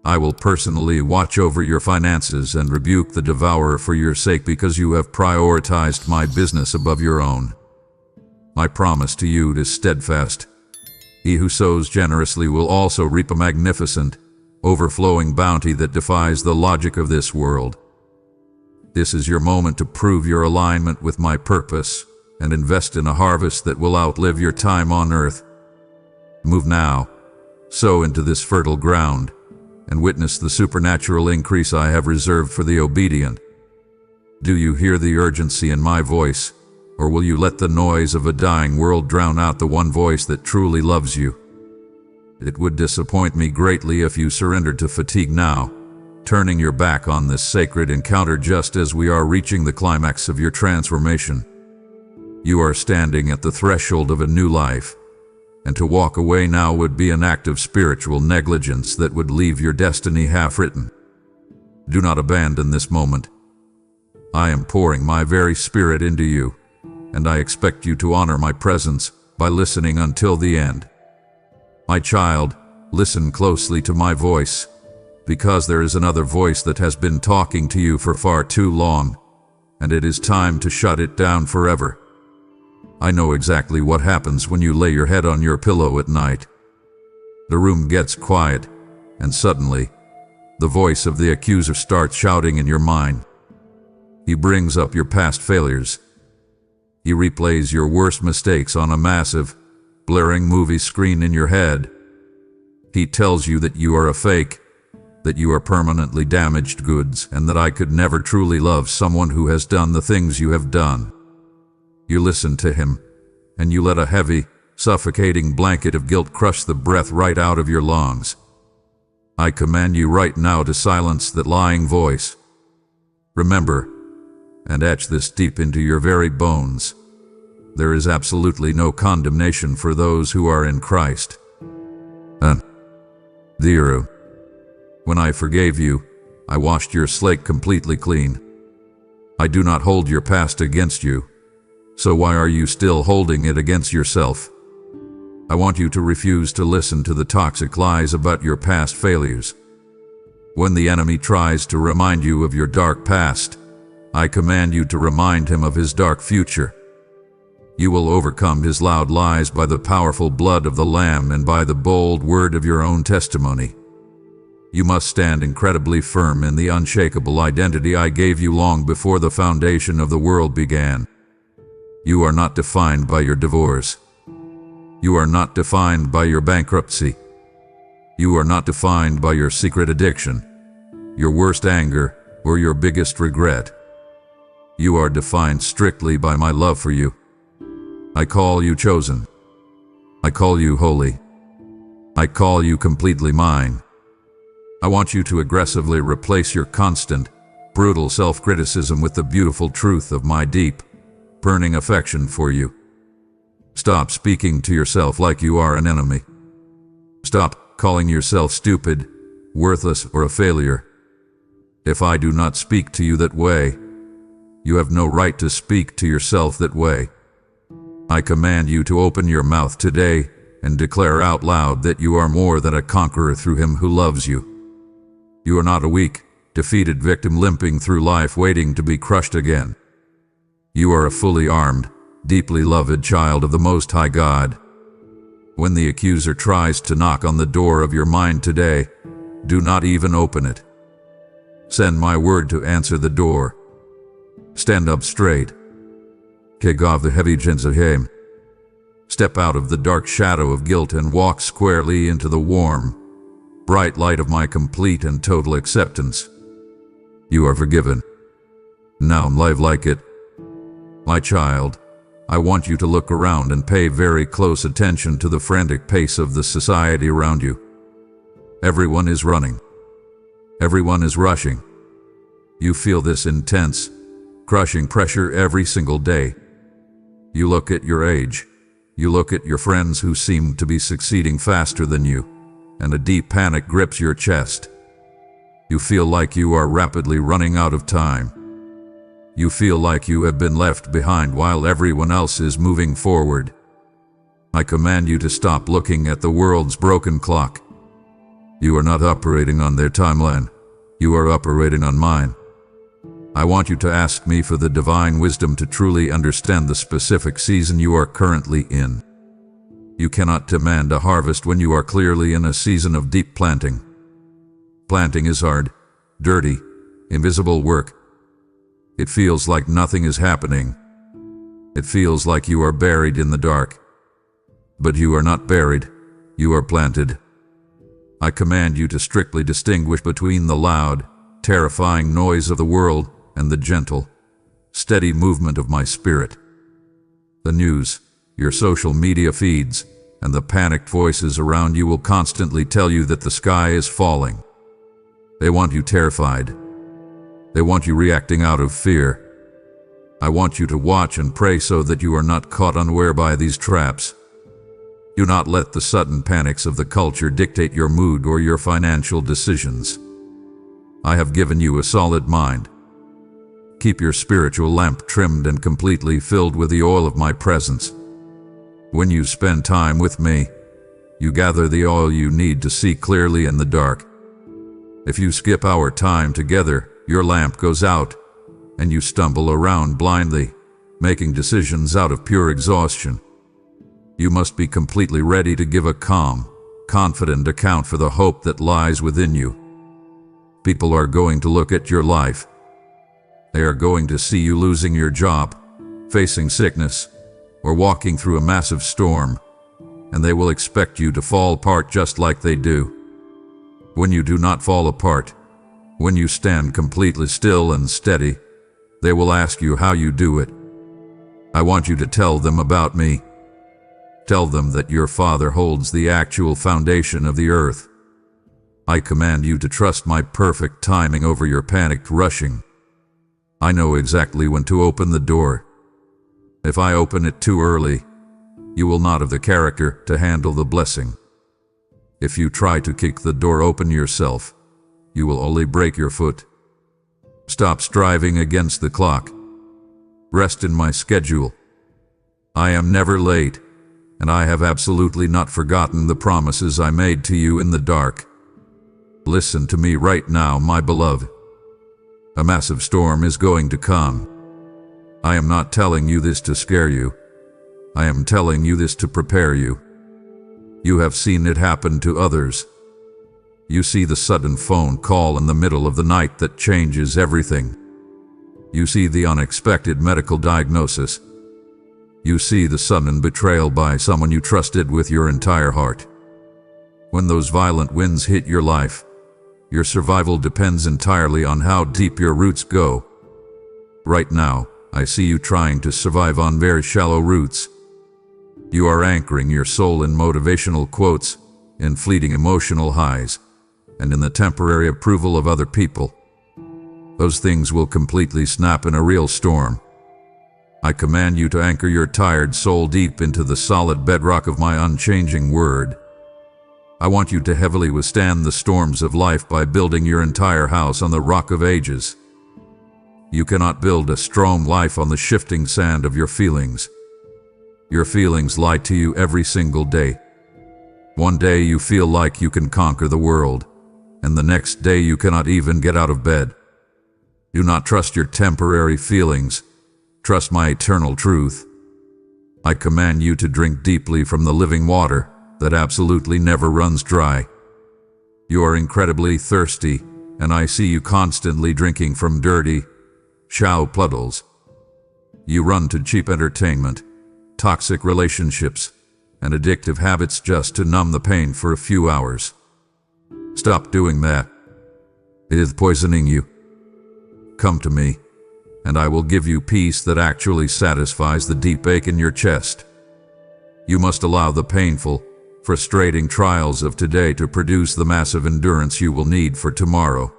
Speaker 1: I will personally watch over your finances and rebuke the devourer for your sake because you have prioritized my business above your own. My promise to you is steadfast. He who sows generously will also reap a magnificent, overflowing bounty that defies the logic of this world. This is your moment to prove your alignment with my purpose and invest in a harvest that will outlive your time on earth. Move now, sow into this fertile ground, and witness the supernatural increase I have reserved for the obedient. Do you hear the urgency in my voice, or will you let the noise of a dying world drown out the one voice that truly loves you? It would disappoint me greatly if you surrendered to fatigue now, turning your back on this sacred encounter just as we are reaching the climax of your transformation. You are standing at the threshold of a new life, and to walk away now would be an act of spiritual negligence that would leave your destiny half-written. Do not abandon this moment. I am pouring my very spirit into you, and I expect you to honor my presence by listening until the end. My child, listen closely to my voice, because there is another voice that has been talking to you for far too long, and it is time to shut it down forever. I know exactly what happens when you lay your head on your pillow at night. The room gets quiet, and suddenly, the voice of the accuser starts shouting in your mind. He brings up your past failures. He replays your worst mistakes on a massive, blaring movie screen in your head. He tells you that you are a fake, that you are permanently damaged goods, and that I could never truly love someone who has done the things you have done. You listen to him, and you let a heavy, suffocating blanket of guilt crush the breath right out of your lungs. I command you right now to silence that lying voice. Remember, and etch this deep into your very bones, there is absolutely no condemnation for those who are in Christ. Zero. When I forgave you, I washed your slate completely clean. I do not hold your past against you. So why are you still holding it against yourself? I want you to refuse to listen to the toxic lies about your past failures. When the enemy tries to remind you of your dark past, I command you to remind him of his dark future. You will overcome his loud lies by the powerful blood of the Lamb and by the bold word of your own testimony. You must stand incredibly firm in the unshakable identity I gave you long before the foundation of the world began. You are not defined by your divorce. You are not defined by your bankruptcy. You are not defined by your secret addiction, your worst anger, or your biggest regret. You are defined strictly by my love for you. I call you chosen. I call you holy. I call you completely mine. I want you to aggressively replace your constant, brutal self-criticism with the beautiful truth of my deep, burning affection for you. Stop speaking to yourself like you are an enemy. Stop calling yourself stupid, worthless, or a failure. If I do not speak to you that way, you have no right to speak to yourself that way. I command you to open your mouth today and declare out loud that you are more than a conqueror through him who loves you. You are not a weak, defeated victim limping through life waiting to be crushed again. You are a fully armed, deeply loved child of the Most High God. When the accuser tries to knock on the door of your mind today, do not even open it. Send my word to answer the door. Stand up straight. Kick off the heavy chains of shame. Step out of the dark shadow of guilt and walk squarely into the warm, bright light of my complete and total acceptance. You are forgiven. Now live like it. My child, I want you to look around and pay very close attention to the frantic pace of the society around you. Everyone is running. Everyone is rushing. You feel this intense, crushing pressure every single day. You look at your age. You look at your friends who seem to be succeeding faster than you, and a deep panic grips your chest. You feel like you are rapidly running out of time. You feel like you have been left behind while everyone else is moving forward. I command you to stop looking at the world's broken clock. You are not operating on their timeline. You are operating on mine. I want you to ask me for the divine wisdom to truly understand the specific season you are currently in. You cannot demand a harvest when you are clearly in a season of deep planting. Planting is hard, dirty, invisible work. It feels like nothing is happening. It feels like you are buried in the dark. But you are not buried. You are planted. I command you to strictly distinguish between the loud, terrifying noise of the world and the gentle, steady movement of my spirit. The news, your social media feeds, and the panicked voices around you will constantly tell you that the sky is falling. They want you terrified. They want you reacting out of fear. I want you to watch and pray so that you are not caught unaware by these traps. Do not let the sudden panics of the culture dictate your mood or your financial decisions. I have given you a solid mind. Keep your spiritual lamp trimmed and completely filled with the oil of my presence. When you spend time with me, you gather the oil you need to see clearly in the dark. If you skip our time together, your lamp goes out, and you stumble around blindly, making decisions out of pure exhaustion. You must be completely ready to give a calm, confident account for the hope that lies within you. People are going to look at your life. They are going to see you losing your job, facing sickness, or walking through a massive storm, and they will expect you to fall apart just like they do. When you do not fall apart, when you stand completely still and steady, they will ask you how you do it. I want you to tell them about me. Tell them that your Father holds the actual foundation of the earth. I command you to trust my perfect timing over your panicked rushing. I know exactly when to open the door. If I open it too early, you will not have the character to handle the blessing. If you try to kick the door open yourself, you will only break your foot. Stop striving against the clock. Rest in my schedule. I am never late, and I have absolutely not forgotten the promises I made to you in the dark. Listen to me right now, my beloved. A massive storm is going to come. I am not telling you this to scare you. I am telling you this to prepare you. You have seen it happen to others. You see the sudden phone call in the middle of the night that changes everything. You see the unexpected medical diagnosis. You see the sudden betrayal by someone you trusted with your entire heart. When those violent winds hit your life, your survival depends entirely on how deep your roots go. Right now, I see you trying to survive on very shallow roots. You are anchoring your soul in motivational quotes, in fleeting emotional highs, and in the temporary approval of other people. Those things will completely snap in a real storm. I command you to anchor your tired soul deep into the solid bedrock of my unchanging word. I want you to heavily withstand the storms of life by building your entire house on the rock of ages. You cannot build a strong life on the shifting sand of your feelings. Your feelings lie to you every single day. One day you feel like you can conquer the world, and the next day you cannot even get out of bed. Do not trust your temporary feelings. Trust my eternal truth. I command you to drink deeply from the living water that absolutely never runs dry. You are incredibly thirsty, and I see you constantly drinking from dirty, shallow puddles. You run to cheap entertainment, toxic relationships, and addictive habits just to numb the pain for a few hours. Stop doing that. It is poisoning you. Come to me, and I will give you peace that actually satisfies the deep ache in your chest. You must allow the painful, frustrating trials of today to produce the massive endurance you will need for tomorrow.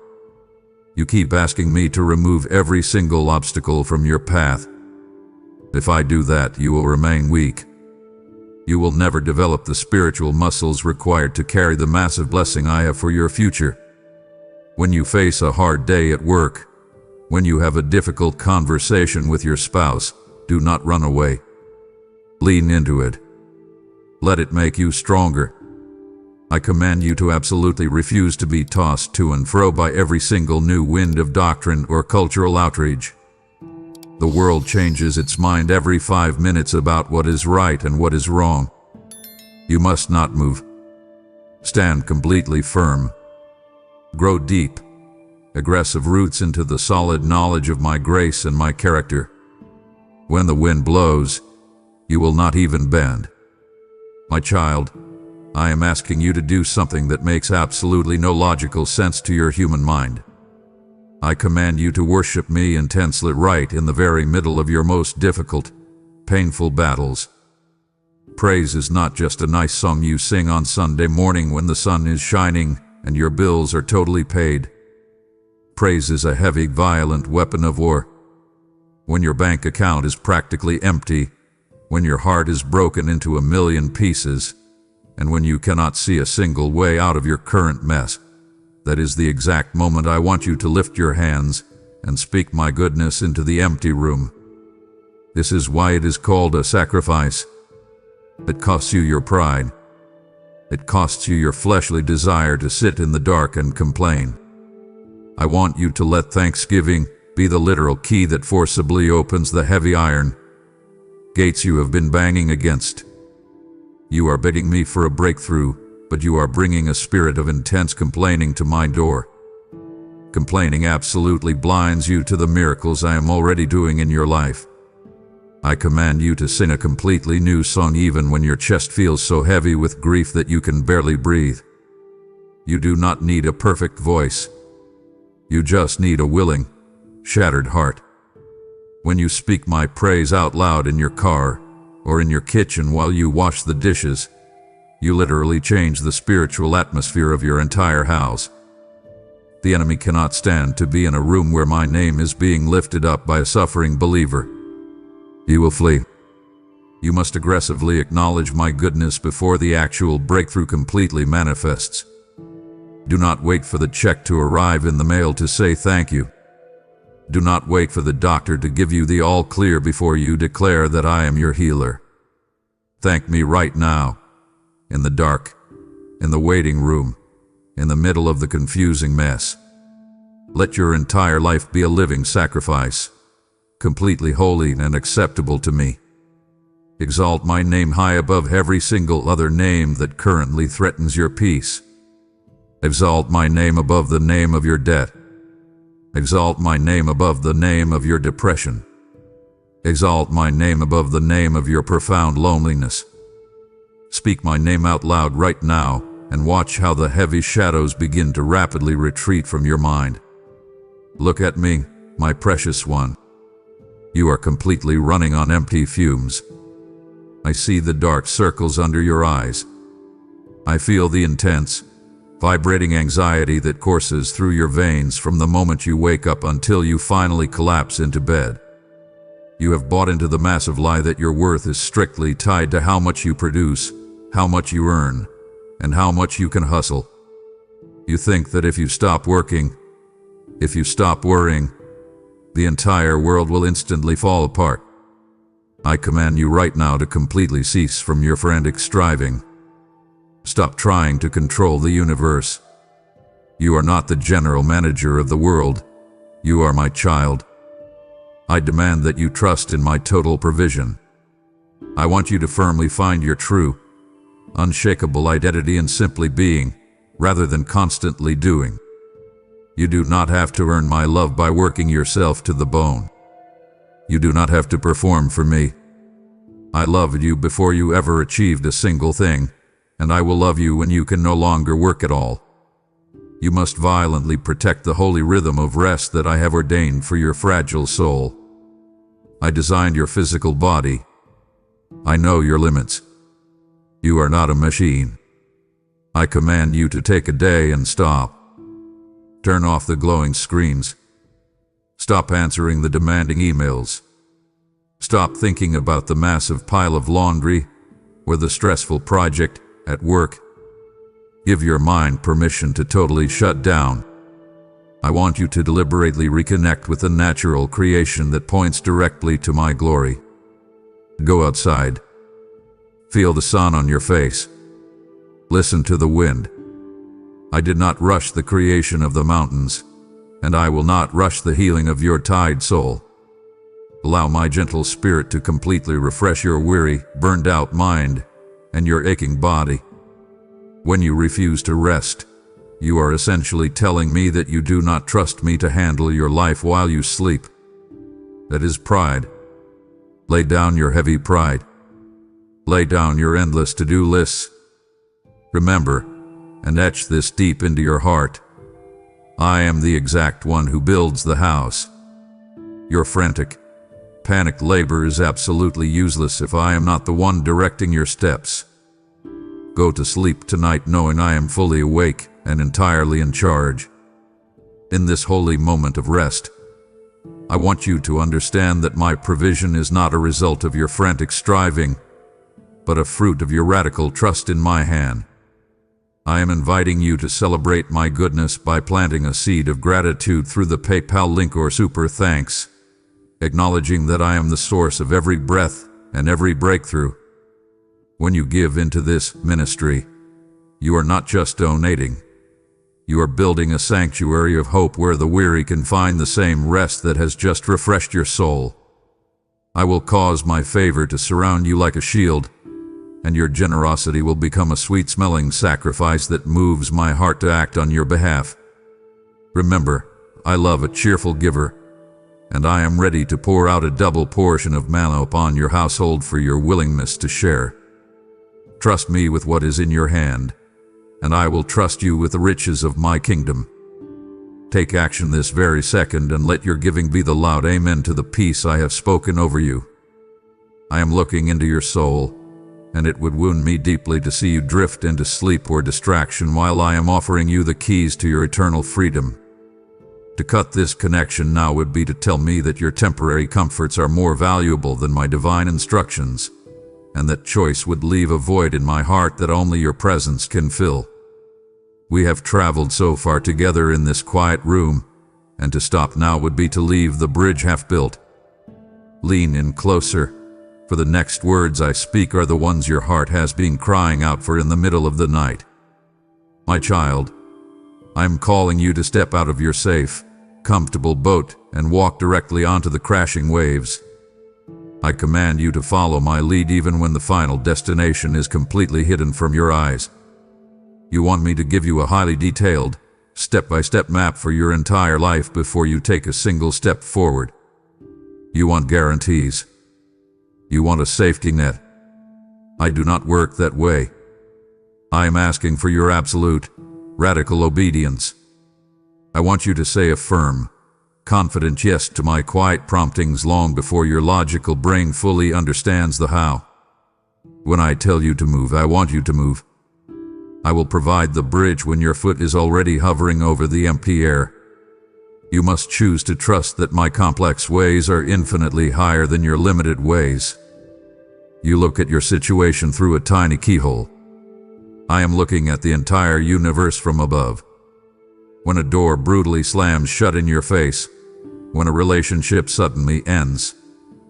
Speaker 1: You keep asking me to remove every single obstacle from your path. If I do that, you will remain weak. You will never develop the spiritual muscles required to carry the massive blessing I have for your future. When you face a hard day at work, when you have a difficult conversation with your spouse, do not run away. Lean into it. Let it make you stronger. I command you to absolutely refuse to be tossed to and fro by every single new wind of doctrine or cultural outrage. The world changes its mind every 5 minutes about what is right and what is wrong. You must not move. Stand completely firm. Grow deep, aggressive roots into the solid knowledge of my grace and my character. When the wind blows, you will not even bend. My child, I am asking you to do something that makes absolutely no logical sense to your human mind. I command you to worship me intensely right in the very middle of your most difficult, painful battles. Praise is not just a nice song you sing on Sunday morning when the sun is shining and your bills are totally paid. Praise is a heavy, violent weapon of war. When your bank account is practically empty, when your heart is broken into a million pieces, and when you cannot see a single way out of your current mess, that is the exact moment I want you to lift your hands and speak my goodness into the empty room. This is why it is called a sacrifice. It costs you your pride. It costs you your fleshly desire to sit in the dark and complain. I want you to let thanksgiving be the literal key that forcibly opens the heavy iron gates you have been banging against. You are begging me for a breakthrough, but you are bringing a spirit of intense complaining to my door. Complaining absolutely blinds you to the miracles I am already doing in your life. I command you to sing a completely new song even when your chest feels so heavy with grief that you can barely breathe. You do not need a perfect voice. You just need a willing, shattered heart. When you speak my praise out loud in your car or in your kitchen while you wash the dishes, you literally change the spiritual atmosphere of your entire house. The enemy cannot stand to be in a room where my name is being lifted up by a suffering believer. He will flee. You must aggressively acknowledge my goodness before the actual breakthrough completely manifests. Do not wait for the check to arrive in the mail to say thank you. Do not wait for the doctor to give you the all clear before you declare that I am your healer. Thank me right now, in the dark, in the waiting room, in the middle of the confusing mess. Let your entire life be a living sacrifice, completely holy and acceptable to me. Exalt my name high above every single other name that currently threatens your peace. Exalt my name above the name of your debt. Exalt my name above the name of your depression. Exalt my name above the name of your profound loneliness. Speak my name out loud right now and watch how the heavy shadows begin to rapidly retreat from your mind. Look at me, my precious one. You are completely running on empty fumes. I see the dark circles under your eyes. I feel the intense, vibrating anxiety that courses through your veins from the moment you wake up until you finally collapse into bed. You have bought into the massive lie that your worth is strictly tied to how much you produce, how much you earn, and how much you can hustle. You think that if you stop working, if you stop worrying, the entire world will instantly fall apart. I command you right now to completely cease from your frantic striving. Stop trying to control the universe. You are not the general manager of the world. You are my child. I demand that you trust in my total provision. I want you to firmly find your true, unshakable identity in simply being, rather than constantly doing. You do not have to earn my love by working yourself to the bone. You do not have to perform for me. I loved you before you ever achieved a single thing, and I will love you when you can no longer work at all. You must violently protect the holy rhythm of rest that I have ordained for your fragile soul. I designed your physical body. I know your limits. You are not a machine. I command you to take a day and stop. Turn off the glowing screens. Stop answering the demanding emails. Stop thinking about the massive pile of laundry or the stressful project at work. Give your mind permission to totally shut down. I want you to deliberately reconnect with the natural creation that points directly to my glory. Go outside. Feel the sun on your face. Listen to the wind. I did not rush the creation of the mountains, and I will not rush the healing of your tired soul. Allow my gentle spirit to completely refresh your weary, burned-out mind and your aching body. When you refuse to rest, you are essentially telling me that you do not trust me to handle your life while you sleep. That is pride. Lay down your heavy pride. Lay down your endless to-do lists. Remember, and etch this deep into your heart, I am the exact one who builds the house. Your frantic, panicked labor is absolutely useless if I am not the one directing your steps. Go to sleep tonight knowing I am fully awake and entirely in charge. In this holy moment of rest, I want you to understand that my provision is not a result of your frantic striving, but a fruit of your radical trust in my hand. I am inviting you to celebrate my goodness by planting a seed of gratitude through the PayPal link or super thanks, acknowledging that I am the source of every breath and every breakthrough. When you give into this ministry, you are not just donating. You are building a sanctuary of hope where the weary can find the same rest that has just refreshed your soul. I will cause my favor to surround you like a shield, and your generosity will become a sweet-smelling sacrifice that moves my heart to act on your behalf. Remember, I love a cheerful giver, and I am ready to pour out a double portion of manna upon your household for your willingness to share. Trust me with what is in your hand, and I will trust you with the riches of my kingdom. Take action this very second and let your giving be the loud amen to the peace I have spoken over you. I am looking into your soul, and it would wound me deeply to see you drift into sleep or distraction while I am offering you the keys to your eternal freedom. To cut this connection now would be to tell me that your temporary comforts are more valuable than my divine instructions, and that choice would leave a void in my heart that only your presence can fill. We have traveled so far together in this quiet room, and to stop now would be to leave the bridge half built. Lean in closer, for the next words I speak are the ones your heart has been crying out for in the middle of the night. My child, I am calling you to step out of your safe, comfortable boat and walk directly onto the crashing waves. I command you to follow my lead even when the final destination is completely hidden from your eyes. You want me to give you a highly detailed, step-by-step map for your entire life before you take a single step forward. You want guarantees. You want a safety net. I do not work that way. I am asking for your absolute, radical obedience. I want you to say a firm, confident yes to my quiet promptings long before your logical brain fully understands the how. When I tell you to move, I want you to move. I will provide the bridge when your foot is already hovering over the empty air. You must choose to trust that my complex ways are infinitely higher than your limited ways. You look at your situation through a tiny keyhole. I am looking at the entire universe from above. When a door brutally slams shut in your face, when a relationship suddenly ends,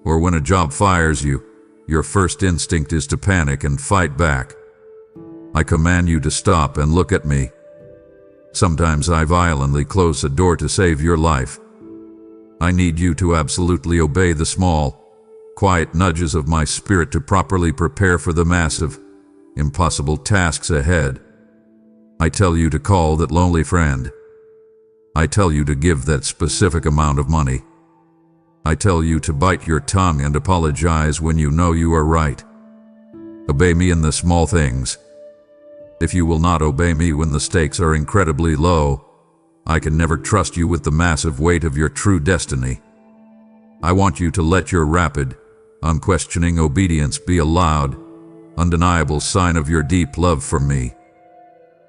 Speaker 1: or when a job fires you, your first instinct is to panic and fight back. I command you to stop and look at me. Sometimes I violently close a door to save your life. I need you to absolutely obey the small, quiet nudges of my spirit to properly prepare for the massive, impossible tasks ahead. I tell you to call that lonely friend. I tell you to give that specific amount of money. I tell you to bite your tongue and apologize when you know you are right. Obey me in the small things. If you will not obey me when the stakes are incredibly low, I can never trust you with the massive weight of your true destiny. I want you to let your rapid, unquestioning obedience be a loud, undeniable sign of your deep love for me.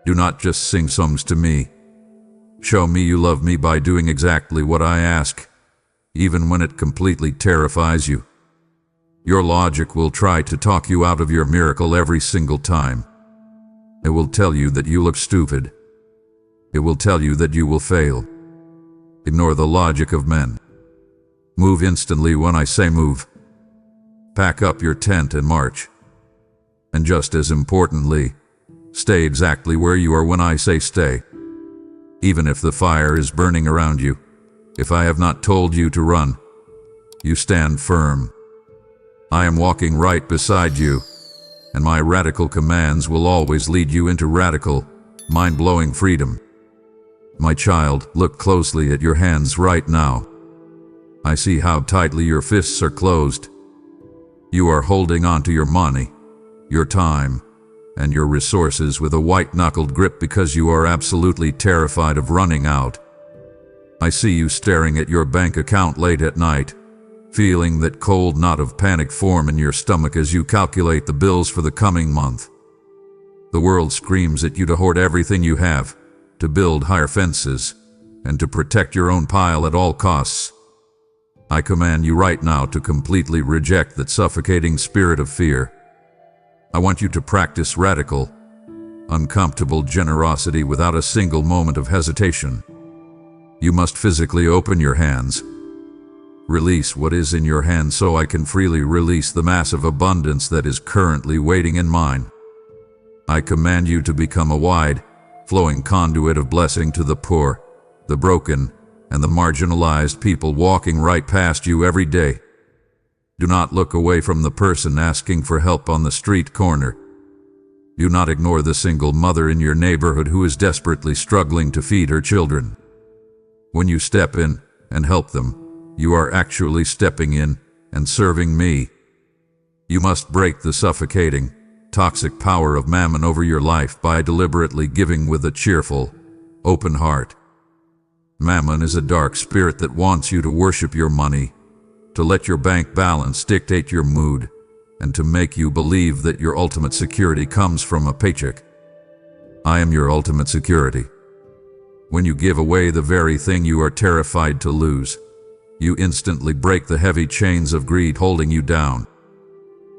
Speaker 1: Do not just sing songs to me. Show me you love me by doing exactly what I ask, even when it completely terrifies you. Your logic will try to talk you out of your miracle every single time. It will tell you that you look stupid. It will tell you that you will fail. Ignore the logic of men. Move instantly when I say move. Pack up your tent and march. And just as importantly, stay exactly where you are when I say stay. Even if the fire is burning around you, if I have not told you to run, you stand firm. I am walking right beside you, and my radical commands will always lead you into radical, mind-blowing freedom. My child, look closely at your hands right now. I see how tightly your fists are closed. You are holding on to your money, your time, and your resources with a white-knuckled grip because you are absolutely terrified of running out. I see you staring at your bank account late at night, feeling that cold knot of panic form in your stomach as you calculate the bills for the coming month. The world screams at you to hoard everything you have, to build higher fences, and to protect your own pile at all costs. I command you right now to completely reject that suffocating spirit of fear. I want you to practice radical, uncomfortable generosity without a single moment of hesitation. You must physically open your hands. Release what is in your hands so I can freely release the massive abundance that is currently waiting in mine. I command you to become a wide, flowing conduit of blessing to the poor, the broken, and the marginalized people walking right past you every day. Do not look away from the person asking for help on the street corner. Do not ignore the single mother in your neighborhood who is desperately struggling to feed her children. When you step in and help them, you are actually stepping in and serving me. You must break the suffocating, toxic power of mammon over your life by deliberately giving with a cheerful, open heart. Mammon is a dark spirit that wants you to worship your money, to let your bank balance dictate your mood, and to make you believe that your ultimate security comes from a paycheck. I am your ultimate security. When you give away the very thing you are terrified to lose, you instantly break the heavy chains of greed holding you down.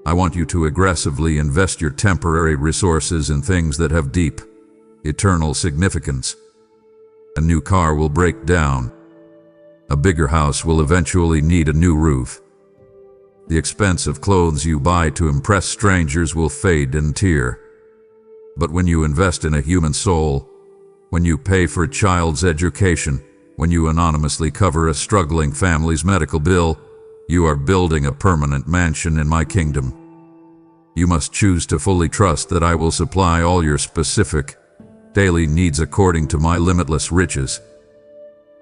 Speaker 1: I want you to aggressively invest your temporary resources in things that have deep, eternal significance. A new car will break down. A bigger house will eventually need a new roof. The expensive clothes you buy to impress strangers will fade and tear. But when you invest in a human soul, when you pay for a child's education, when you anonymously cover a struggling family's medical bill, you are building a permanent mansion in my kingdom. You must choose to fully trust that I will supply all your specific, daily needs according to my limitless riches.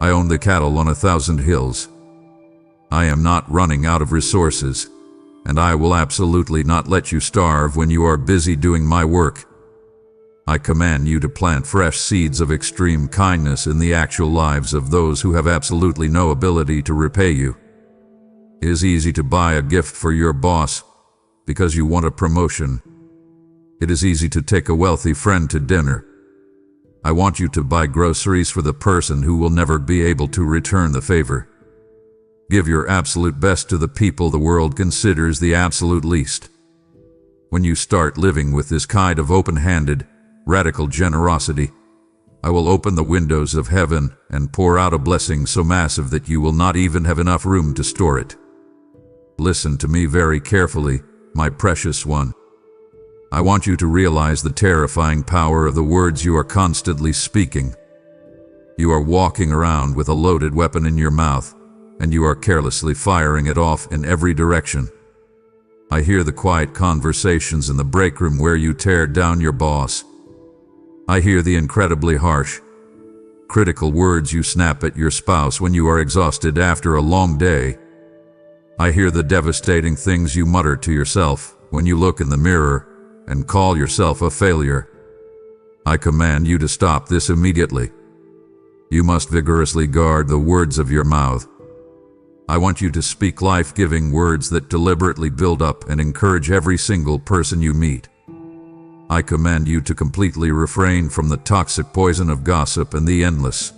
Speaker 1: I own the cattle on 1,000 hills. I am not running out of resources, and I will absolutely not let you starve when you are busy doing my work. I command you to plant fresh seeds of extreme kindness in the actual lives of those who have absolutely no ability to repay you. It is easy to buy a gift for your boss because you want a promotion. It is easy to take a wealthy friend to dinner. I want you to buy groceries for the person who will never be able to return the favor. Give your absolute best to the people the world considers the absolute least. When you start living with this kind of open-handed, radical generosity, I will open the windows of heaven and pour out a blessing so massive that you will not even have enough room to store it. Listen to me very carefully, my precious one. I want you to realize the terrifying power of the words you are constantly speaking. You are walking around with a loaded weapon in your mouth, and you are carelessly firing it off in every direction. I hear the quiet conversations in the break room where you tear down your boss. I hear the incredibly harsh, critical words you snap at your spouse when you are exhausted after a long day. I hear the devastating things you mutter to yourself when you look in the mirror and call yourself a failure. I command you to stop this immediately. You must vigorously guard the words of your mouth. I want you to speak life-giving words that deliberately build up and encourage every single person you meet. I command you to completely refrain from the toxic poison of gossip and the endless,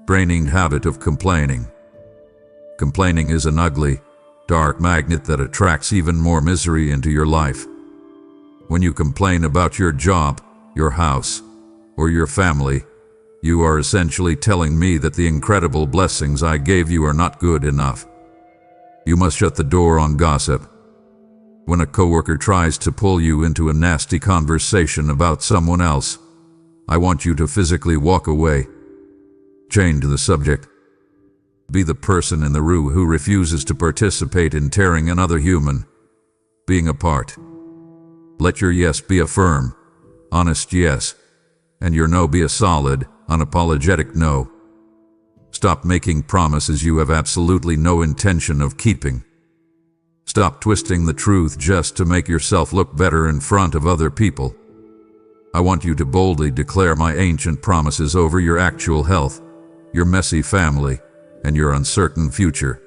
Speaker 1: draining habit of complaining. Complaining is an ugly, dark magnet that attracts even more misery into your life. When you complain about your job, your house, or your family, you are essentially telling me that the incredible blessings I gave you are not good enough. You must shut the door on gossip. When a coworker tries to pull you into a nasty conversation about someone else, I want you to physically walk away. Change the subject. Be the person in the room who refuses to participate in tearing another human being apart. Let your yes be a firm, honest yes, and your no be a solid, unapologetic no. Stop making promises you have absolutely no intention of keeping. Stop twisting the truth just to make yourself look better in front of other people. I want you to boldly declare my ancient promises over your actual health, your messy family, and your uncertain future.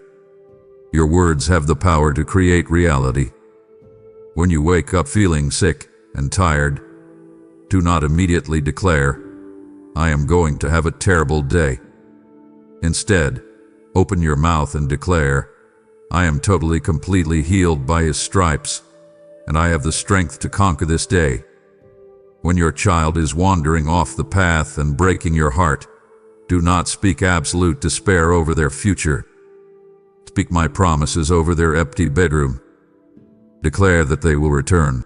Speaker 1: Your words have the power to create reality. When you wake up feeling sick and tired, do not immediately declare, "I am going to have a terrible day." Instead, open your mouth and declare, "I am totally, completely healed by His stripes, and I have the strength to conquer this day." When your child is wandering off the path and breaking your heart, do not speak absolute despair over their future. Speak my promises over their empty bedroom. Declare that they will return.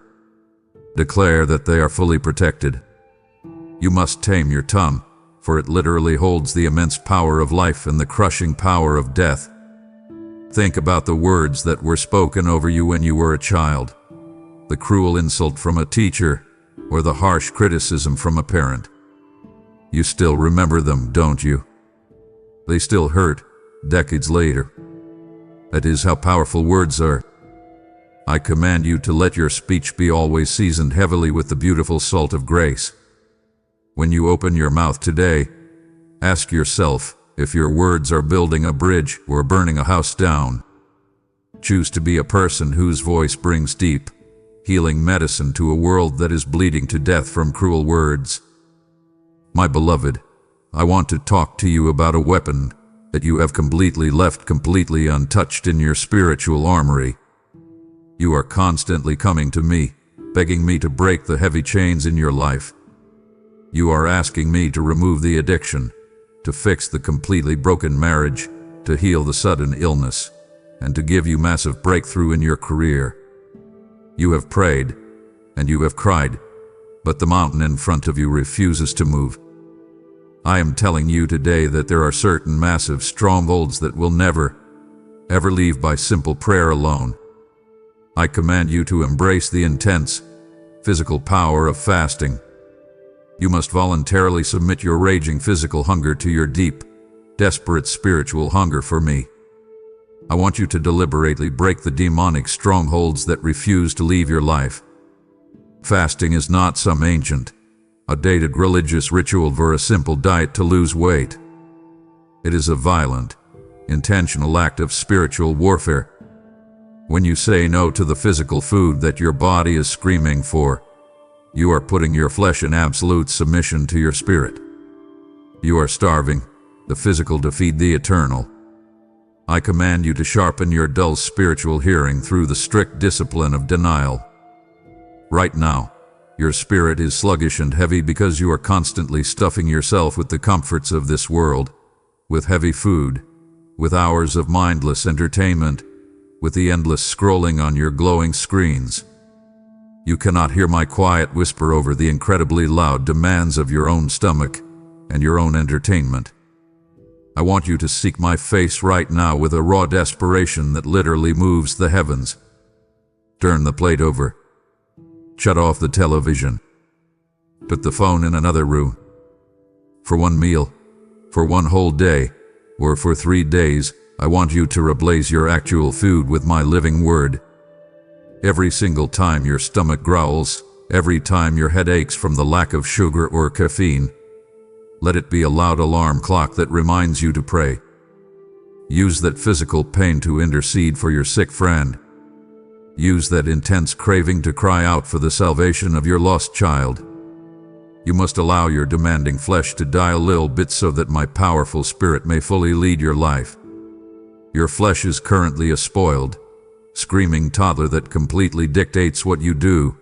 Speaker 1: Declare that they are fully protected. You must tame your tongue, for it literally holds the immense power of life and the crushing power of death. Think about the words that were spoken over you when you were a child, the cruel insult from a teacher, or the harsh criticism from a parent. You still remember them, don't you? They still hurt, decades later. That is how powerful words are. I command you to let your speech be always seasoned heavily with the beautiful salt of grace. When you open your mouth today, ask yourself if your words are building a bridge or burning a house down. Choose to be a person whose voice brings deep, healing medicine to a world that is bleeding to death from cruel words. My beloved, I want to talk to you about a weapon that you have left completely untouched in your spiritual armory. You are constantly coming to me, begging me to break the heavy chains in your life. You are asking me to remove the addiction, to fix the completely broken marriage, to heal the sudden illness, and to give you massive breakthrough in your career. You have prayed, and you have cried, but the mountain in front of you refuses to move. I am telling you today that there are certain massive strongholds that will never, ever leave by simple prayer alone. I command you to embrace the intense, physical power of fasting. You must voluntarily submit your raging physical hunger to your deep, desperate spiritual hunger for me. I want you to deliberately break the demonic strongholds that refuse to leave your life. Fasting is not some ancient, outdated religious ritual for a simple diet to lose weight. It is a violent, intentional act of spiritual warfare. When you say no to the physical food that your body is screaming for, you are putting your flesh in absolute submission to your spirit. You are starving the physical to feed the eternal. I command you to sharpen your dull spiritual hearing through the strict discipline of denial. Right now, your spirit is sluggish and heavy because you are constantly stuffing yourself with the comforts of this world, with heavy food, with hours of mindless entertainment, with the endless scrolling on your glowing screens. You cannot hear my quiet whisper over the incredibly loud demands of your own stomach and your own entertainment. I want you to seek my face right now with a raw desperation that literally moves the heavens. Turn the plate over. Shut off the television. Put the phone in another room. For one meal, for one whole day, or for 3 days, I want you to replace your actual food with my living word. Every single time your stomach growls, every time your head aches from the lack of sugar or caffeine, let it be a loud alarm clock that reminds you to pray. Use that physical pain to intercede for your sick friend. Use that intense craving to cry out for the salvation of your lost child. You must allow your demanding flesh to die a little bit so that my powerful spirit may fully lead your life. Your flesh is currently a spoiled, screaming toddler that completely dictates what you do,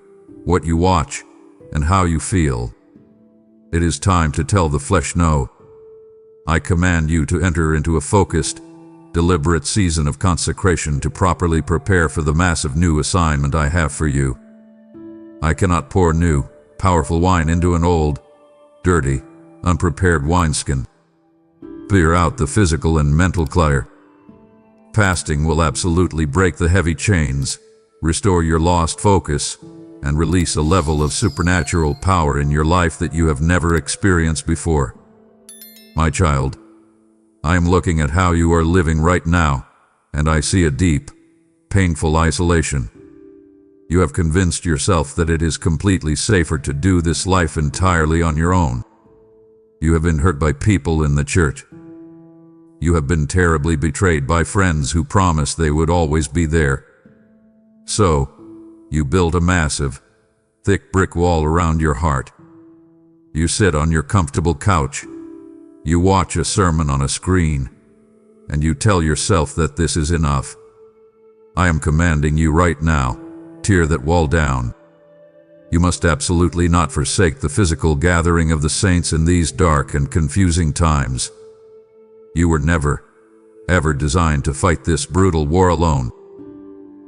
Speaker 1: what you watch, and how you feel. It is time to tell the flesh no. I command you to enter into a focused, deliberate season of consecration to properly prepare for the massive new assignment I have for you. I cannot pour new, powerful wine into an old, dirty, unprepared wineskin. Clear out the physical and mental clutter. Fasting will absolutely break the heavy chains, restore your lost focus, and release a level of supernatural power in your life that you have never experienced before. My child, I am looking at how you are living right now, and I see a deep, painful isolation. You have convinced yourself that it is completely safer to do this life entirely on your own. You have been hurt by people in the church. You have been terribly betrayed by friends who promised they would always be there. So, you build a massive, thick brick wall around your heart. You sit on your comfortable couch. You watch a sermon on a screen, and you tell yourself that this is enough. I am commanding you right now, tear that wall down. You must absolutely not forsake the physical gathering of the saints in these dark and confusing times. You were never, ever designed to fight this brutal war alone.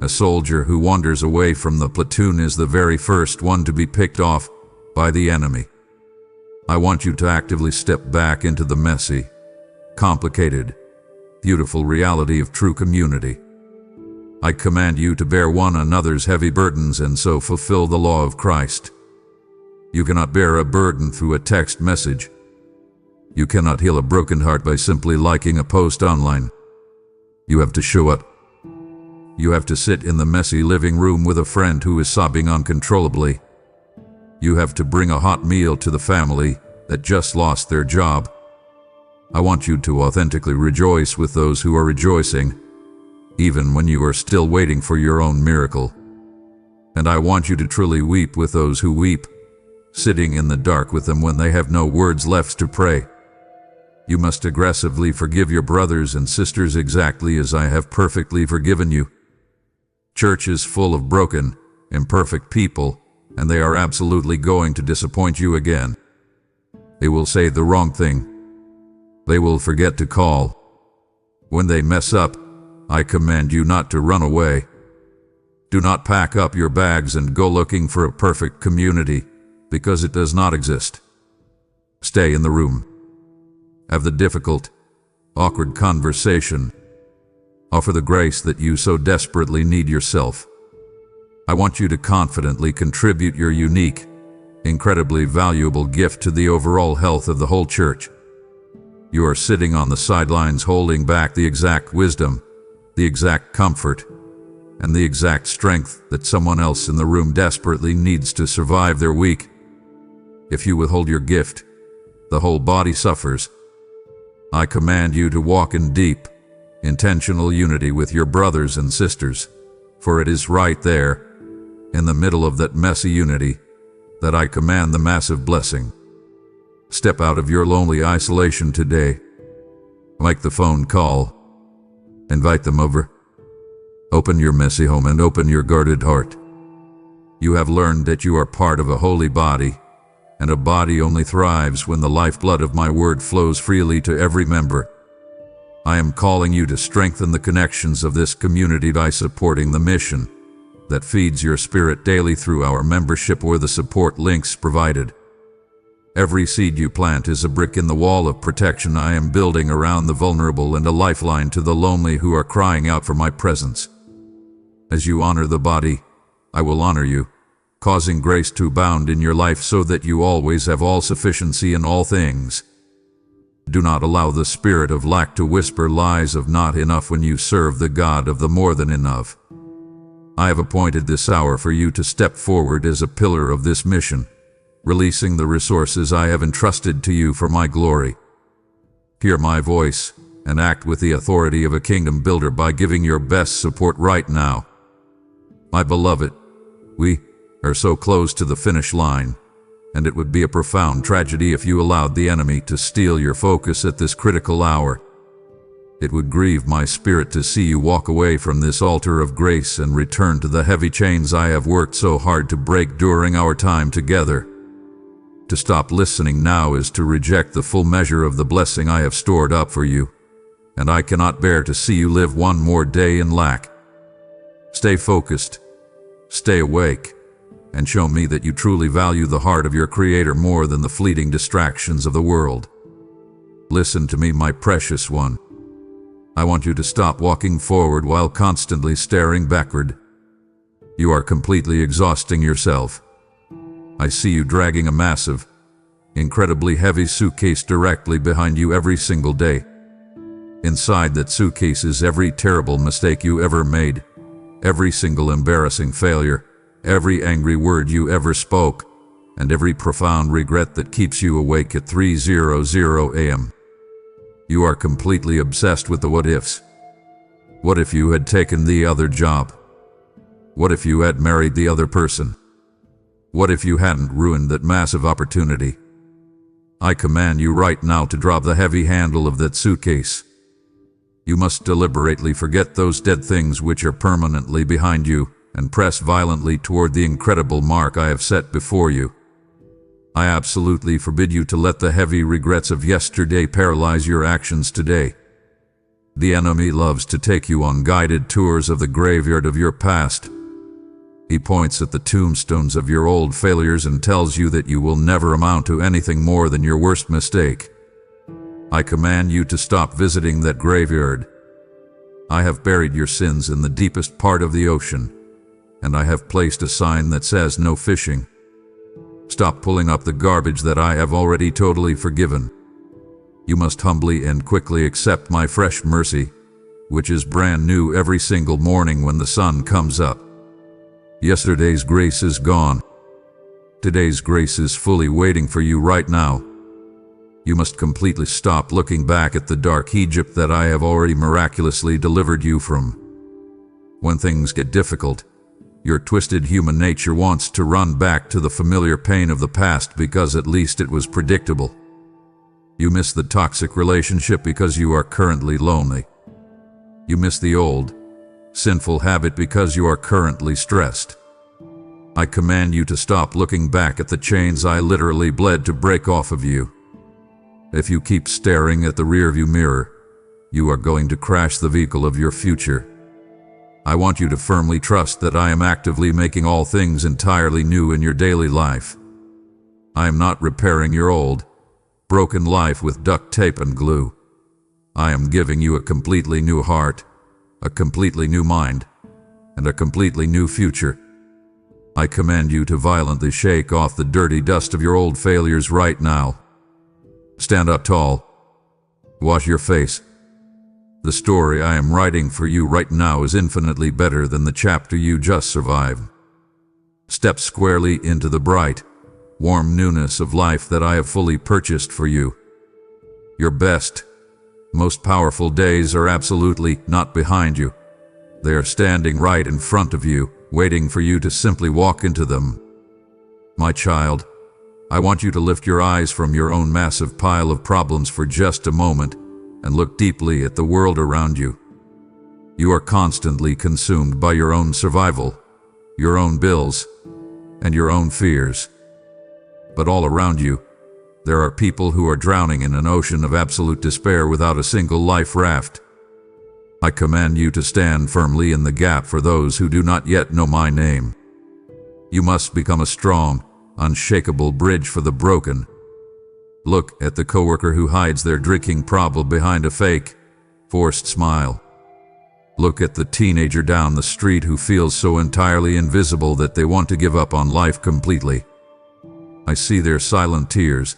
Speaker 1: A soldier who wanders away from the platoon is the very first one to be picked off by the enemy. I want you to actively step back into the messy, complicated, beautiful reality of true community. I command you to bear one another's heavy burdens and so fulfill the law of Christ. You cannot bear a burden through a text message. You cannot heal a broken heart by simply liking a post online. You have to show up. You have to sit in the messy living room with a friend who is sobbing uncontrollably. You have to bring a hot meal to the family that just lost their job. I want you to authentically rejoice with those who are rejoicing, even when you are still waiting for your own miracle. And I want you to truly weep with those who weep, sitting in the dark with them when they have no words left to pray. You must aggressively forgive your brothers and sisters exactly as I have perfectly forgiven you. Church is full of broken, imperfect people, and they are absolutely going to disappoint you again. They will say the wrong thing. They will forget to call. When they mess up, I command you not to run away. Do not pack up your bags and go looking for a perfect community, because it does not exist. Stay in the room. Have the difficult, awkward conversation. Offer the grace that you so desperately need yourself. I want you to confidently contribute your unique, incredibly valuable gift to the overall health of the whole church. You are sitting on the sidelines holding back the exact wisdom, the exact comfort, and the exact strength that someone else in the room desperately needs to survive their week. If you withhold your gift, the whole body suffers. I command you to walk in deep, intentional unity with your brothers and sisters, for it is right there, in the middle of that messy unity, that I command the massive blessing. Step out of your lonely isolation today. Make the phone call. Invite them over. Open your messy home and open your guarded heart. You have learned that you are part of a holy body, and a body only thrives when the lifeblood of my word flows freely to every member. I am calling you to strengthen the connections of this community by supporting the mission that feeds your spirit daily through our membership or the support links provided. Every seed you plant is a brick in the wall of protection I am building around the vulnerable and a lifeline to the lonely who are crying out for my presence. As you honor the body, I will honor you, causing grace to abound in your life so that you always have all sufficiency in all things. Do not allow the spirit of lack to whisper lies of not enough when you serve the God of the more than enough. I have appointed this hour for you to step forward as a pillar of this mission, releasing the resources I have entrusted to you for my glory. Hear my voice and act with the authority of a kingdom builder by giving your best support right now. My beloved, we are so close to the finish line, and it would be a profound tragedy if you allowed the enemy to steal your focus at this critical hour. It would grieve my spirit to see you walk away from this altar of grace and return to the heavy chains I have worked so hard to break during our time together. To stop listening now is to reject the full measure of the blessing I have stored up for you, and I cannot bear to see you live one more day in lack. Stay focused, stay awake, and show me that you truly value the heart of your Creator more than the fleeting distractions of the world. Listen to me, my precious one. I want you to stop walking forward while constantly staring backward. You are completely exhausting yourself. I see you dragging a massive, incredibly heavy suitcase directly behind you every single day. Inside that suitcase is every terrible mistake you ever made, every single embarrassing failure, every angry word you ever spoke, and every profound regret that keeps you awake at 3:00 a.m. You are completely obsessed with the what-ifs. What if you had taken the other job? What if you had married the other person? What if you hadn't ruined that massive opportunity? I command you right now to drop the heavy handle of that suitcase. You must deliberately forget those dead things which are permanently behind you and press violently toward the incredible mark I have set before you. I absolutely forbid you to let the heavy regrets of yesterday paralyze your actions today. The enemy loves to take you on guided tours of the graveyard of your past. He points at the tombstones of your old failures and tells you that you will never amount to anything more than your worst mistake. I command you to stop visiting that graveyard. I have buried your sins in the deepest part of the ocean, and I have placed a sign that says no fishing. Stop pulling up the garbage that I have already totally forgiven. You must humbly and quickly accept my fresh mercy, which is brand new every single morning when the sun comes up. Yesterday's grace is gone. Today's grace is fully waiting for you right now. You must completely stop looking back at the dark Egypt that I have already miraculously delivered you from. When things get difficult, your twisted human nature wants to run back to the familiar pain of the past because at least it was predictable. You miss the toxic relationship because you are currently lonely. You miss the old, sinful habit because you are currently stressed. I command you to stop looking back at the chains I literally bled to break off of you. If you keep staring at the rearview mirror, you are going to crash the vehicle of your future. I want you to firmly trust that I am actively making all things entirely new in your daily life. I am not repairing your old, broken life with duct tape and glue. I am giving you a completely new heart, a completely new mind, and a completely new future. I command you to violently shake off the dirty dust of your old failures right now. Stand up tall. Wash your face. The story I am writing for you right now is infinitely better than the chapter you just survived. Step squarely into the bright, warm newness of life that I have fully purchased for you. Your best, most powerful days are absolutely not behind you. They are standing right in front of you, waiting for you to simply walk into them. My child, I want you to lift your eyes from your own massive pile of problems for just a moment and look deeply at the world around you. You are constantly consumed by your own survival, your own bills, and your own fears. But all around you, there are people who are drowning in an ocean of absolute despair without a single life raft. I command you to stand firmly in the gap for those who do not yet know my name. You must become a strong, unshakable bridge for the broken. Look at the coworker who hides their drinking problem behind a fake, forced smile. Look at the teenager down the street who feels so entirely invisible that they want to give up on life completely. I see their silent tears.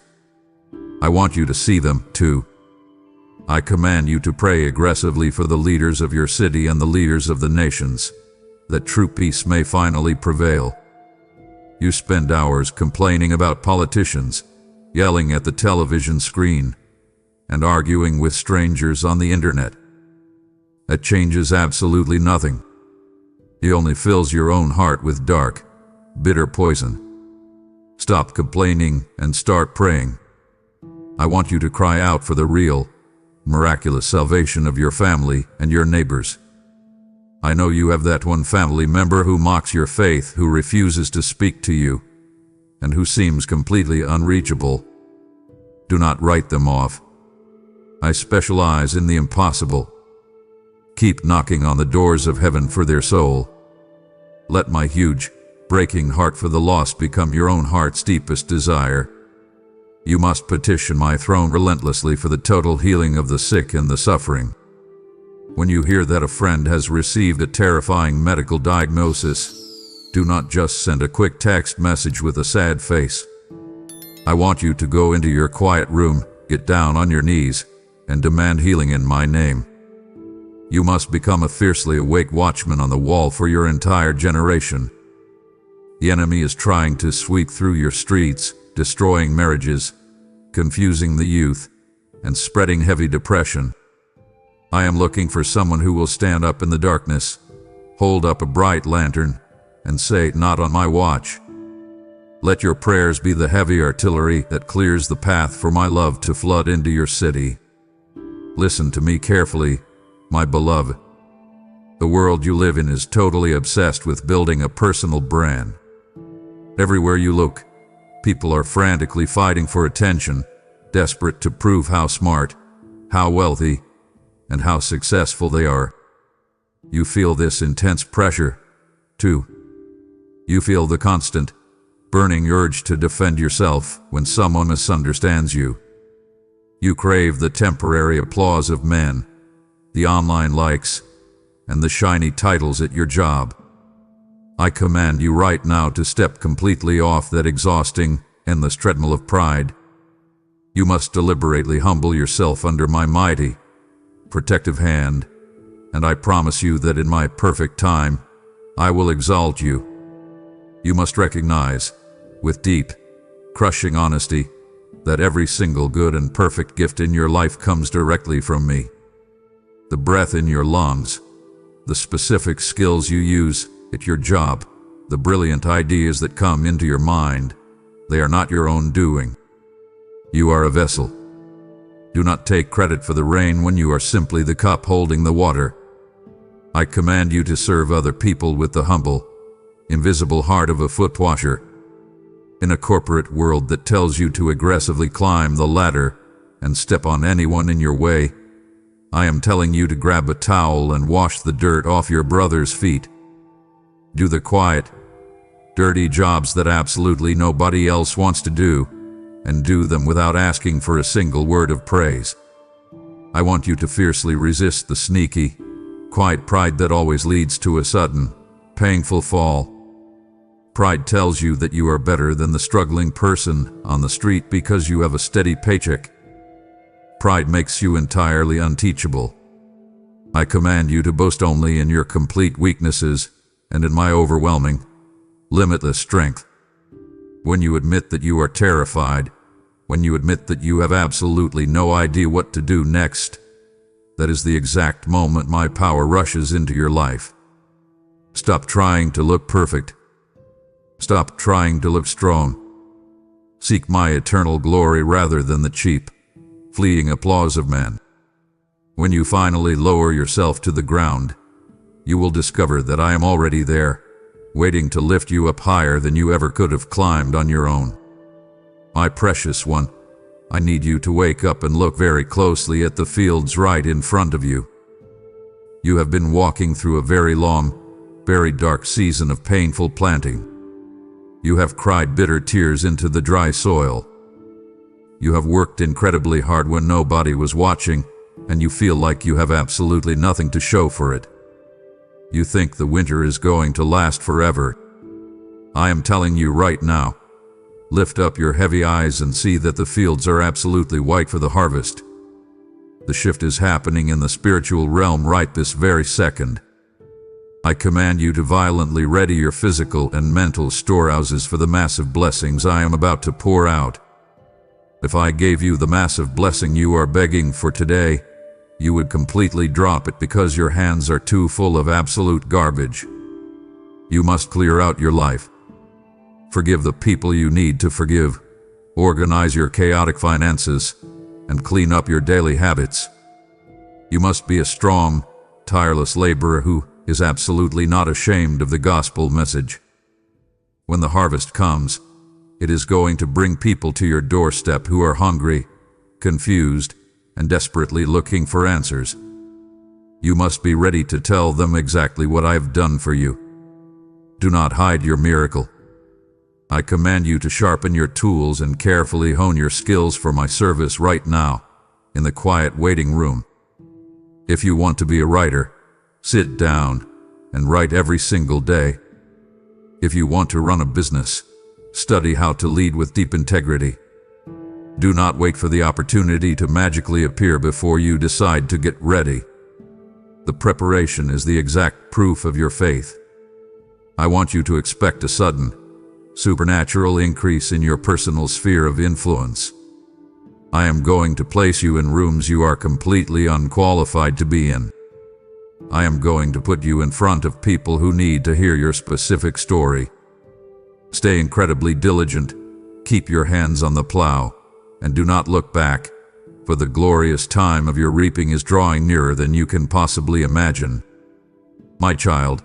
Speaker 1: I want you to see them, too. I command you to pray aggressively for the leaders of your city and the leaders of the nations, that true peace may finally prevail. You spend hours complaining about politicians, yelling at the television screen, and arguing with strangers on the internet. That changes absolutely nothing. It only fills your own heart with dark, bitter poison. Stop complaining and start praying. I want you to cry out for the real, miraculous salvation of your family and your neighbors. I know you have that one family member who mocks your faith, who refuses to speak to you, and who seems completely unreachable. Do not write them off. I specialize in the impossible. Keep knocking on the doors of heaven for their soul. Let my huge, breaking heart for the lost become your own heart's deepest desire. You must petition my throne relentlessly for the total healing of the sick and the suffering. When you hear that a friend has received a terrifying medical diagnosis, do not just send a quick text message with a sad face. I want you to go into your quiet room, get down on your knees, and demand healing in my name. You must become a fiercely awake watchman on the wall for your entire generation. The enemy is trying to sweep through your streets, destroying marriages, confusing the youth, and spreading heavy depression. I am looking for someone who will stand up in the darkness, hold up a bright lantern, and say, "Not on my watch." Let your prayers be the heavy artillery that clears the path for my love to flood into your city. Listen to me carefully, my beloved. The world you live in is totally obsessed with building a personal brand. Everywhere you look, people are frantically fighting for attention, desperate to prove how smart, how wealthy, and how successful they are. You feel this intense pressure, too. You feel the constant, burning urge to defend yourself when someone misunderstands you. You crave the temporary applause of men, the online likes, and the shiny titles at your job. I command you right now to step completely off that exhausting, endless treadmill of pride. You must deliberately humble yourself under my mighty, protective hand, and I promise you that in my perfect time, I will exalt you. You must recognize, with deep, crushing honesty, that every single good and perfect gift in your life comes directly from me. The breath in your lungs, the specific skills you use at your job, the brilliant ideas that come into your mind, they are not your own doing. You are a vessel. Do not take credit for the rain when you are simply the cup holding the water. I command you to serve other people with the humble, invisible heart of a foot washer. In a corporate world that tells you to aggressively climb the ladder and step on anyone in your way, I am telling you to grab a towel and wash the dirt off your brother's feet. Do the quiet, dirty jobs that absolutely nobody else wants to do, and do them without asking for a single word of praise. I want you to fiercely resist the sneaky, quiet pride that always leads to a sudden, painful fall. Pride tells you that you are better than the struggling person on the street because you have a steady paycheck. Pride makes you entirely unteachable. I command you to boast only in your complete weaknesses and in my overwhelming, limitless strength. When you admit that you are terrified, when you admit that you have absolutely no idea what to do next, that is the exact moment my power rushes into your life. Stop trying to look perfect. Stop trying to look strong. Seek my eternal glory rather than the cheap, fleeting applause of men. When you finally lower yourself to the ground, you will discover that I am already there, waiting to lift you up higher than you ever could have climbed on your own. My precious one, I need you to wake up and look very closely at the fields right in front of you. You have been walking through a very long, very dark season of painful planting. You have cried bitter tears into the dry soil. You have worked incredibly hard when nobody was watching, and you feel like you have absolutely nothing to show for it. You think the winter is going to last forever. I am telling you right now, lift up your heavy eyes and see that the fields are absolutely white for the harvest. The shift is happening in the spiritual realm right this very second. I command you to violently ready your physical and mental storehouses for the massive blessings I am about to pour out. If I gave you the massive blessing you are begging for today, you would completely drop it because your hands are too full of absolute garbage. You must clear out your life. Forgive the people you need to forgive. Organize your chaotic finances and clean up your daily habits. You must be a strong, tireless laborer who is absolutely not ashamed of the gospel message. When the harvest comes, it is going to bring people to your doorstep who are hungry, confused, and desperately looking for answers. You must be ready to tell them exactly what I have done for you. Do not hide your miracle. I command you to sharpen your tools and carefully hone your skills for my service right now, in the quiet waiting room. If you want to be a writer, sit down and write every single day. If you want to run a business, study how to lead with deep integrity. Do not wait for the opportunity to magically appear before you decide to get ready. The preparation is the exact proof of your faith. I want you to expect a sudden, supernatural increase in your personal sphere of influence. I am going to place you in rooms you are completely unqualified to be in. I am going to put you in front of people who need to hear your specific story. Stay incredibly diligent, keep your hands on the plow, and do not look back, for the glorious time of your reaping is drawing nearer than you can possibly imagine. My child,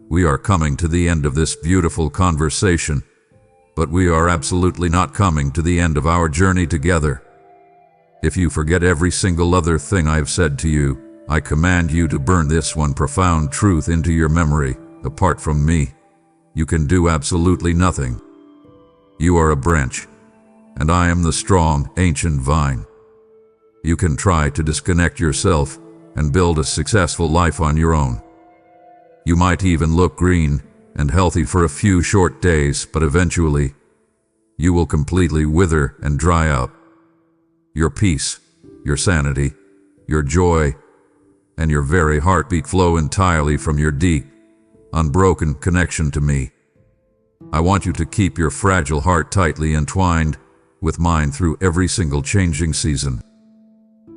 Speaker 1: we are coming to the end of this beautiful conversation, but we are absolutely not coming to the end of our journey together. If you forget every single other thing I have said to you, I command you to burn this one profound truth into your memory. Apart from me, you can do absolutely nothing. You are a branch, and I am the strong, ancient vine. You can try to disconnect yourself and build a successful life on your own. You might even look green and healthy for a few short days, but eventually, you will completely wither and dry out. Your peace, your sanity, your joy, and your very heartbeat flow entirely from your deep, unbroken connection to me. I want you to keep your fragile heart tightly entwined with mine through every single changing season.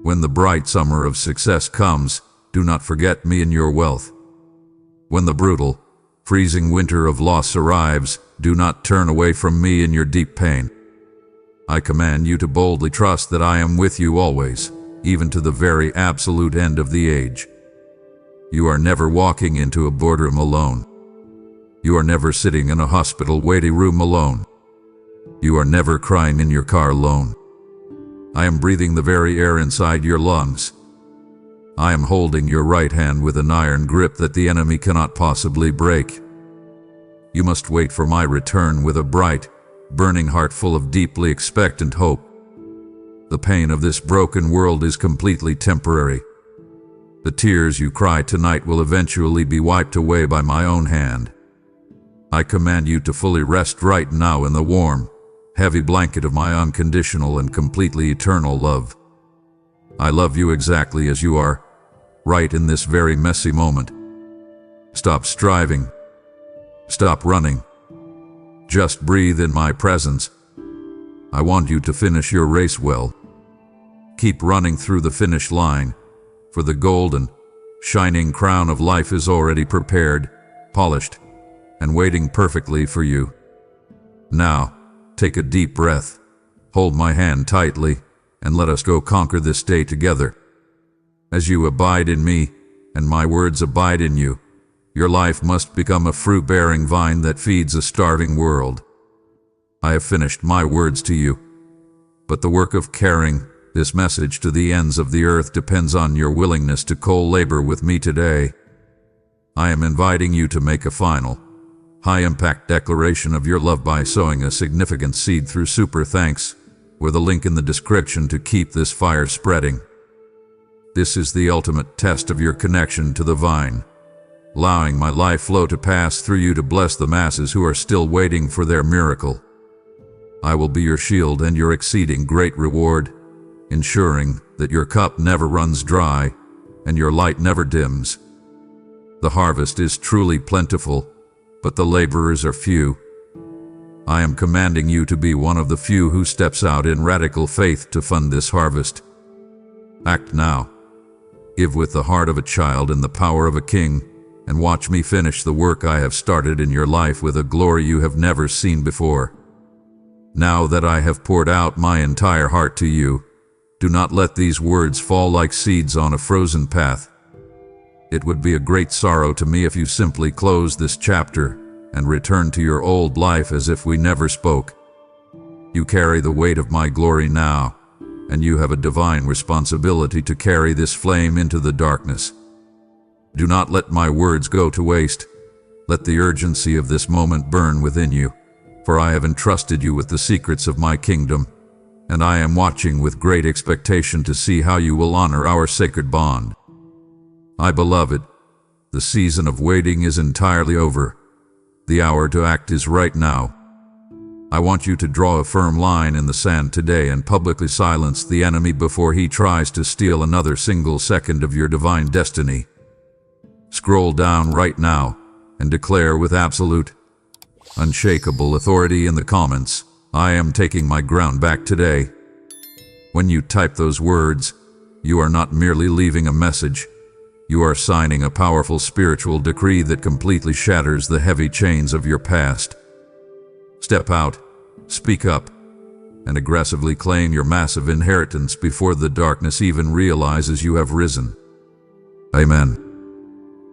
Speaker 1: When the bright summer of success comes, do not forget me in your wealth. When the brutal, freezing winter of loss arrives, do not turn away from me in your deep pain. I command you to boldly trust that I am with you always, even to the very absolute end of the age. You are never walking into a boardroom alone. You are never sitting in a hospital waiting room alone. You are never crying in your car alone. I am breathing the very air inside your lungs. I am holding your right hand with an iron grip that the enemy cannot possibly break. You must wait for my return with a bright, burning heart full of deeply expectant hope. The pain of this broken world is completely temporary. The tears you cry tonight will eventually be wiped away by my own hand. I command you to fully rest right now in the warm, heavy blanket of my unconditional and completely eternal love. I love you exactly as you are, right in this very messy moment. Stop striving. Stop running. Just breathe in my presence. I want you to finish your race well. Keep running through the finish line, for the golden, shining crown of life is already prepared, polished, and waiting perfectly for you. Now, take a deep breath, hold my hand tightly, and let us go conquer this day together. As you abide in me, and my words abide in you, your life must become a fruit-bearing vine that feeds a starving world. I have finished my words to you, but the work of carrying this message to the ends of the earth depends on your willingness to co-labor with me today. I am inviting you to make a final, high-impact declaration of your love by sowing a significant seed through Super Thanks, with a link in the description to keep this fire spreading. This is the ultimate test of your connection to the vine, allowing my life flow to pass through you to bless the masses who are still waiting for their miracle. I will be your shield and your exceeding great reward, ensuring that your cup never runs dry and your light never dims. The harvest is truly plentiful, but the laborers are few. I am commanding you to be one of the few who steps out in radical faith to fund this harvest. Act now. Give with the heart of a child and the power of a king, and watch me finish the work I have started in your life with a glory you have never seen before. Now that I have poured out my entire heart to you, do not let these words fall like seeds on a frozen path. It would be a great sorrow to me if you simply closed this chapter and returned to your old life as if we never spoke. You carry the weight of my glory now, and you have a divine responsibility to carry this flame into the darkness. Do not let my words go to waste. Let the urgency of this moment burn within you, for I have entrusted you with the secrets of my kingdom, and I am watching with great expectation to see how you will honor our sacred bond. My beloved, the season of waiting is entirely over. The hour to act is right now. I want you to draw a firm line in the sand today and publicly silence the enemy before he tries to steal another single second of your divine destiny. Scroll down right now and declare with absolute, unshakable authority in the comments, "I am taking my ground back today." When you type those words, you are not merely leaving a message. You are signing a powerful spiritual decree that completely shatters the heavy chains of your past. Step out, speak up, and aggressively claim your massive inheritance before the darkness even realizes you have risen. Amen.